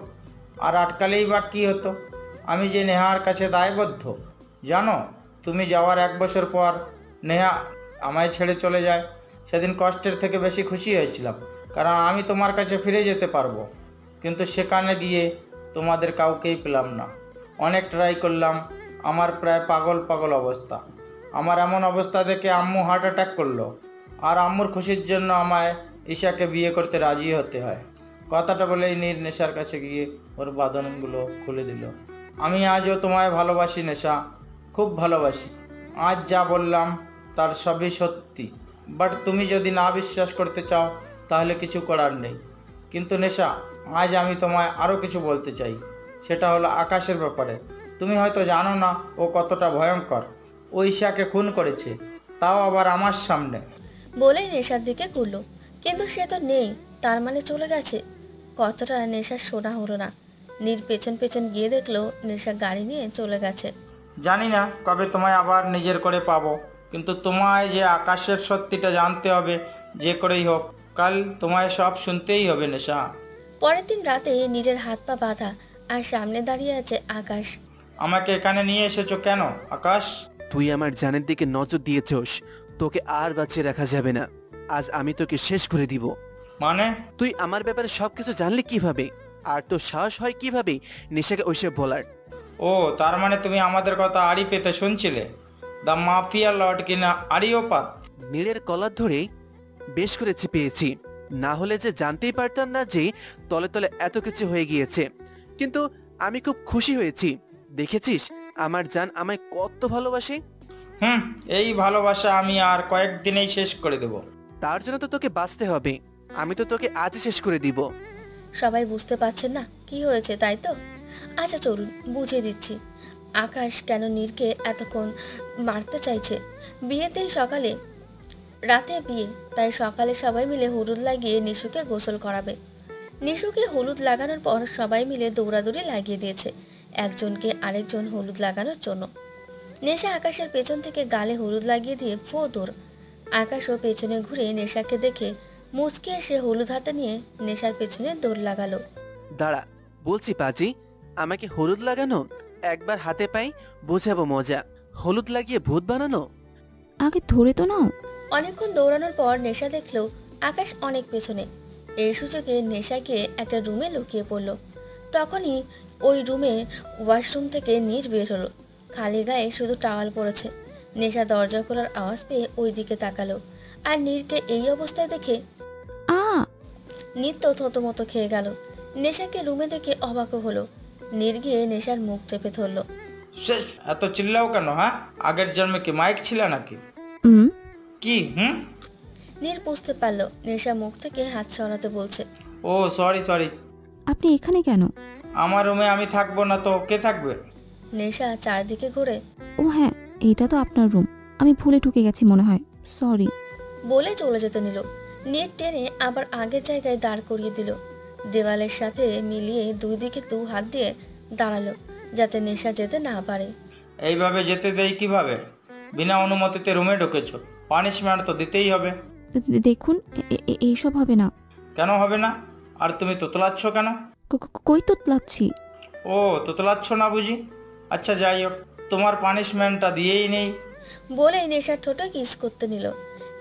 আর আটকালেই বা কী হতো? আমি যে নেহার কাছে দায়বদ্ধ। জানো, তুমি যাওয়ার 1 বছর পর নেহা আমায় ছেড়ে চলে যায়। সেদিন কষ্টের থেকে বেশি খুশি হয়েছিলাম, কারণ আমি তোমার কাছে ফিরে যেতে পারবো। কিন্তু সেখানে গিয়ে তোমাদের কাউকেই পেলাম না। অনেক ট্রাই করলাম, আমার প্রায় পাগল পাগল অবস্থা। আমার এমন অবস্থা দেখে আম্মু হার্ট অ্যাটাক করলো, আর আম্মুর খুশির জন্য আমায় ঈশাকে বিয়ে করতে রাজি হতে হয়। কথাটা বলেই নীর নেশার কাছে গিয়ে ওর বাঁধনগুলো খুলে দিল। আমি আজও তোমায় ভালোবাসি নেশা, খুব ভালোবাসি। আজ যা বললাম তার সবই সত্যি, বাট তুমি যদি না বিশ্বাস করতে চাও তাহলে কিছু করার নেই। কিন্তু নেশা, আজ আমি তোমায় আরও কিছু বলতে চাই। সেটা হলো আকাশের ব্যাপারে। তুমি হয়তো জানো না ও কতটা ভয়ঙ্কর। ও ঈশাকে খুন করেছে, তাও আবার আমার সামনে। বলেই নেশার দিকে ঘুরল, কিন্তু সে তো নেই। তার মানে চলে গেছে। কথাটা নেশার শোনা হলো না। নীর পেছন পেছন গিয়ে দেখলো নেশা গাড়ি নিয়ে চলে গেছে। জানি না কবে তোমায় আবার নিজের করে পাবো, কিন্তু তোমায় যে আকাশের সত্যিটা জানতে হবে যে করেই হোক। কাল তোমায় সব শুনতেই হবে নেশা। পরের দিন রাতে নীরের হাত পা বাঁধা, আর সামনে দাঁড়িয়ে আছে আকাশ। আমাকে এখানে নিয়ে এসেছো কেন আকাশ? তুই আমার জানের দিকে নজর দিয়েছস, তোকে আর বাঁচিয়ে রাখা যাবে না। আজ আমি তোকে শেষ করে দিব। মানে? তুই আমার ব্যাপারে সবকিছু জানলি কিভাবে? আর তোর সাহস হয় কিভাবে নেশাকে ওইসব বলার? ও, তার মানে তুমি আমাদের কথা আড়ি পেতে শুনছিলে? দ্য মাফিয়া লর্ড কিনা আড়িওপাত। নীলের কলার ধরে বেশ করে চেপেছি, না হলে যে জানতেই পারতাম না যে তলে তলে এত কিছু হয়ে গিয়েছে। কিন্তু আমি খুব খুশি হয়েছি। দেখেছিস আমার জান আমায় কত ভালোবাসে। এই ভালোবাসা আমি আর কয়েকদিনেই শেষ করে দেব। তার জন্য তো তোকে বাঁচতে হবে। আমি তো তোকে আজই শেষ করে দিব। সবাই বুঝতে পারছেন না কি হয়েছে, তাই তো? আচ্ছা চলুন বুঝিয়ে দিচ্ছি আকাশ কেন নীরকে এতক্ষণ মারতে চাইছে। বিয়ের দিন সকালে, রাতে বিয়ে, তাই সকালে সবাই মিলে হলুদ লাগিয়ে নিশুকে গোসল করাবে। নিশুকে হলুদ লাগানোর পর সবাই মিলে দৌড়াদৌড়ি লাগিয়ে দিয়েছে একজনকে আরেকজন হলুদ লাগানোর জন্য। নেশা আকাশের পেছন থেকে গালে হলুদ লাগিয়ে দিয়ে ফো দৌড়। আকাশও পেছনে ঘুরে নেশাকে দেখে মুচকে এসে হলুদ হাতে নিয়ে নেশার পেছনে দৌড় লাগালো। দাঁড়া বলছি পাজি, আমাকে হলুদ লাগানো একবার হাতে পাই, বোঝাবো মজা। হলুদ লাগিয়ে ভূত বানানো? আগে ধরে তো নাও। অনেকক্ষণ দৌড়ানোর পর নেশা দেখলো আকাশ অনেক পেছনে। এই সুযোগে নেশা গিয়ে একটা রুমে লুকিয়ে পড়লো। তখনই ওই রুমে ওয়াশরুম থেকে নীর বের হলো। খালি গায়ে শুধু টাওয়াল পড়েছে। নেশা দরজা খোলার আওয়াজ পেয়ে ওই দিকে তাকালো, আর নীরকে এই অবস্থায় দেখে নীর তো থতমতো খেয়ে গেল। নেশাকে রুমে দেখে অবাক হলো। নীর গিয়ে নেশার মুখ চেপে ধরলো। শেষ, এত চিল্লাও কেন? হ্যাঁ, আগের জন্মে কি মাইক ছিল নাকি? কি? নীর বুঝতে পারলো নেশা মুখ থেকে হাত সরাতে বলছে। ও সরি। আপনি এখানে কেন? আমার রুমে আমি থাকবো না তো কে থাকবে? নেশা চারদিকে ঘুরে, ও হ্যাঁ, এটা তো আপনার রুম, আমি ভুলে ঢুকে গেছি মনে হয়, সরি বলে চলে যেতে নিল। নেট টেনে আবার আগের জায়গায় দাঁড় করিয়ে দিল। দেওয়ালের সাথে মিলিয়ে দুই দিকে 2 হাত দিয়ে দাঁড়ালো যাতে নেশা যেতে না পারে। এইভাবে যেতে দেই কিভাবে? বিনা অনুমতিতে রুমে ঢুকেছো, পানিশমেন্ট তো দিতেই হবে। দেখুন, এইসব হবে না। কেন হবে না? আর তুমি তোতলাচ্ছ কেন? কই তোতলাচ্ছি? ও, তোতলাচ্ছ না বুঝি? আচ্ছা যাই হোক, তোমার পানিশমেন্টটা দিয়েই নেই। বলেই নেশা ঠোঁটে কিস করতে নিল।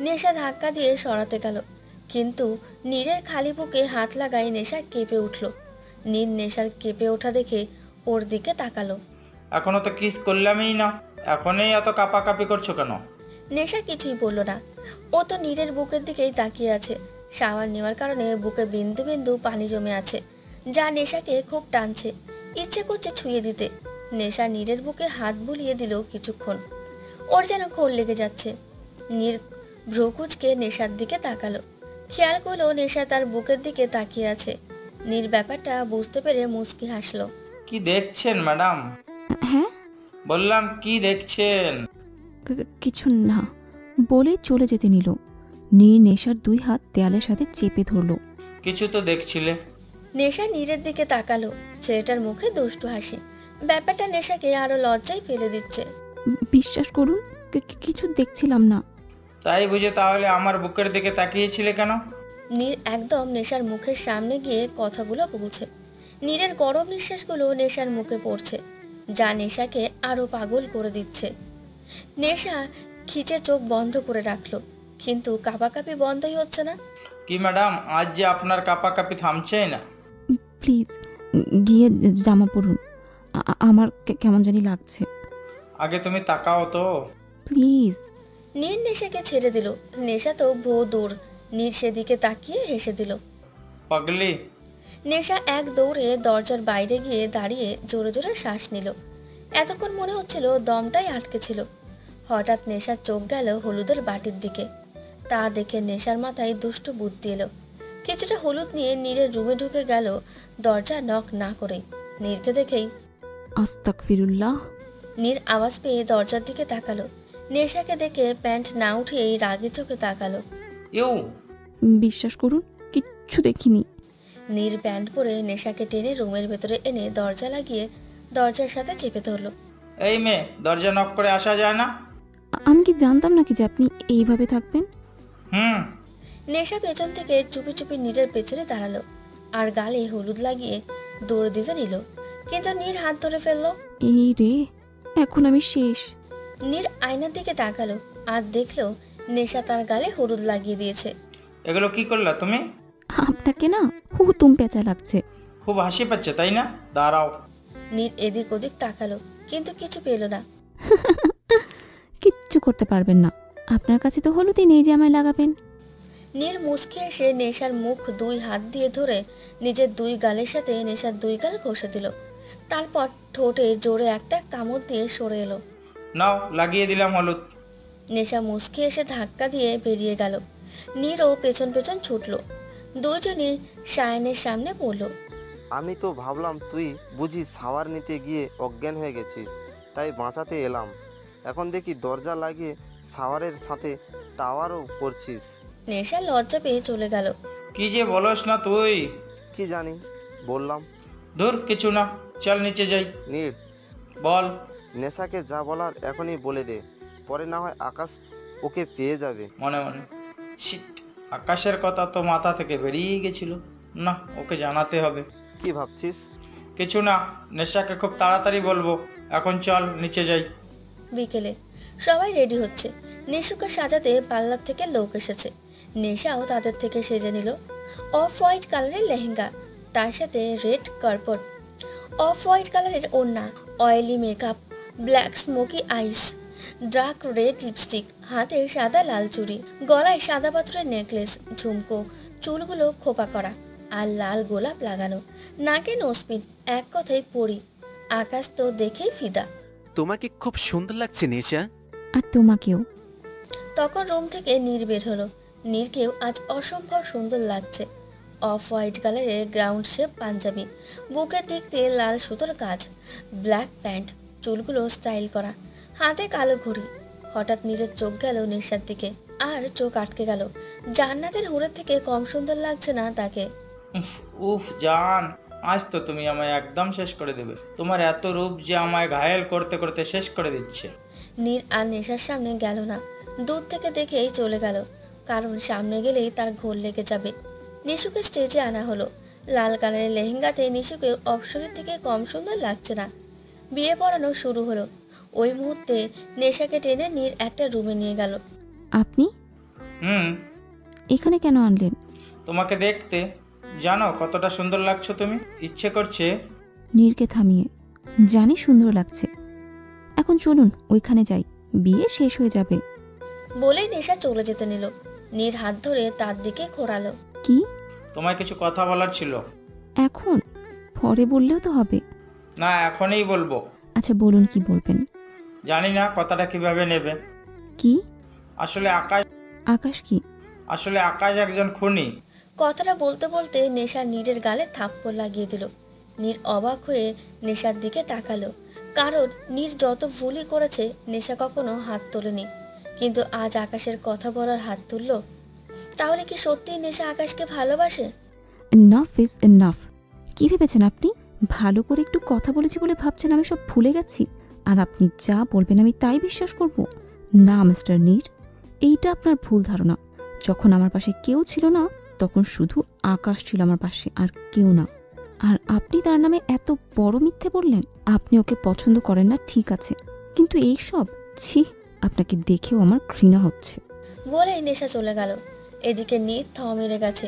নেশা ধাক্কা দিয়ে সরাতে গেল, কিন্তু নীরের খালি বুকে হাত লাগায় নেশা কেঁপে উঠল। নীর নেশার কেঁপে ওঠা দেখে ওর দিকে তাকালো। এখনো তো কিস করলামই না, এখনই এত কাপাকাপি করছো কেন? নেশা কিছুই বলল না। ও তো নীরের বুকের দিকেই তাকিয়ে আছে। শাওয়ার নেওয়ার কারণে বুকে বিন্দু বিন্দু পানি জমে আছে, যা নেশাকে খুব টানছে। ইচ্ছে করছে ছুঁয়ে দিতে। নেশা নীরের বুকে হাত বুলিয়ে দিল কিছুক্ষণ। ওর যেন ঘোর লেগে যাচ্ছে। নীর ভ্রুকুচকে নেশার দিকে তাকালো। খেয়াল করলো নেশা তার বুকের দিকে তাকিয়ে আছে। নীর ব্যাপারটা বুঝতে পেরে মুচকি হাসলো। কি দেখছেন ম্যাডাম? হ্যাঁ, বললাম কি দেখছেন? কিছু না বলে চলে যেতে নিল। নীর নেশার 2 হাত দেয়ালের সাথে চেপে ধরল। কিছু তো দেখছিলে। নেশা নীরের দিকে তাকালো। ছেলেটার মুখে দুষ্টু হাসি। ব্যাপারটা নেশাকে আরো লজ্জায় ফেলে দিচ্ছে। বিশ্বাস করুন, কিছু দেখছিলাম না। তাই বুঝে তাহলে আমার বুকের দিকে তাকিয়েছিলে কেন? নীর একদম নেশার মুখের সামনে গিয়ে কথাগুলো বলছে। নীরের গরম নিঃশ্বাসগুলো নেশার মুখে পড়ছে, যা নেশাকে আরো পাগল করে দিচ্ছে। নেশা খিচে চোখ বন্ধ করে রাখলো, কিন্তু কাঁপাকাঁপি বন্ধই হচ্ছে না। কি ম্যাডাম, আজ যে আপনার কাপাকাপি থামছেই না। প্লিজ গিয়ে জামা পরুন, আমার কেমন জানি লাগছে। আগে তুমি তাকাও তো। প্লিজ। নীর নেশাকে ছেড়ে দিল। নেশা তো বহু দূর। নীর সেদিকে তাকিয়ে হেসে দিল। পাগলি। নেশা এক দৌড়ে দরজার বাইরে গিয়ে দাঁড়িয়ে জোরে জোরে শ্বাস নিল। এতক্ষণ মনে হচ্ছিল দমটাই আটকে ছিল। হঠাৎ নেশার চোখ গেল হলুদের বাটির দিকে। তা দেখে নেশার মাথায় দুষ্টু বুদ্ধি এলো। কিছুটা হলুদ নিয়ে নীরের রুমে ঢুকে গেল, দরজা নক না করেই। নীরকে দেখেই আস্তাগফিরুল্লাহ। নীর আওয়াজ পেয়ে দরজার দিকে তাকালো। নেশাকে দেখে প্যান্ট না উঠিয়েই রাগি চোখে তাকালো। বিশ্বাস করুন, কিচ্ছু দেখিনি। নীর প্যান্ট পরে নেশাকে টেনে রুমের ভেতরে এনে দরজা লাগিয়ে দরজার সাথে চেপে ধরলো। এই মেয়ে, দরজা নক করে আসা যায় না? আমি কি জানতাম নাকি যে আপনি এইভাবে থাকবেন? নেশা পেছন থেকে চুপি চুপি নীরের পেছনে দাঁড়ালো আর গালে হলুদ লাগিয়ে দৌড় দিতে নিল, কিন্তু নীর হাত ধরে ফেললো। এই রে, এখন আমি শেষ। নীর আয়নার দিকে তাকালো আর দেখলো নেশা তার গালে হলুদ লাগিয়ে দিয়েছে। এগুলো কি করলা তুমি? আপনাকে না হুতুম পেঁচা লাগছে। খুব হাসি পাচ্ছে তাই না? দাঁড়াও। নীর এদিক ওদিক তাকালো, কিন্তু কিছু পেল না। কিচ্ছু করতে পারবেন না, আপনার কাছে তো হলুদই নেই যে আমায় লাগাবেন। নীর মুচকি এসে নেশার মুখ 2 হাত দিয়ে ধরে নিজের 2 গালের সাথে নেশার 2 গাল ঘষে দিল। তারপর ঠোঁটে জোরে একটা কামড় দিয়ে সরে এলো। নাও, লাগিয়ে দিলাম হলুদ। নেশা মুচকি এসে ধাক্কা দিয়ে বেরিয়ে গেল। নীরও পেছন পেছন ছুটল। দুজনই সায়নের সামনে পড়ল। আমি তো ভাবলাম তুই বুঝি শাওয়ার নিতে গিয়ে অজ্ঞান হয়ে গেছিস, তাই বাঁচাতে এলাম। এখন দেখি দরজা লাগিয়ে শাওয়ারের সাথে টাওয়ারও করছিস। নেশা লজ্জা পেয়ে চলে গেল। কি যে বলস না তুই। কি জানি, বললাম। ধুর, কিছু না, চল নিচে যাই। নীর, বল। নেশাকে যা বলার এখনই বলে দে, পরে না হয় আকাশ ওকে পেয়ে যাবে। মনে মনে শিট, আকাশের কথা তো মাথা থেকে বেরিয়ে গেছিল। না, ওকে জানাতে হবে। কি ভাবছিস? কিছু না, নেশাকে খুব তাড়াতাড়ি বলবো। এখন চল নিচে যাই। বিকেলে সবাই রেডি হচ্ছে। নিশুকে সাজাতে পার্লার থেকে লোক এসেছে। নেশাও তাদের থেকে সেজে নিল। অফ হোয়াইট কালারের লেহেঙ্গা, তার সাথে রেড কার্পট, অফ হোয়াইট কালারের ওড়না, অয়েলি মেকআপ, ব্ল্যাক স্মোকি আইস, ডার্ক রেড লিপস্টিক, হাতে সাদা লাল চুড়ি, গলায় সাদা পাথরের নেকলেস, ঝুমকো, চুলগুলো খোপা করা আর লাল গোলাপ লাগানো, নাকে নোসপিন। এক কথায় পরি। আকাশ তো দেখেই ফিদা। তোমাকে খুব সুন্দর লাগছে নেশা। আর তোমাকেও। তখন রুম থেকে নীর বের হলো। নীরকেও আজ অসম্ভব সুন্দর লাগছে। অফ হোয়াইট কালারের গ্রাউন্ড শেপ পাঞ্জাবি, বুকের দিক দিয়ে লাল সুতোর কাজ, ব্ল্যাক প্যান্ট, চুলগুলো স্টাইল করা, হাতে কালো ঘড়ি। হঠাৎ নীরের চোখ গেল নেশার দিকে, আর চোখ আটকে গেল। জান্নাতের হুরের থেকে কম সুন্দর লাগছে না তাকে। উফ জান, আজ তো তুমি আমায় একদম শেষ করে দেবে। তোমার এত রূপ যে আমায় ঘায়েল করতে করতে শেষ করে দিচ্ছে। নীর আর নেশার সামনে গেল না, দূর থেকে দেখেই চলে গেল, কারণ সামনে গেলেই তার ঘোর লেগে যাবে। নিশুকে স্টেজে আনা হলো। লাল কালারের লেহেঙ্গাতে নিশুকে অপসরের থেকে কম সুন্দর লাগছে না। বিয়ে পড়ানো শুরু হলো। ওই মুহূর্তে নেশাকে টেনে নীর একটা রুমে নিয়ে গেল। আপনি এখানে কেন আনলেন? তোমাকে দেখতে। জানো কতটা সুন্দর লাগছো তুমি, ইচ্ছে করছে। নীরকে থামিয়ে, জানি সুন্দর লাগছে, এখন চলুন ওইখানে যাই, বিয়ে শেষ হয়ে যাবে। বলেই নেশা চলে যেতে নিল। নীর হাত ধরে তার দিকে ঘোরালো। কি? তোমায় কিছু কথা বলার ছিল। এখন? পরে বললেও তো হবে। না, এখনই বলবো। আচ্ছা বলুন, কি বলবেন? জানি না কথাটা কিভাবে নেবে। কি? আসলে আকাশ। আকাশ কি? আসলে আকাশ একজন খুনি। কথাটা বলতে বলতে নেশা নীরের গালে থাপ্পড় লাগিয়ে দিল। নীর অবাক হয়ে নেশার দিকে তাকালো, কারণ নীর যত ভুলই করেছে নেশা কখনো হাত তোলেনি, কিন্তু আজ আকাশের কথা বলার হাত তুলল। তাহলে কি সত্যিই নেশা আকাশকে ভালোবাসে? Enough is enough. কি ভেবেছেন আপনি? ভালো করে একটু কথা বলেছি বলে ভাবছেন আমি সব ভুলে গেছি, আর আপনি যা বলবেন আমি তাই বিশ্বাস করব? না মিস্টার নীর, এইটা আপনার ভুল ধারণা। যখন আমার পাশে কেউ ছিল না, তখন শুধু আকাশ ছিল আমার পাশে, আর কেউ না। আর আপনি তার নামে এত বড় মিথ্যে বললেন। আপনি ওকে পছন্দ করেন না, ঠিক আছে, কিন্তু এই সব, ছি, আপনাকে দেখেও আমার ঘৃণা হচ্ছে। বলেই নেশা চলে গেল। এদিকে নীর থ মেরে গেছে।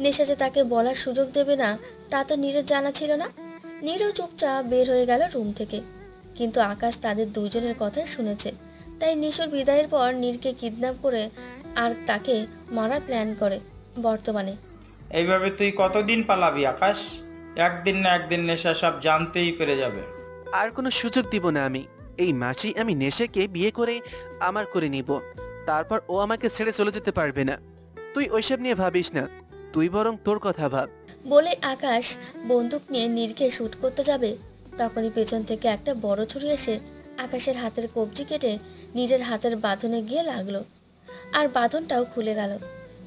নেশা যে তাকে বলার সুযোগ দেবে না তা তো নীরের জানা ছিল না। নীরও চুপচাপ বের হয়ে গেল রুম থেকে। কিন্তু আকাশ তাদের দুজনের কথাই শুনেছে, তাই নিশোর বিদায়ের পর নীরকে কিডন্যাপ করে আর তাকে মারার প্ল্যান করে। বর্তমানে এইভাবে তুই কতদিন পালাবি আকাশ? একদিন না একদিন নেশা সব জানতেই পেরে যাবে। আর কোনো সুযোগ দিব না আমি। এই মাসেই আমি নেশাকে বিয়ে করে আমার করে নিব, তারপর ও আমাকে ছেড়ে চলে যেতে পারবে না। তুই ওইসব নিয়ে ভাবিস না, তুই বরং তোর কথা ভাব। বলে আকাশ বন্দুক নিয়ে নীরকে শুট করতে যাবে, তখনই পেছন থেকে একটা বড় ছুরি এসে আকাশের হাতের কবজি কেটে নীরের হাতের বাঁধনে গিয়ে লাগলো, আর বাঁধনটাও খুলে গেল।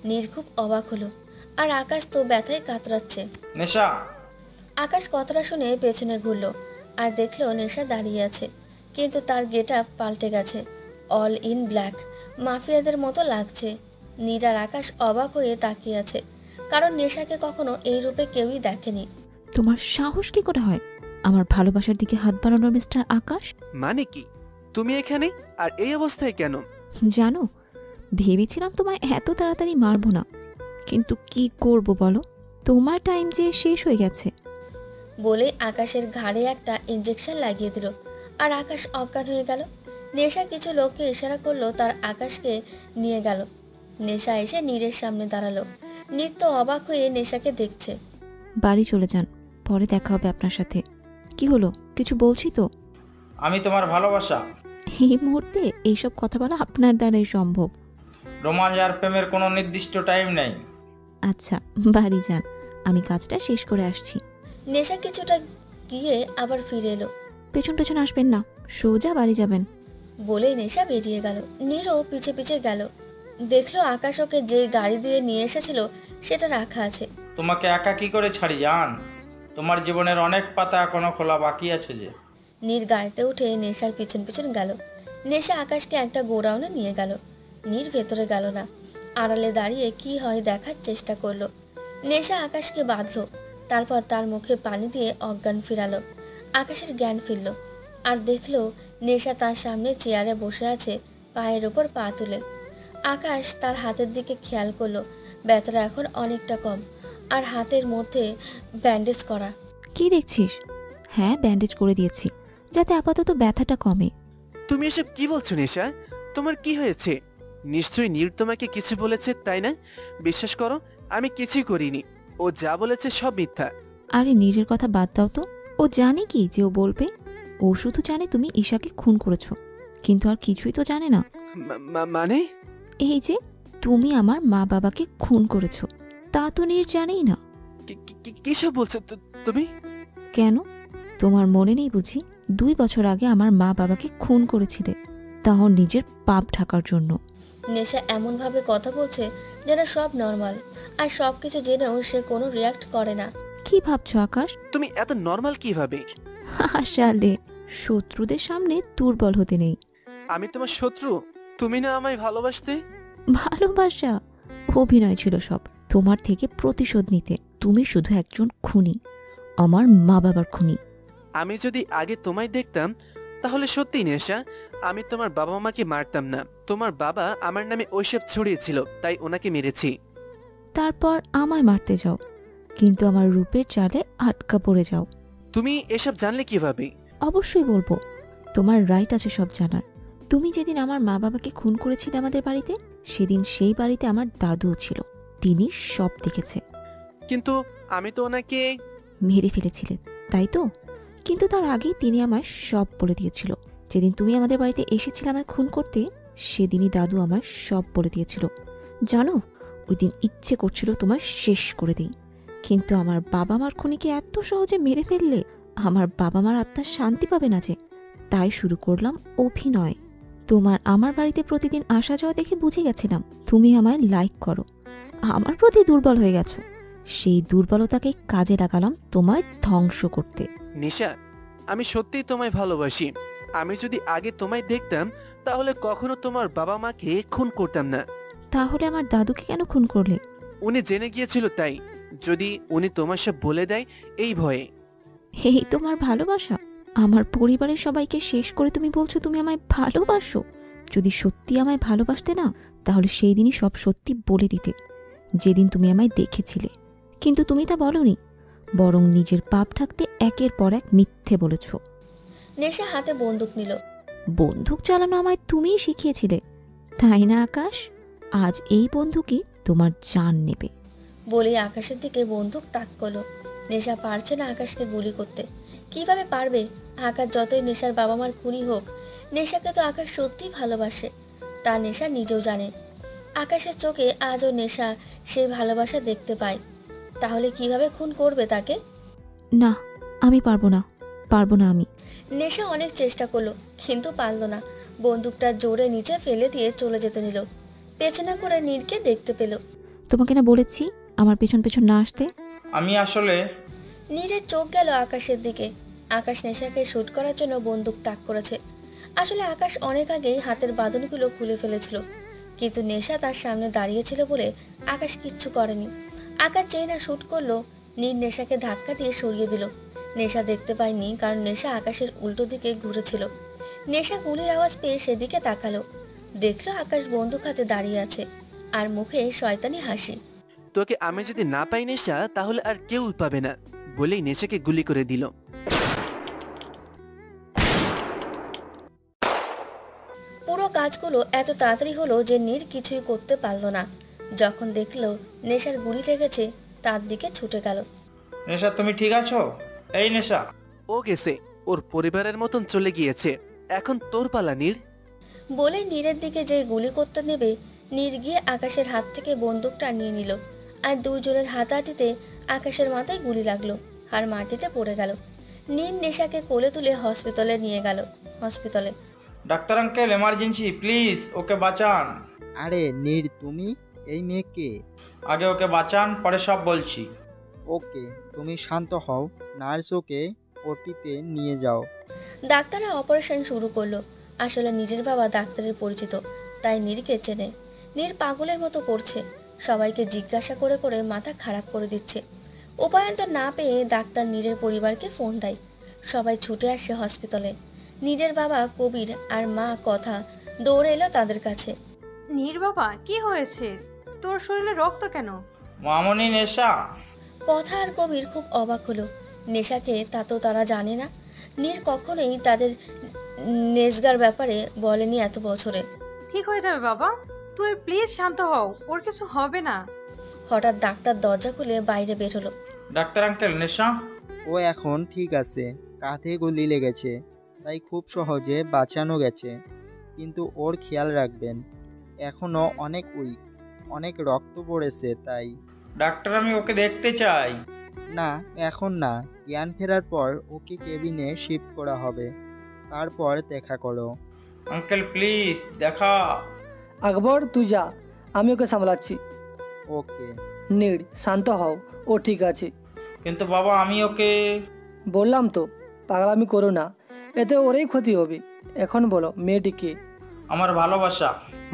নীর খুব অবাক হলো, আর আকাশ তো ব্যথায় কাতরাচ্ছে। নেশা। আকাশ কথাটা শুনে পেছনে ঘুরলো আর দেখলো নেশা দাঁড়িয়ে আছে, কিন্তু তার গেট আপ পাল্টে গেছে, অল ইন ব্ল্যাক, মাফিয়াদের মতো লাগছে। নীর আর আকাশ অবাক হয়ে তাকিয়ে আছে, কারণ নেশাকে কখনো এই রূপে কেউই দেখেনি। তোমার সাহস কি করে হয় আমার ভালোবাসার দিকে হাত বাড়ানোর, মিস্টার আকাশ? মানে কি? তুমি এখানে আর এই অবস্থায় কেন? জানো, ভেবেছিলাম তোমায় এত তাড়াতাড়ি মারবো না, কিন্তু কি করব বলো, তোমার টাইম যে শেষ হয়ে গেছে। বলে আকাশের ঘাড়ে একটা ইঞ্জেকশন লাগিয়ে দিল, আর আকাশ অজ্ঞান হয়ে গেল। নেশা কিছু লোককে ইশারা করলো, তার আকাশকে নিয়ে গেল। নেশা এসে নীরের সামনে দাঁড়ালো। নীর তো অবাক হয়ে নেশাকে দেখছে। বাড়ি চলে যান, পরে দেখা হবে আপনার সাথে। কি হলো, কিছু বলছি তো? আমি তোমার ভালোবাসা। এই মুহূর্তে এইসব কথা বলা আপনার দ্বারাই সম্ভব। রোমাঞ্চ আর প্রেমের কোনো নির্দিষ্ট টাইম নেই। আচ্ছা বাড়ি যান, আমি কাজটা শেষ করে আসছি। নেশা কিছুটা গিয়ে আবার ফিরে এলো। পেছন পেছন আসবেন না, সোজা বাড়ি যাবেন। বলেই নেশা বেরিয়ে গেল। নীরও পিছে পিছে গেল। দেখলো আকাশ ওকে যে গাড়ি দিয়ে নিয়ে এসেছিল সেটা রাখা আছে। তোমাকে একা কি করে ছাড়ি জান? তোমার জীবনের অনেক পাতা এখনো খোলা বাকি আছে যে। নীর গাড়িতে উঠে নেশার পিছন পিছন গেল। নেশা আকাশকে একটা গোডাউনে নিয়ে গেল। নীর ভেতরে গেল না, আড়ালে দাঁড়িয়ে কি হয় দেখার চেষ্টা করলো। নেশা আকাশকে বাঁধলো, তারপর তার মুখে পানি দিয়ে অজ্ঞান ফিরালো। আকাশের জ্ঞান ফিরল, আর দেখলো নেশা তার সামনে চেয়ারে বসে আছে, পায়ের ওপর পা তুলে। আকাশ তার হাতের দিকে খেয়াল করলো, ব্যথাটা এখন অনেকটা কম, আর হাতের মধ্যে ব্যান্ডেজ করা। কি দেখছিস? হ্যাঁ, ব্যান্ডেজ করে দিয়েছি, যাতে আপাতত ব্যথাটা কমে। তুমি এসব কি বলছো নেশা? তোমার কি হয়েছে? নিশ্চয়ই নীর তোমাকে কিছু বলেছে, তাই না? বিশ্বাস করো, আমি কিছুই করিনি। ও যা বলেছে সব মিথ্যা। আরে নীরের কথা বাদ দাও তো, ও জানে কি যে ও বলবে? ও শুধু জানে তুমি ঈশাকে খুন করেছো, কিন্তু আর কিছুই তো জানে না। মানে? এই যে তুমি আমার মা বাবাকে খুন করেছো, তা তো নীর জানেই না। কিসব বলছো তুমি? কেন, তোমার মনে নেই বুঝি? 2 বছর আগে আমার মা বাবাকে খুন করেছিলে, তাও নিজের পাপ ঢাকার জন্য। নেশা এমন ভাবে কথা বলছে যেন সব নর্মাল, আর সবকিছু জেনেও সে কোনো রিয়াক্ট করে না। কি ভাবছো আকাশ? তুমি এত নর্মাল কিভাবে? আসলে শত্রুদের সামনে দুর্বল হতে নেই। আমি তোমার শত্রু? তুমি না আমায় ভালোবাসতে? ভালোবাসা অভিনয় ছিল সব, তোমার থেকে প্রতিশোধ নিতে। তুমি শুধু একজন খুনি, আমার মা বাবার খুনি। আমি যদি আগে তোমায় দেখতাম তাহলে সত্যি নেশা আমি তোমার বাবা মাকে মারতাম না। তোমার বাবা আমার নামে ওইসব ছড়িয়েছিল, তাই ওনাকে মেরেছি। তারপর আমায় মারতে যাও, কিন্তু আমার রূপের জালে আটকা পড়ে যাও। তুমি এসব জানলে কিভাবে? অবশ্যই বলবো, তোমার রাইট আছে সব জানার। তুমি যেদিন আমার মা বাবাকে খুন করেছিলে আমাদের বাড়িতে, সেদিন সেই বাড়িতে আমার দাদুও ছিল, তিনি সব দেখেছে। কিন্তু আমি তো ওনাকে মেরে ফেলেছিলে, তাই তো? কিন্তু তার আগেই তিনি আমায় সব বলে দিয়েছিল। যেদিন তুমি আমাদের বাড়িতে এসেছিলে আমায় খুন করতে, সেদিনই দাদু আমায় সব বলে দিয়েছিল। জানো, ওই দিন ইচ্ছে করছিল তোমায় শেষ করে দিই, কিন্তু আমার বাবা মার খুনিকে এত সহজে মেরে ফেললে আমার বাবা মার আত্মার শান্তি পাবে না যে। তাই শুরু করলাম অভিনয়। তোমার আমার বাড়িতে প্রতিদিন আসা যাওয়া দেখে বুঝে গেছিলাম তুমি আমায় লাইক করো, আমার প্রতি দুর্বল হয়ে গেছো। সেই দুর্বলতাকে কাজে লাগালাম তোমায় ধ্বংস করতে। নিশা, আমি সত্যিই তোমায় ভালোবাসি। আমি যদি আগে তোমায় দেখতাম তাহলে কখনো তোমার বাবা মাকে খুন করতাম না। তাহলে আমার দাদুকে কেন খুন করলে? উনি জেনে গিয়েছিল তাই। যদি উনি তোমার সব বলে দেয় এই ভয়ে। এই তোমার ভালোবাসা? আমার পরিবারের সবাইকে শেষ করে তুমি বলছো তুমি আমায় ভালোবাসো? যদি সত্যি আমায় ভালোবাসতে না, তাহলে সেই দিনই সব সত্যি বলে দিতে, যেদিন তুমি আমায় দেখেছিলে। কিন্তু তুমি তা বলনি, বরং নিজের পাপ ঢাকতে একের পর এক মিথ্যে বলেছ। নেশা হাতে বন্দুক নিল। বন্দুক চালানো আমায় তুমিই শিখিয়েছিলে, তাই না আকাশ? আজ এই বন্দুকই তোমার জান নেবে। বলে আকাশের দিকে বন্দুক তাক করলো। নেশা পারছে না আকাশকে গুলি করতে। কিভাবে পারবে? আকাশ যতই নেশার বাবা মার খুনি হোক, নেশাকে তো আকাশ সত্যিই ভালোবাসে। তা নেশা নিজেও জানে। আকাশের চোখে আজও নেশা সেই ভালোবাসা দেখতে পায়। তাহলে কিভাবে খুন করবে তাকে? না, আমি পারবো না, পারবো না আমি। নেশা অনেক চেষ্টা করলো, কিন্তু পারল না। বন্দুকটা জোরে নিচে ফেলে দিয়ে চলে যেতে নিল। পেছনে করে নীরকে দেখতে পেল। তোমাকে না বলেছি আমার পেছন পেছন না আসতে? আমি আসলে... নীরের চোখ গেল আকাশের দিকে। আকাশ নেশাকে শুট করার জন্য বন্দুক তাক করেছে। আসলে আকাশ অনেক আগেই হাতের বাঁধনগুলো খুলে ফেলেছিল, কিন্তু নেশা তার সামনে দাঁড়িয়েছিল বলে আকাশ কিচ্ছু করেনি। আকাশ যেই না শুট করলো, নীর নেশাকে ধাক্কা দিয়ে সরিয়ে দিল। নেশা দেখতে পায়নি, কারণ নেশা আকাশের উল্টো দিকে ঘুরেছিল। নেশা গুলির আওয়াজ পেয়ে সেদিকে তাকালো। দেখলো আকাশ বন্দুক হাতে দাঁড়িয়ে আছে, আর মুখে শয়তানি হাসি। তোকে আমি যদি না পাই নেশা, তাহলে আর কেউ পাবে না বলেই নেশাকে গুলি করে দিল। পুরো কাজগুলো এত তাড়াতাড়ি হলো যে নীর কিছুই করতে পারল না। যখন দেখলো নেশার গুলি লেগেছে, তার দিকে ছুটে গেল। নেশা, তুমি ঠিক আছো? এই নেশা। ও গেছে, ওর পরিবারের মতন চলে গিয়েছে। এখন তোর পালা নীর। বলে নীরের দিকে যে গুলি করতে নেবে, নীর গিয়ে আকাশের হাত থেকে বন্দুকটা নিয়ে নিল। আর দুইজনের হাতাহাতিতে আকাশের মাথায় গুলি লাগলো, আর মাটিতে পড়ে গেল। নীর নেশাকে কোলে তুলে হসপিটালে নিয়ে গেল। হসপিটালে doctor uncle, emergency, please okay বাঁচান। আরে নীর, তুমি? এই মেয়েকে? আগে ওকে বাঁচান, পরে সব বলছি। ওকে, তুমি শান্ত হও। নার্স ওকে ওটিতে নিয়ে যাও। ডাক্তাররা অপারেশন শুরু করলো। আসলে নীরের বাবা ডাক্তারের পরিচিত, তাই নীরকে চেনে। নীর পাগলের মতো করছে, সবাইকে জিজ্ঞাসা করে করে মাথা খারাপ করে দিচ্ছে। উপায়ন্তর না পেয়ে ডাক্তার নীরের পরিবারকে ফোন দেয়। সবাই ছুটে আসে হসপিটালে। নীরের বাবা কবির আর মা কথা দৌড়ে এলো তাদের কাছে। নীর বাবা, কি হয়েছে? তোর শরীরে রক্ত কেন? মামনি, নেশা। কথা আর কবির খুব অবাক হলো। নেশাকে তা তো তারা জানে না। নীর কখনোই তাদের নেশগার ব্যাপারে বলেনি এত বছরে। ঠিক হয়ে যাবে বাবা, তুই প্লিজ শান্ত হও, ওর কিছু হবে না। হঠাৎ ডাক্তার দরজা খুলে বাইরে বের হলো। ডাক্তার আঙ্কেল, নেশা? ও এখন ঠিক আছে, কাঁধে গুলি লেগেছে, তাই খুব সহজে বাঁচানো গেছে। কিন্তু ওর খেয়াল রাখবেন, এখনো অনেক উইক, অনেক রক্ত পড়েছে তাই। ডাক্তার, আমি ওকে দেখতে চাই। না, এখন না, জ্ঞান ফেরার পর ওকে কেবিনে শিফট করা হবে, তারপর দেখা করো। আঙ্কেল প্লিজ, দেখা। আকবর, তুই যা, আমি ওকে সামলাচ্ছি। ওকে। নীর, শান্ত হও, ও ঠিক আছে। কিন্তু বাবা, আমি ওকে... বললাম তো, পাগলামি করো না, এতে ওরই ক্ষতি হবে। এখন বলো, মেয়েটিকে? আমার ভালোবাসা।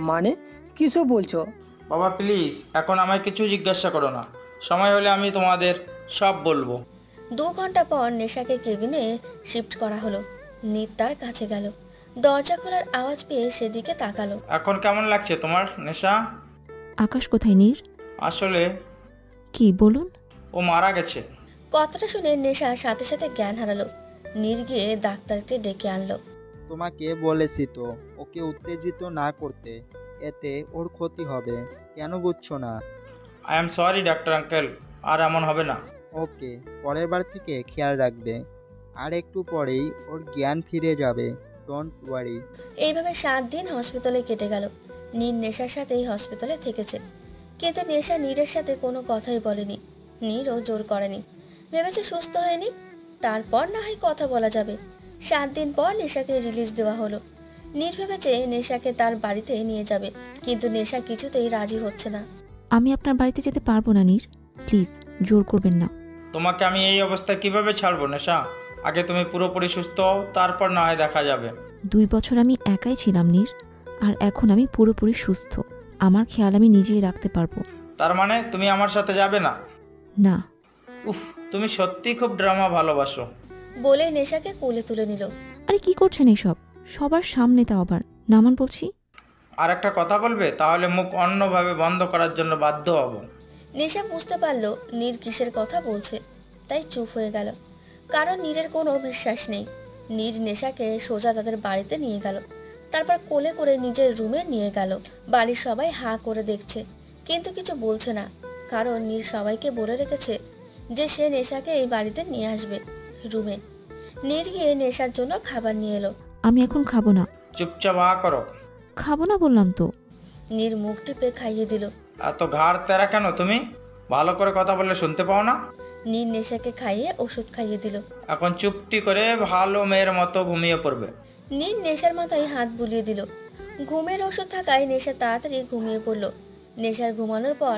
মানে কিসব বলছো? বাবা প্লিজ, এখন আমায় কিছু জিজ্ঞাসা করো না, সময় হলে আমি তোমাদের সব বলবো। 2 ঘন্টা পর নেশাকে কেবিনে শিফট করা হলো। নীর তার কাছে গেল। দরজা খোলার আওয়াজ পেয়ে সেদিকে তাকালো। এখন কেমন লাগছে তোমার, নেশা? আকাশ কোথায় নীর? আসলে... কি বলুন? ও মারা গেছে। কথাটা শুনে নেশা সাথে সাথে জ্ঞান হারালো। নীর গিয়ে ডাক্তারকে ডেকে আনলো। তোমাকে বলেছি তো ওকে উত্তেজিত না করতে, এতে ওর ক্ষতি হবে, কেন বুঝছো না? I am sorry doctor uncle, আর এমন হবে না। ওকে, পরের বার থেকে খেয়াল রাখবে। আর একটু পরেই ওর জ্ঞান ফিরে যাবে, ডোন্ট ওয়ারি। এইভাবে 7 দিন হসপিটালে কেটে গেল। নীর নেশার সাথেই হসপিটালে থেকেছে, কিন্তু নেশা নীরের সাথে কোনো কথাই বলেনি। নীরও জোর করেনি, ভেবেছে সুস্থ হয়নি, তারপর না হয় কথা বলা যাবে। 7 দিন পর নেশাকে রিলিজ দেওয়া হলো। নীর ভেবেছে নেশাকে তার বাড়িতে নিয়ে যাবে, কিন্তু নেশা কিছুতেই রাজি হচ্ছে না। আমি আপনার বাড়িতে যেতে পারবো না নীর, প্লিজ জোর করবেন না। তোমাকে আমি এই অবস্থায় কিভাবে ছাড়বো নেশা? আগে তুমি পুরোপুরি সুস্থ হও, তারপর না হয় দেখা যাবে। 2 বছর আমি একাই ছিলাম নীর, আর এখন আমি পুরোপুরি সুস্থ। আমার খেয়াল আমি নিজেই রাখতে পারবো। তার মানে তুমি আমার সাথে যাবে না? না। উফ, তুমি সত্যি খুব ড্রামা ভালোবাসো। বলে নেশাকে কোলে তুলে নিল। আরে কি করছেন এইসব? সবার সামনে তাও আবার, নামান বলছি। আর একটা কথা বলবে? তাহলে মুখ অন্যভাবে বন্ধ করার জন্য বাধ্য হব। নেশা বুঝতে পারলো নীর কিসের কথা বলছে, তাই চুপ হয়ে গেল। কারণ নীরের কোনো বিশ্বাস নেই। নীর নেশাকে সোজা তাদের বাড়িতে নিয়ে গেল, তারপর কোলে করে নিজের রুমে নিয়ে গেল। বাড়ির সবাই হাঁ করে দেখছে, কিন্তু কিছু বলছে না, কারণ নীর সবাইকে বলে রেখেছে যে সে নেশাকে এই বাড়িতে নিয়ে আসবে রুমে। নীর গিয়ে নেশার জন্য খাবার নিয়ে এলো। আমি এখন খাবো না। চুপচাপ হা করো। খাবো না বললাম তো। নীর মুখ টিপে খাইয়ে দিল। এত ঘাড় তেরা কেন তুমি? ভালো করে কথা বললে শুনতে পাও না? নীর নেশাকে খাইয়ে ওষুধ খাইয়ে দিল। এখন চুপটি করে ভালো মেয়ের মতো ঘুমিয়ে পড়বে। নীর নেশার মাথায় হাত বুলিয়ে দিল। ঘুমের ওষুধ থাকায় নেশা তাড়াতাড়ি ঘুমিয়ে পড়ল। নেশার ঘুমানোর পর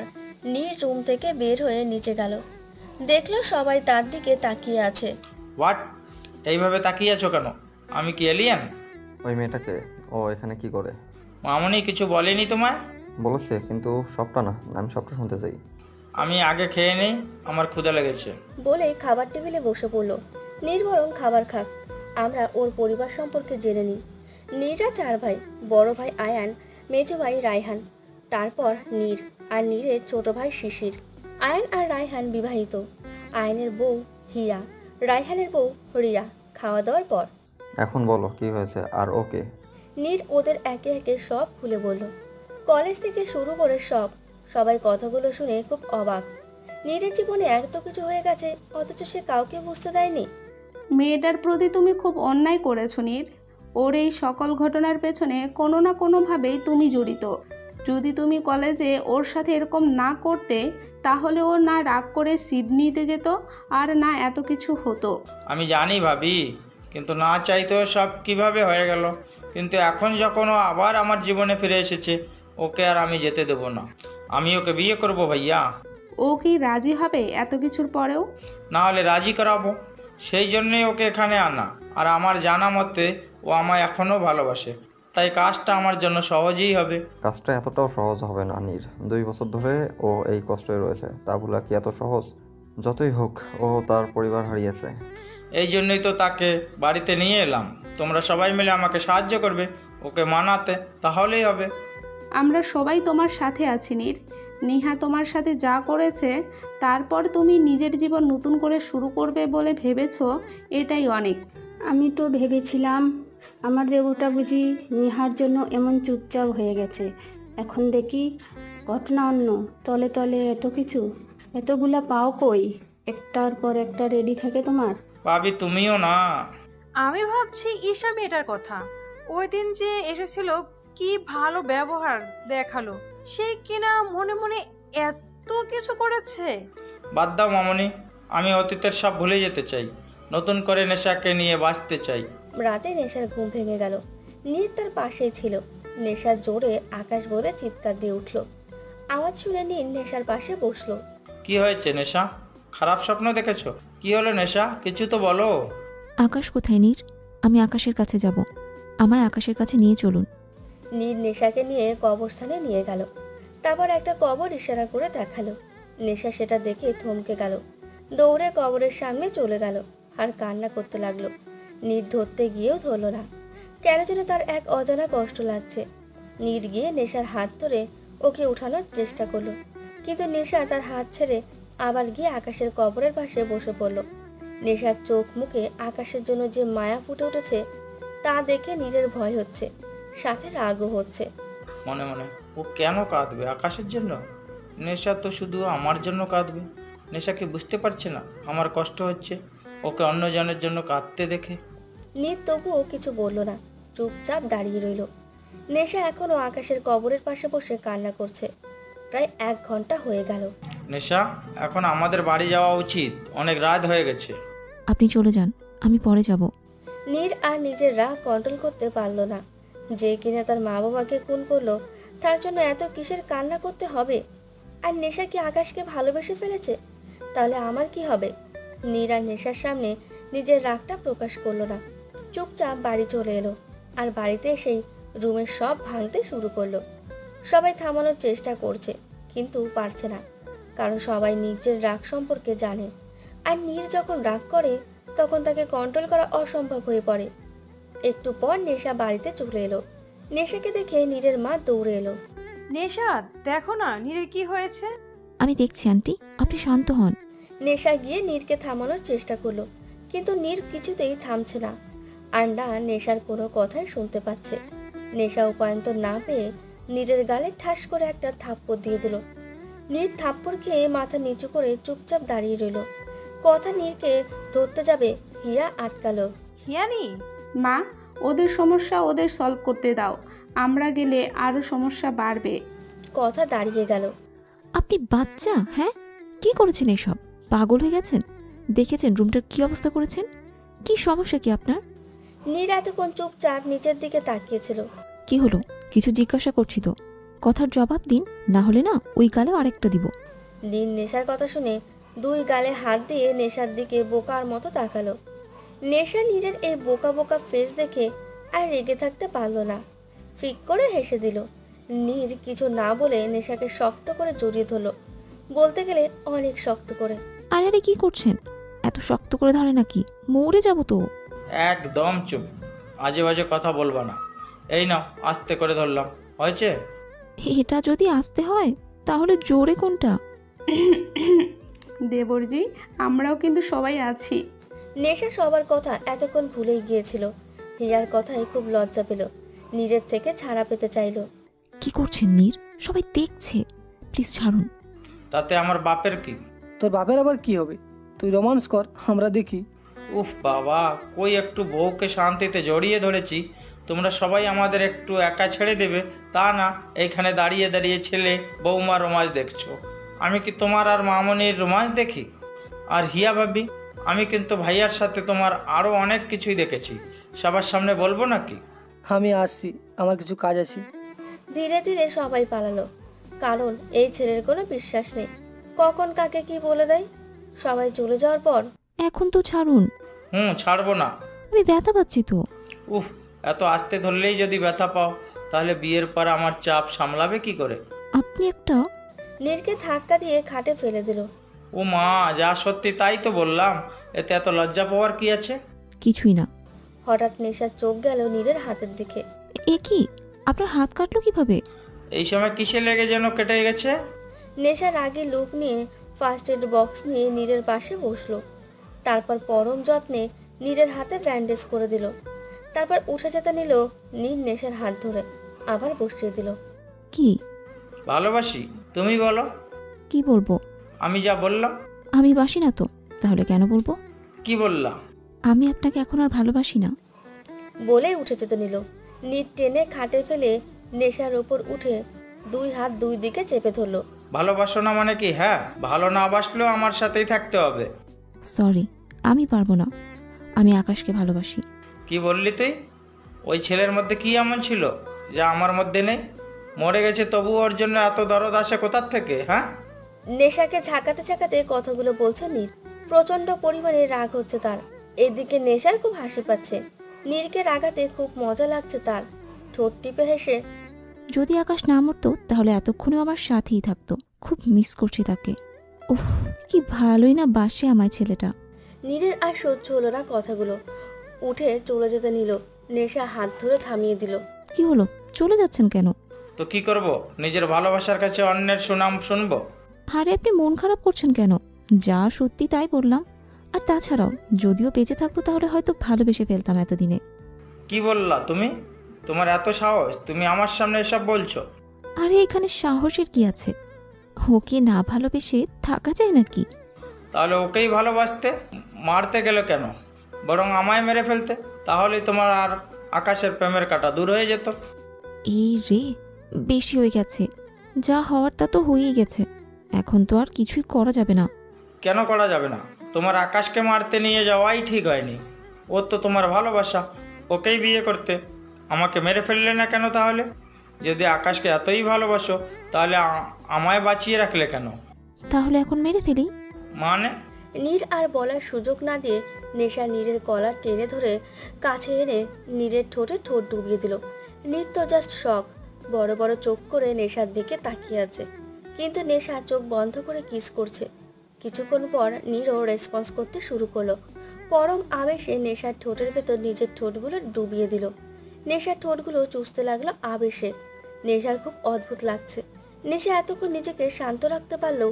নীর রুম থেকে বের হয়ে নিচে গেল। দেখলো সবাই তার দিকে তাকিয়ে আছে। হোয়াট? এইভাবে তাকিয়ে আছো কেন? আমি কি এলিয়েন? ওই মেয়েটাকে, ও এখানে কি করে? মামুনি কিছু বলেনি তোমায়? বলেছে, কিন্তু সবটা না, আমি সবটা শুনতে চাই। আমি আগে খেয়ে নেই, আমার ক্ষুধা লেগেছে। বলে খাবার টেবিলে বসে পড়লো। নীর বরং খাবার খাক, আমরা ওর পরিবার সম্পর্কে জেনে নিই। নীররা 4 ভাই, বড় ভাই আয়ান, মেজো ভাই রায়হান, তারপর নীর, আর নীরের ছোট ভাই শিশির। আয়ান আর রায়হান বিবাহিত। আয়ানের বউ হিয়া, রায়হানের বউ রিয়া। খাওয়া দাওয়ার পর এখন বলো কি হয়েছে, আর ওকে? নীর ওদের একে একে সব খুলে বলল, কলেজ থেকে শুরু করে সব। সবাই কথাগুলো শুনে খুব অবাক। নীরের জীবনে এত কিছু হয়ে গেছে, অথচ সে কাউকে বুঝতে দেয়নি। মেয়েটার প্রতি তুমি খুব অন্যায় করেছো নীর। ওর এই সকল ঘটনার পেছনে কোনো না কোনোভাবেই তুমি জড়িত। যদি তুমি কলেজে ওর সাথে এরকম না করতে, তাহলে ও না রাগ করে সিডনিতে যেত, আর না এত কিছু হতো। আমি জানি ভাবি, কিন্তু না চাইতেও সব কিভাবে হয়ে গেল। কিন্তু এখন যখন ও আবার আমার জীবনে ফিরে এসেছে, ওকে আর আমি যেতে দেব না। আমি ওকে বিয়ে করব ভাইয়া। ও কি রাজি হবে এত কিছুর পরেও? না হলে রাজি করাবো, সেই জন্যই ওকে এখানে আনা। আর আমার জানা মতে ও আমায় এখনও ভালোবাসে, তাই কাজটা আমার জন্য সহজই হবে। কাজটা এতটাও সহজ হবে না নীর। 2 বছর ধরে ও এই কষ্টে রয়েছে, তা বলা কি এত সহজ? যতই হোক, ও তার পরিবার হারিয়েছে। এই জন্যই তো তাকে বাড়িতে নিয়ে এলাম। তোমরা সবাই মিলে আমাকে সাহায্য করবে ওকে মানাতে, তাহলেই হবে। আমরা সবাই তোমার সাথে আছি নীর। নেহা তোমার সাথে যা করেছে, তারপর তুমি নিজের জীবন নতুন করে শুরু করবে বলে ভেবেছো, এটাই অনেক। আমি তো ভেবেছিলাম আমার দেবতা বুঝি নেহার জন্য এমন চুপচাপ হয়ে গেছে। এখন দেখি ঘটনা অন্য। তলে তলে এত কিছু, এতগুলা পাও কই? একটার পর একটা রেডি থাকে তোমার। ভাবি তুমিও না। আমি ভাবছি ঈশা মেয়েটার কথা। ওই দিন যে এসেছিল, কি ভালো ব্যবহার দেখালো, সে কিনা মনে মনে এত কিছু করেছে। বাদ দাও মামনি, আমি অতীতের সব ভুলে যেতে চাই। নতুন করে নেশাকে নিয়ে বাঁচতে চাই। রাতে নেশার ঘুম ভেঙে গেল। নীর তার পাশেই ছিল। নেশা জোরে আকাশ বলে চিৎকার দিয়ে উঠল। আওয়াজ শুনে নীর নেশার পাশে বসলো। কি হয়েছে নেশা? খারাপ স্বপ্ন দেখেছো? কি হলো নেশা, কিছু তো বলো। আকাশ কোথায় নীর? আমি আকাশের কাছে যাব, আমায় আকাশের কাছে নিয়ে চলুন। নীর নেশাকে নিয়ে কবরস্থানে নিয়ে গেল। তারপর একটা কবর ইশারা করে দেখালো। নেশা সেটা দেখে থমকে গেল, দৌড়ে কবরের সামনে চলে গেল আর কান্না করতে লাগলো। নীর ধরতে গিয়েও ধরল না, কেন যেন তার এক অজানা কষ্ট লাগছে। নীর গিয়ে নেশার হাত ধরে ওকে উঠানোর চেষ্টা করলো, কিন্তু নেশা তার হাত ছেড়ে আবার গিয়ে আকাশের কবরের পাশে বসে পড়ল। নেশার চোখ মুখে আকাশের জন্য যে মায়া ফুটে উঠেছে তা দেখে নীরের ভয় হচ্ছে, সাথে রাগও হচ্ছে। মনে মনে, ও কেন কাঁদবে আকাশের জন্য? নেশা তো শুধু আমার জন্য কাঁদবে। নেশা কি বুঝতে পারছে না আমার কষ্ট হচ্ছে ওকে অন্যজনের জন্য কাঁদতে দেখে? নীর তবুও কিছু বলল না, চুপচাপ দাঁড়িয়ে রইল। নেশা এখনো আকাশের কবরের পাশে বসে কান্না করছে। প্রায় 1 ঘন্টা হয়ে গেল। নেশা, এখন আমাদের বাড়ি যাওয়া উচিত, অনেক রাত হয়ে গেছে। আপনি চলে যান, আমি পরে যাব। নীর আর নিজের রাগ কন্ট্রোল করতে পারল না। যে কিনা তার মা বাবাকে খুন করলো, তার জন্য এত কিসের কান্না করতে হবে? আর নেশা কি আকাশকে ভালোবেসে ফেলেছে? তাহলে আমার কি হবে? নীর আর নেশার সামনে নিজের রাগটা প্রকাশ করলো না, চুপচাপ বাড়ি চলে এলো। আর বাড়িতে এসেই রুমের সব ভাঙতে শুরু করলো। সবাই থামানোর চেষ্টা করছে, কিন্তু পারছে না, কারণ সবাই নিজের রাগ সম্পর্কে জানে। আর নীর যখন রাগ করে তখন তাকে কন্ট্রোল করা অসম্ভব হয়ে পড়ে। একটু পর নেশা বাড়িতে চলে এলো। নেশাকে দেখে নীরের মা দৌড়ে এলো। নেশা, দেখো না নীরের কি হয়েছে। আমি দেখছি আন্টি, আপনি শান্ত হন। নেশা গিয়ে নীরকে থামানোর চেষ্টা করলো, কিন্তু নীর কিছুতেই থামছে না। আর না নেশার কোনো কথাই শুনতে পাচ্ছে। নেশা উপায়ন্তর না পেয়ে নীরের গালে ঠাস করে একটা থাপ্পড় দিয়ে দিল। নীর থাপ্পড় খেয়ে মাথা নিচু করে চুপচাপ দাঁড়িয়ে রইল। কথা নীরকে ধরতে যাবে, হিয়া আটকালো। হিয়ানি, মা, ওদের সমস্যা ওদের সলভ করতে দাও, আমরা গেলে আরো সমস্যা বাড়বে। কথা দাঁড়িয়ে গেল। আপনি বাচ্চা? হ্যাঁ, কি করেছেন এসব? পাগল হয়ে গেছেন? দেখেছেন রুমটার কি অবস্থা করেছেন? কি সমস্যা কি আপনার? নীর এতক্ষণ চুপচাপ নিচের দিকে তাকিয়েছিল। কি হলো? কিছু জিজ্ঞাসা করছি তো, কথার জবাব দিন, না হলে না ওই গালেও আরেকটা দিব। নীর নেশার কথা শুনে 2 গালে হাত দিয়ে নেশার দিকে বোকার মতো তাকালো। নেশা নীরের এই বোকা বোকা ফেস দেখে আর রেগে থাকতে পারলো না, ফিক করে হেসে দিল। নীর কিছু না বলে নেশাকে শক্ত করে জড়িয়ে ধরলো, বলতে গেলে অনেক শক্ত করে। আরে আরে কি করছেন? এত শক্ত করে ধরে নাকি? মরে যাব তো। একদম চুপ, আজে বাজে কথা বলবা না। এই নাও, আস্তে করে ধরলাম, হয়েছে? এটা যদি আসতে হয় তাহলে জোরে কোনটা? দেবরজি, আমরাও কিন্তু সবাই আছি। নেশা সবার কথা এতক্ষণ ভুলেই গিয়েছিল। হিয়ার কথাই খুব লজ্জা পেল, নীরের থেকে ছাড়া পেতে চাইলো। কি করছেন নীর? সবাই দেখছে, প্লিজ ছাড়ুন। তাতে আমার বাপের কি? তোর বাপের আবার কি হবে? তুই রোমান্স কর, আমরা দেখি। উফ বাবা, কই একটু বউকে শান্তিতে জড়িয়ে ধরেছি, তোমরা সবাই আমাদের একটু একা ছেড়ে দেবে, তা না এইখানে দাঁড়িয়ে দাঁড়িয়ে ছেলে বৌমা রোমাঞ্চ দেখছো। আমি কি তোমার আর মামনির রোমাঞ্চ দেখি? আর হিয়া ভাবি, আমি কিন্তু ভাইয়ার সাথে তোমার আরও অনেক কিছুই দেখেছি, সবার সামনে বলবো নাকি? আমি আসছি, আমার কিছু কাজ আছে। ধীরে ধীরে সবাই পালালো, কারণ এই ছেলের কোনো বিশ্বাস নেই, কখন কাকে কি বলে দেয়। সবাই চলে যাওয়ার পর, এখন তো ছাড়ুন। ছাড়বো না, আমি ব্যথা পাচ্ছি তো। উফ, এত আস্তে ধরলেই যদি ব্যথা পাও তাহলে বিয়ের পর আমার চাপ সামলাবে কি করে? আপনি একটা। নীরকে ধাক্কা দিয়ে খাটে ফেলে দিল। ও মা, যা সত্যি তাই তো বললাম, এতে এত লজ্জা পাওয়ার কি আছে? কিছুই না। হঠাৎ নেশার চোখ গেল নীরের হাতের দিকে। এ কি, আপনার হাত কাটলো কিভাবে? এই সময় কিসে লেগে যেন কেটে গেছে। নেশার আগে লুক নিয়ে ফার্স্ট এড বক্স নিয়ে নীরের পাশে বসলো। তারপর পরম যত্নে নীরের হাতে ব্যান্ডেজ করে দিল। তারপর উঠে যেতে নিল নীর নেশার হাত ধরে আবার বসিয়ে দিল। কি? ভালোবাসি, তুমি বলো। কি বলবো? আমি যা বললাম। আমি বাসি না তো, তাহলে কেন বলবো? কি বললাম? আমি আপনাকে এখন আর ভালোবাসি না। বলে উঠে যেতে নিল। নীর টেনে খাটে ফেলে নেশার ওপর উঠে 2 হাত 2 দিকে চেপে ধরলো। ভালোবাসো না মানে কি? হ্যাঁ, ভালো না বাসলেও আমার সাথেই থাকতে হবে। সরি, আমি পারবো না। আমি আকাশকে ভালোবাসি। কি বললি তুই? ওই ছেলের মধ্যে কি এমন ছিল যা আমার মধ্যে নেই? মরে গেছে তবু ওর জন্য এত দরদ আসে কোথার থেকে? হ্যাঁ, নেশাকে ঝাঁকাতে ঝাঁকাতে কথাগুলো বলছে নীর। প্রচন্ড পরিমাণে রাগ হচ্ছে তার। এদিকে নেশার খুব হাসি পাচ্ছে। নীরকে রাগাতে খুব মজা লাগছে তার। ঠোঁট টিপে হেসে, যদি আকাশ না মরতো তাহলে এতক্ষণে আমার সাথেই থাকতো। খুব মিস করছি তাকে। উফ, কি ভালোই না বাসে আমায় ছেলেটা। নীরের আর সহ্য হলো না কথাগুলো, উঠে চলে যেতে নিল। নেশা হাত ধরে থামিয়ে দিল। কি হলো, চলে যাচ্ছেন কেন? তো কি করব? নিজের ভালোবাসার কাছে অন্যের সুনাম শুনবো? আরে আপনি মন খারাপ করছেন কেন? যা সত্যি তাই বললাম। আর তাছাড়াও যদিও বেঁচে থাকতো তাহলে হয়তো ভালোবেসে ফেলতাম এতদিনে। কি বললা তুমি? তোমার এত সাহস, তুমি আমার সামনে এসব বলছো? আরে এখানে সাহসের কি আছে? ওকে না ভালোবেসে থাকা যায় নাকি? তাহলে ওকেই ভালোবাসতে, মারতে গেল কেন? বরং আমায় মেরে ফেলতে, তাহলেই তোমার আর আকাশের প্রেমের কাঁটা দূর হয়ে যেত। এই রে, বেশি হয়ে গেছে। যা হওয়ার তা তো হয়েই গেছে, এখন তো আর কিছুই করা যাবে না। কেন করা যাবে না? তোমার আকাশকে মারতে নিয়ে যাওয়াই ঠিক হয়নি। ও তো তোমার ভালোবাসা, ওকেই বিয়ে করতে। আমাকে মেরে ফেললে না কেন তাহলে? যদি আকাশকে এতই ভালোবাসো তাহলে আমায় বাঁচিয়ে রাখলে কেন? তাহলে এখন মেরে ফেলি? মানে? নীর আর বলার সুযোগ না দিয়ে নেশা নীরের গলা টেনে ধরে কাছে এনে নীরের ঠোঁটে ঠোঁট ডুবিয়ে দিল। নীর তো জাস্ট শক, বড় বড় চোখ করে নেশার দিকে তাকিয়ে আছে, কিন্তু নেশা চোখ বন্ধ করে কিস করছে। কিছুক্ষণ পর নীরও রেসপন্স করতে শুরু করলো। পরম আবেশে নেশার ঠোঁটের ভেতর নিজের ঠোঁটগুলো ডুবিয়ে দিল। নেশার ঠোঁটগুলো চুষতে লাগলো আবেশে। নেশার খুব অদ্ভুত লাগছে। নেশা এতক্ষণ নিজেকে শান্ত রাখতে পারলেও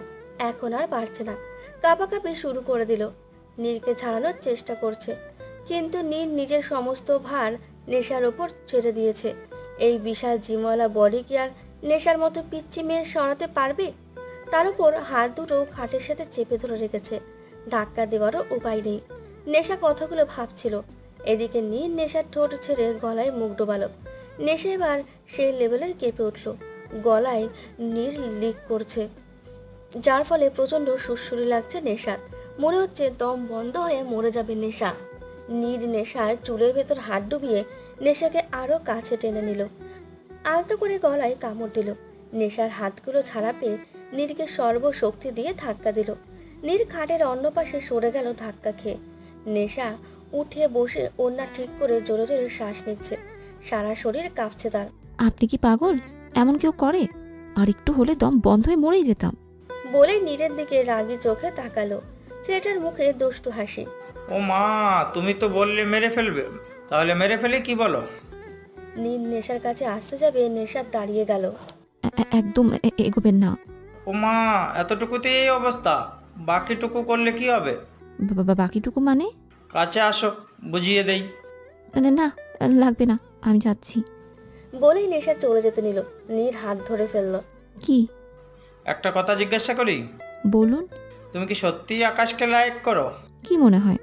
এখন আর পারছে না, কাঁপাকাঁপি শুরু করে দিল। নীরকে ছাড়ানোর চেষ্টা করছে, কিন্তু নীর নিজের সমস্ত ভার নেশার ওপর ছেড়ে দিয়েছে। এই বিশাল জিমওয়ালা বডি কি আর নেশার মতো পিচ্ছি মেয়ে সরাতে পারবে? তার উপর হাত দুটো খাটের সাথে চেপে ধরে রেখেছে, ধাক্কা দেওয়ারও উপায় নেই। নেশা কথাগুলো ভাবছিল, এদিকে নীর নেশার ঠোঁট ছেড়ে গলায় মুখ ডোবালো। নেশা এবার সেই লেভেলের কেঁপে উঠল, গলায় নীর লিক করছে, যার ফলে প্রচন্ড সুরসুরি লাগছে নেশার। মনে হচ্ছে দম বন্ধ হয়ে মরে যাবে নেশা। নীর নেশার চুলের ভেতর হাত ডুবিয়ে নেশাকে আরো কাছে টেনে নিল, আলতো করে গলায় কামড় দিল। নেশার হাতগুলো ছাড়া পেয়ে নীরকে সর্বশক্তি দিয়ে ধাক্কা দিল। নীর খাটের অন্য পাশে সরে গেল ধাক্কা খেয়ে। নেশা উঠে বসে ওড়না ঠিক করে জোরে জোরে শ্বাস নিচ্ছে, সারা শরীর কাঁপছে তার। আপনি কি পাগল? এমন কেউ করে? আর একটু হলে দম বন্ধ হয়ে মরেই যেতাম। বলে নীরের দিকে রাগি চোখে তাকালো। ছেলেটার মুখে দুষ্টু হাসি। ও মা, তুমি তো বললে মেরে ফেলবে, তাহলে মেরে ফেলে কি বলো? নীর নেশার কাছে আসতে যাবে, নেশা দাঁড়িয়ে গেল। একদম এগোবেন না। ও মা, এতটুকুতেই এই অবস্থা, বাকিটুকু করলে কি হবে? বাকিটুকু মানে? কাছে আসো, বুঝিয়ে দেই। না, লাগবে না, আমি যাচ্ছি। বলেই নেশা চলে যেতে নিল। নীর হাত ধরে ফেললো। কি? একটা কথা জিজ্ঞাসা করি? বলুন। তুমি কি সত্যিই আকাশকে লাইক করো? কি মনে হয়?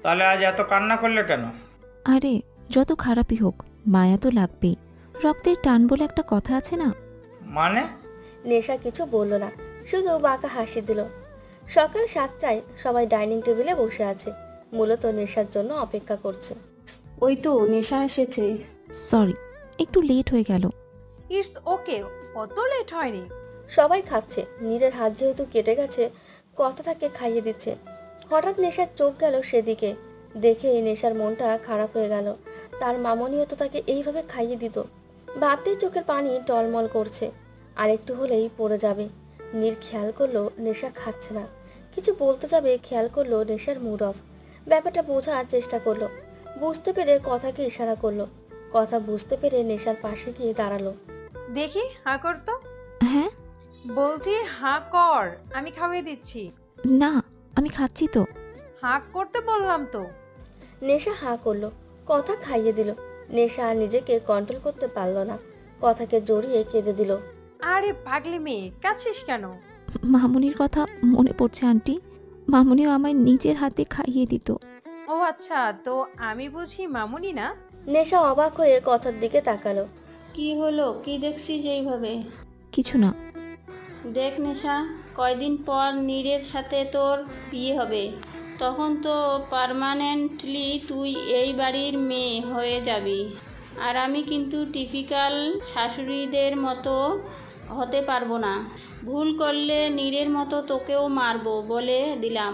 তাহলে আজ এত কান্না করলে কেন? আরে যত খারাপই হোক, মায়া তো লাগবেই। রক্তের টান বলে একটা কথা আছে না? মানে? নেশা কিছু বলল না, শুধু বাঁকা হাসি দিল। সকাল 7টায় সবাই ডাইনিং টেবিলে বসে আছে, মূলত নেশার জন্য অপেক্ষা করছে। ওই তো নেশা এসেছে। সরি, একটু লেট হয়ে গেল। ইটস ওকে, অত লেট হয়নি। সবাই খাচ্ছে, নীরের হাত যেহেতু কেটে গেছে, কথা তাকে খাইয়ে দিচ্ছে। হঠাৎ নেশার চোখ গেল সেদিকে, দেখে নেশার মনটা খারাপ হয়ে গেল। তার মামনিও তো তাকে এইভাবে খাইয়ে দিত। ভাবতেই চোখের পানি টলমল করছে, আর একটু হলেই পড়ে যাবে। নীর খেয়াল করলো নেশা খাচ্ছে না, কিছু বলতে যাবে, খেয়াল করলো নেশার মুড অফ। ব্যাপারটা বোঝার চেষ্টা করলো, বুঝতে পেরে কথাকে ইশারা করলো। কথা বুঝতে পেরে নেশার পাশে গিয়ে দাঁড়ালো। দেখি হাঁ কর তো। হ্যাঁ বলছি হাঁ কর, আমি খাওয়িয়ে দিচ্ছি। না, আমি খাচ্ছি তো। হাঁ করতে বললাম তো। নেশা হাঁ করলো, কথা খাইয়ে দিল। নেশা আর নিজেকে কন্ট্রোল করতে পারলো না, কথাকে জড়িয়ে কেঁদে দিল। আরে পাগলি মেয়ে, কাছিস কেন? মামুনির কথা মনে পড়ছে আন্টি। মামুনিও আমায় নিজের হাতে খাইয়ে দিত। ও আচ্ছা, তো আমি বুঝি মামুনি না? নেশা অবাক হয়ে কথার দিকে তাকালো। কি হলো, কি দেখছিস এইভাবে? কিছু না। দেখ নেশা, কয়দিন পর নীরের সাথে তোর বিয়ে হবে, তখন তো পার্মানেন্টলি তুই এই বাড়ির মেয়ে হয়ে যাবি। আর আমি কিন্তু টিপিক্যাল শাশুড়িদের মতো হতে পারবো না। ভুল করলে নীরের মতো তোকেও মারবো বলে দিলাম।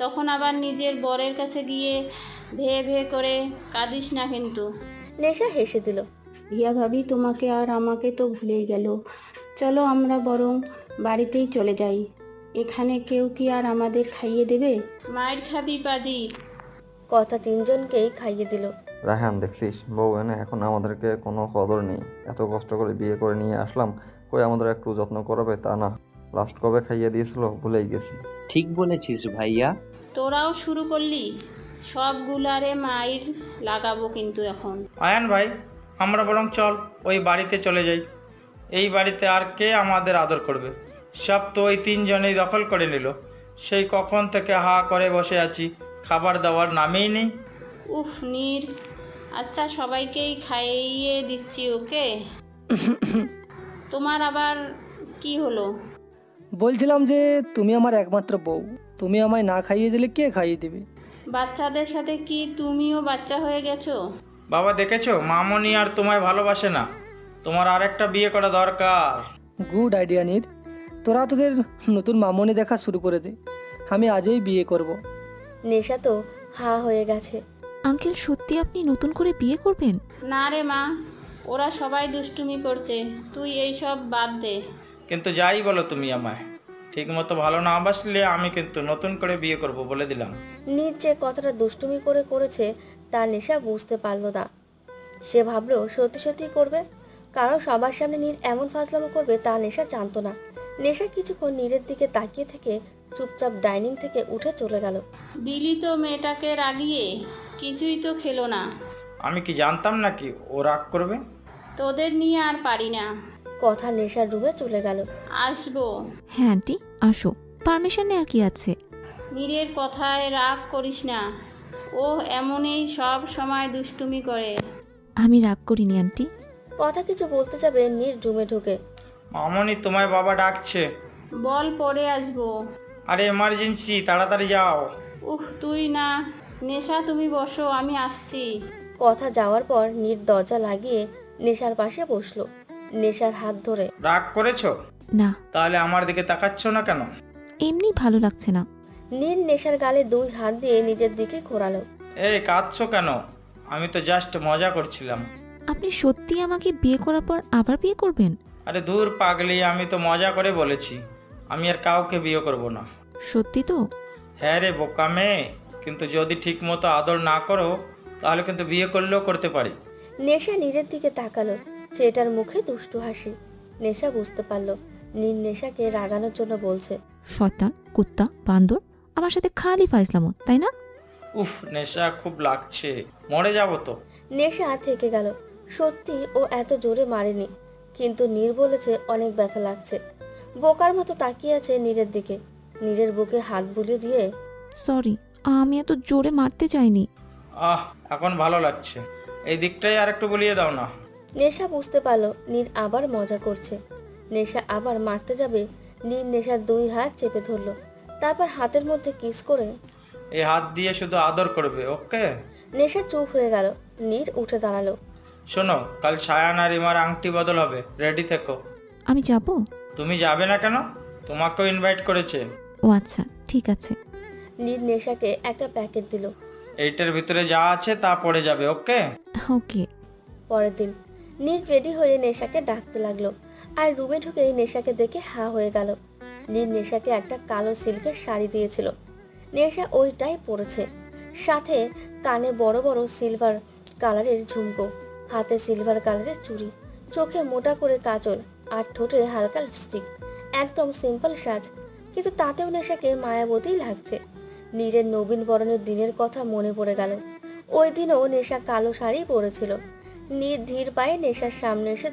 তখন আবার নিজের বরের কাছে গিয়ে ভে ভে করে কাঁদিস না কিন্তু। নেশা হেসে দিল। রিয়া ভাবি তোমাকে আর আমাকে তো ভুলেই গেল। চলো আমরা বরং বাড়িতেই চলে যাই, এখানে কেউ কি আর আমাদের খাইয়ে দেবে? মায়ের খাবি পাজি। কথা তিনজনকেই খাইয়ে দিল। রায়হান, দেখছিস বউ এনে এখন আমাদেরকে কোনো কদর নেই। এত কষ্ট করে বিয়ে করে নিয়ে আসলাম, কই আমাদের একটু যত্ন করবে তা না। লাস্ট কবে খাইয়ে দিয়েছিল ভুলেই গেছি। ঠিক বলেছিস ভাইয়া। তোরাও শুরু করলি, সবগুলারে মাইর লাগাবো কিন্তু এখন। আয়ান ভাই, আমরা বরং চল ওই বাড়িতে চলে যাই। এই বাড়িতে আর কে আমাদের আদর করবে? সব তো ওই তিনজনেই দখল করে নিল। সেই কখন থেকে হা করে বসে আছি, খাবার দাবার নামেই নেই। উফ নীর, আচ্ছা সবাইকেই খাইয়ে দিচ্ছি, ওকে? তোমার আবার কি হলো? বলছিলাম যে তুমি আমার একমাত্র বউ, তুমি আমায় না খাইয়ে দিলে কে খাইয়ে দিবে? বাচ্চাদের সাথে কি তুমিও বাচ্চা হয়ে গেছো? বাবা দেখেছো, মামনি আর তোমায় ভালোবাসে না। তোমার আর একটা বিয়ে করা দরকার। গুড আইডিয়া নীর, তোরা তোদের নতুন মামনি দেখা শুরু করে দে, আমি আজই বিয়ে করব। নেশা তো হা হয়ে গেছে। আঙ্কেল, সত্যি আপনি নতুন করে বিয়ে করবেন? না রে মা, ওরা সবাই দুষ্টুমি করছে, তুই এই সব বাদ দে। কিন্তু যাই বলো তুমি আমায়, ঠিক মতো ভালো না বাসলে আমি কিন্তু নতুন করে বিয়ে করব বলে দিলাম। নীর যে কথাটা দুষ্টুমি করে করেছে তা নেশা বুঝতে পারলো না। সে ভাবলো সত্যি সত্যি করবে, কারণ সবার সামনে নীর এমন ফাজলামো করবে তা নেশা জানতো না। নেশা কিছুক্ষণ নীরের দিকে তাকিয়ে থেকে চুপচাপ ডাইনিং থেকে উঠে চলে গেল। দিলি তো মেয়েটাকে রাগিয়ে, কিছুই তো খেলো না। আমি কি জানতাম নাকি ও রাগ করবে? তোদের নিয়ে আর পারি না। কথা নেশার রুমে চলে গেল। আসবো। হ্যাঁ আন্টি, আসো, পারমিশন নেওয়ার কি আছে? নীরের কথায় রাগ করিস না, ও এমনই সব সময় দুষ্টুমি করে। আমি রাগ করিনি আন্টি। কথা কিছু বলতে যাবে নীর রুমে ঢুকে। মামনি, তোমায় বাবা ডাকছে। বল, পরে আসবো। আরে এমার্জেন্সি, তাড়াতাড়ি যাও। উফ তুই না, নেশা তুমি বসো, আমি আসছি। কথা যাওয়ার পর নীর দরজা লাগিয়ে নেশার পাশে বসলো, নেশার হাত ধরে। রাগ করেছো? না। তাহলে আমার দিকে তাকাচ্ছ না কেন? এমনি ভালো লাগছে না। নীর নেশার গালে 2 হাত দিয়ে নিজের দিকে ঘোরালো। এই কাঁদছো কেন? আমি তো জাস্ট মজা করছিলাম। আপনি সত্যি আমাকে বিয়ে করার পর আবার বিয়ে করবেন? আরে দূর পাগলি, আমি তো মজা করে বলেছি, আমি আর কাউকে বিয়ে করব না। সত্যি তো? হ্যাঁ রে বোকা মেয়ে, কিন্তু যদি ঠিক মতো আদর না করো তাহলে কিন্তু বিয়ে করলেও করতে পারি। নেশা নীরের দিকে তাকালো, ছেলেটার মুখে দুষ্টু হাসি। নেশা বুঝতে পারলো নীর নেশাকে রাগানোর জন্য বলছে। শয়তান, কুত্তা, বান্দর, আমার সাথে খালি ফাইজলামো, তাই না? উফ, নেশা খুব লাগছে, মরে যাবো তো। নেশা থেকে গেল। সত্যি ও এত জোরে মারেনি, কিন্তু নীর বলেছে অনেক ব্যথা লাগছে। বোকার মতো তাকিয়ে আছে নীরের দিকে। নীরের বুকে হাত বুলিয়ে দিয়ে, সরি, আমি এত জোরে মারতে চাইনি। এখন ভালো লাগছে, এই দিকটাই আর একটু বলিয়ে দাও না। নেশা বুঝতে পারলো নীর আবার মজা করছে। নেশা আবার মারতে যাবে, নীর নেশার 2 হাত চেপে ধরলো, তারপর হাতের মধ্যে কিস করে এই হাত দিয়ে শুধু আদর করবে, ওকে? নেশা চুপ হয়ে গেল। নীর উঠে দাঁড়ালো। শোনো, কাল সায়ান আর রিমার আংটি বদল হবে, রেডি থেকো। আমি যাব? তুমি যাবে না কেন? তোমাকেও ইনভাইট করেছে। ও আচ্ছা, ঠিক আছে। নীর নেশাকে একটা প্যাকেট দিল। এইটার ভিতরে যা আছে তা পড়ে যাবে, ওকে? ওকে। পরের দিন নীর রেডি হয়ে নেশাকে ডাকতে লাগলো, আর রুমে ঢুকেই নেশাকে দেখে হা হয়ে গেল। নীর নেশাকে একটা কালো সিল্কের শাড়ি দিয়েছিল, নেশা ওইটাই পরেছে, সাথে কানে বড় বড় সিলভার কালারের ঝুমকো, হাতে সিলভার কালারের চুড়ি, চোখে মোটা করে কাজল, আর ঠোঁটে হালকা লিপস্টিক। একদম সিম্পল সাজ, কিন্তু তাতেও নেশাকে মায়াবতী লাগছে। নীরের নবীন বরণের দিনের কথা মনে পড়ে গেল। ওই দিনও নেশা কালো শাড়ি পরেছিল। নীর ধীর পায়ে নেশার সামনে এসে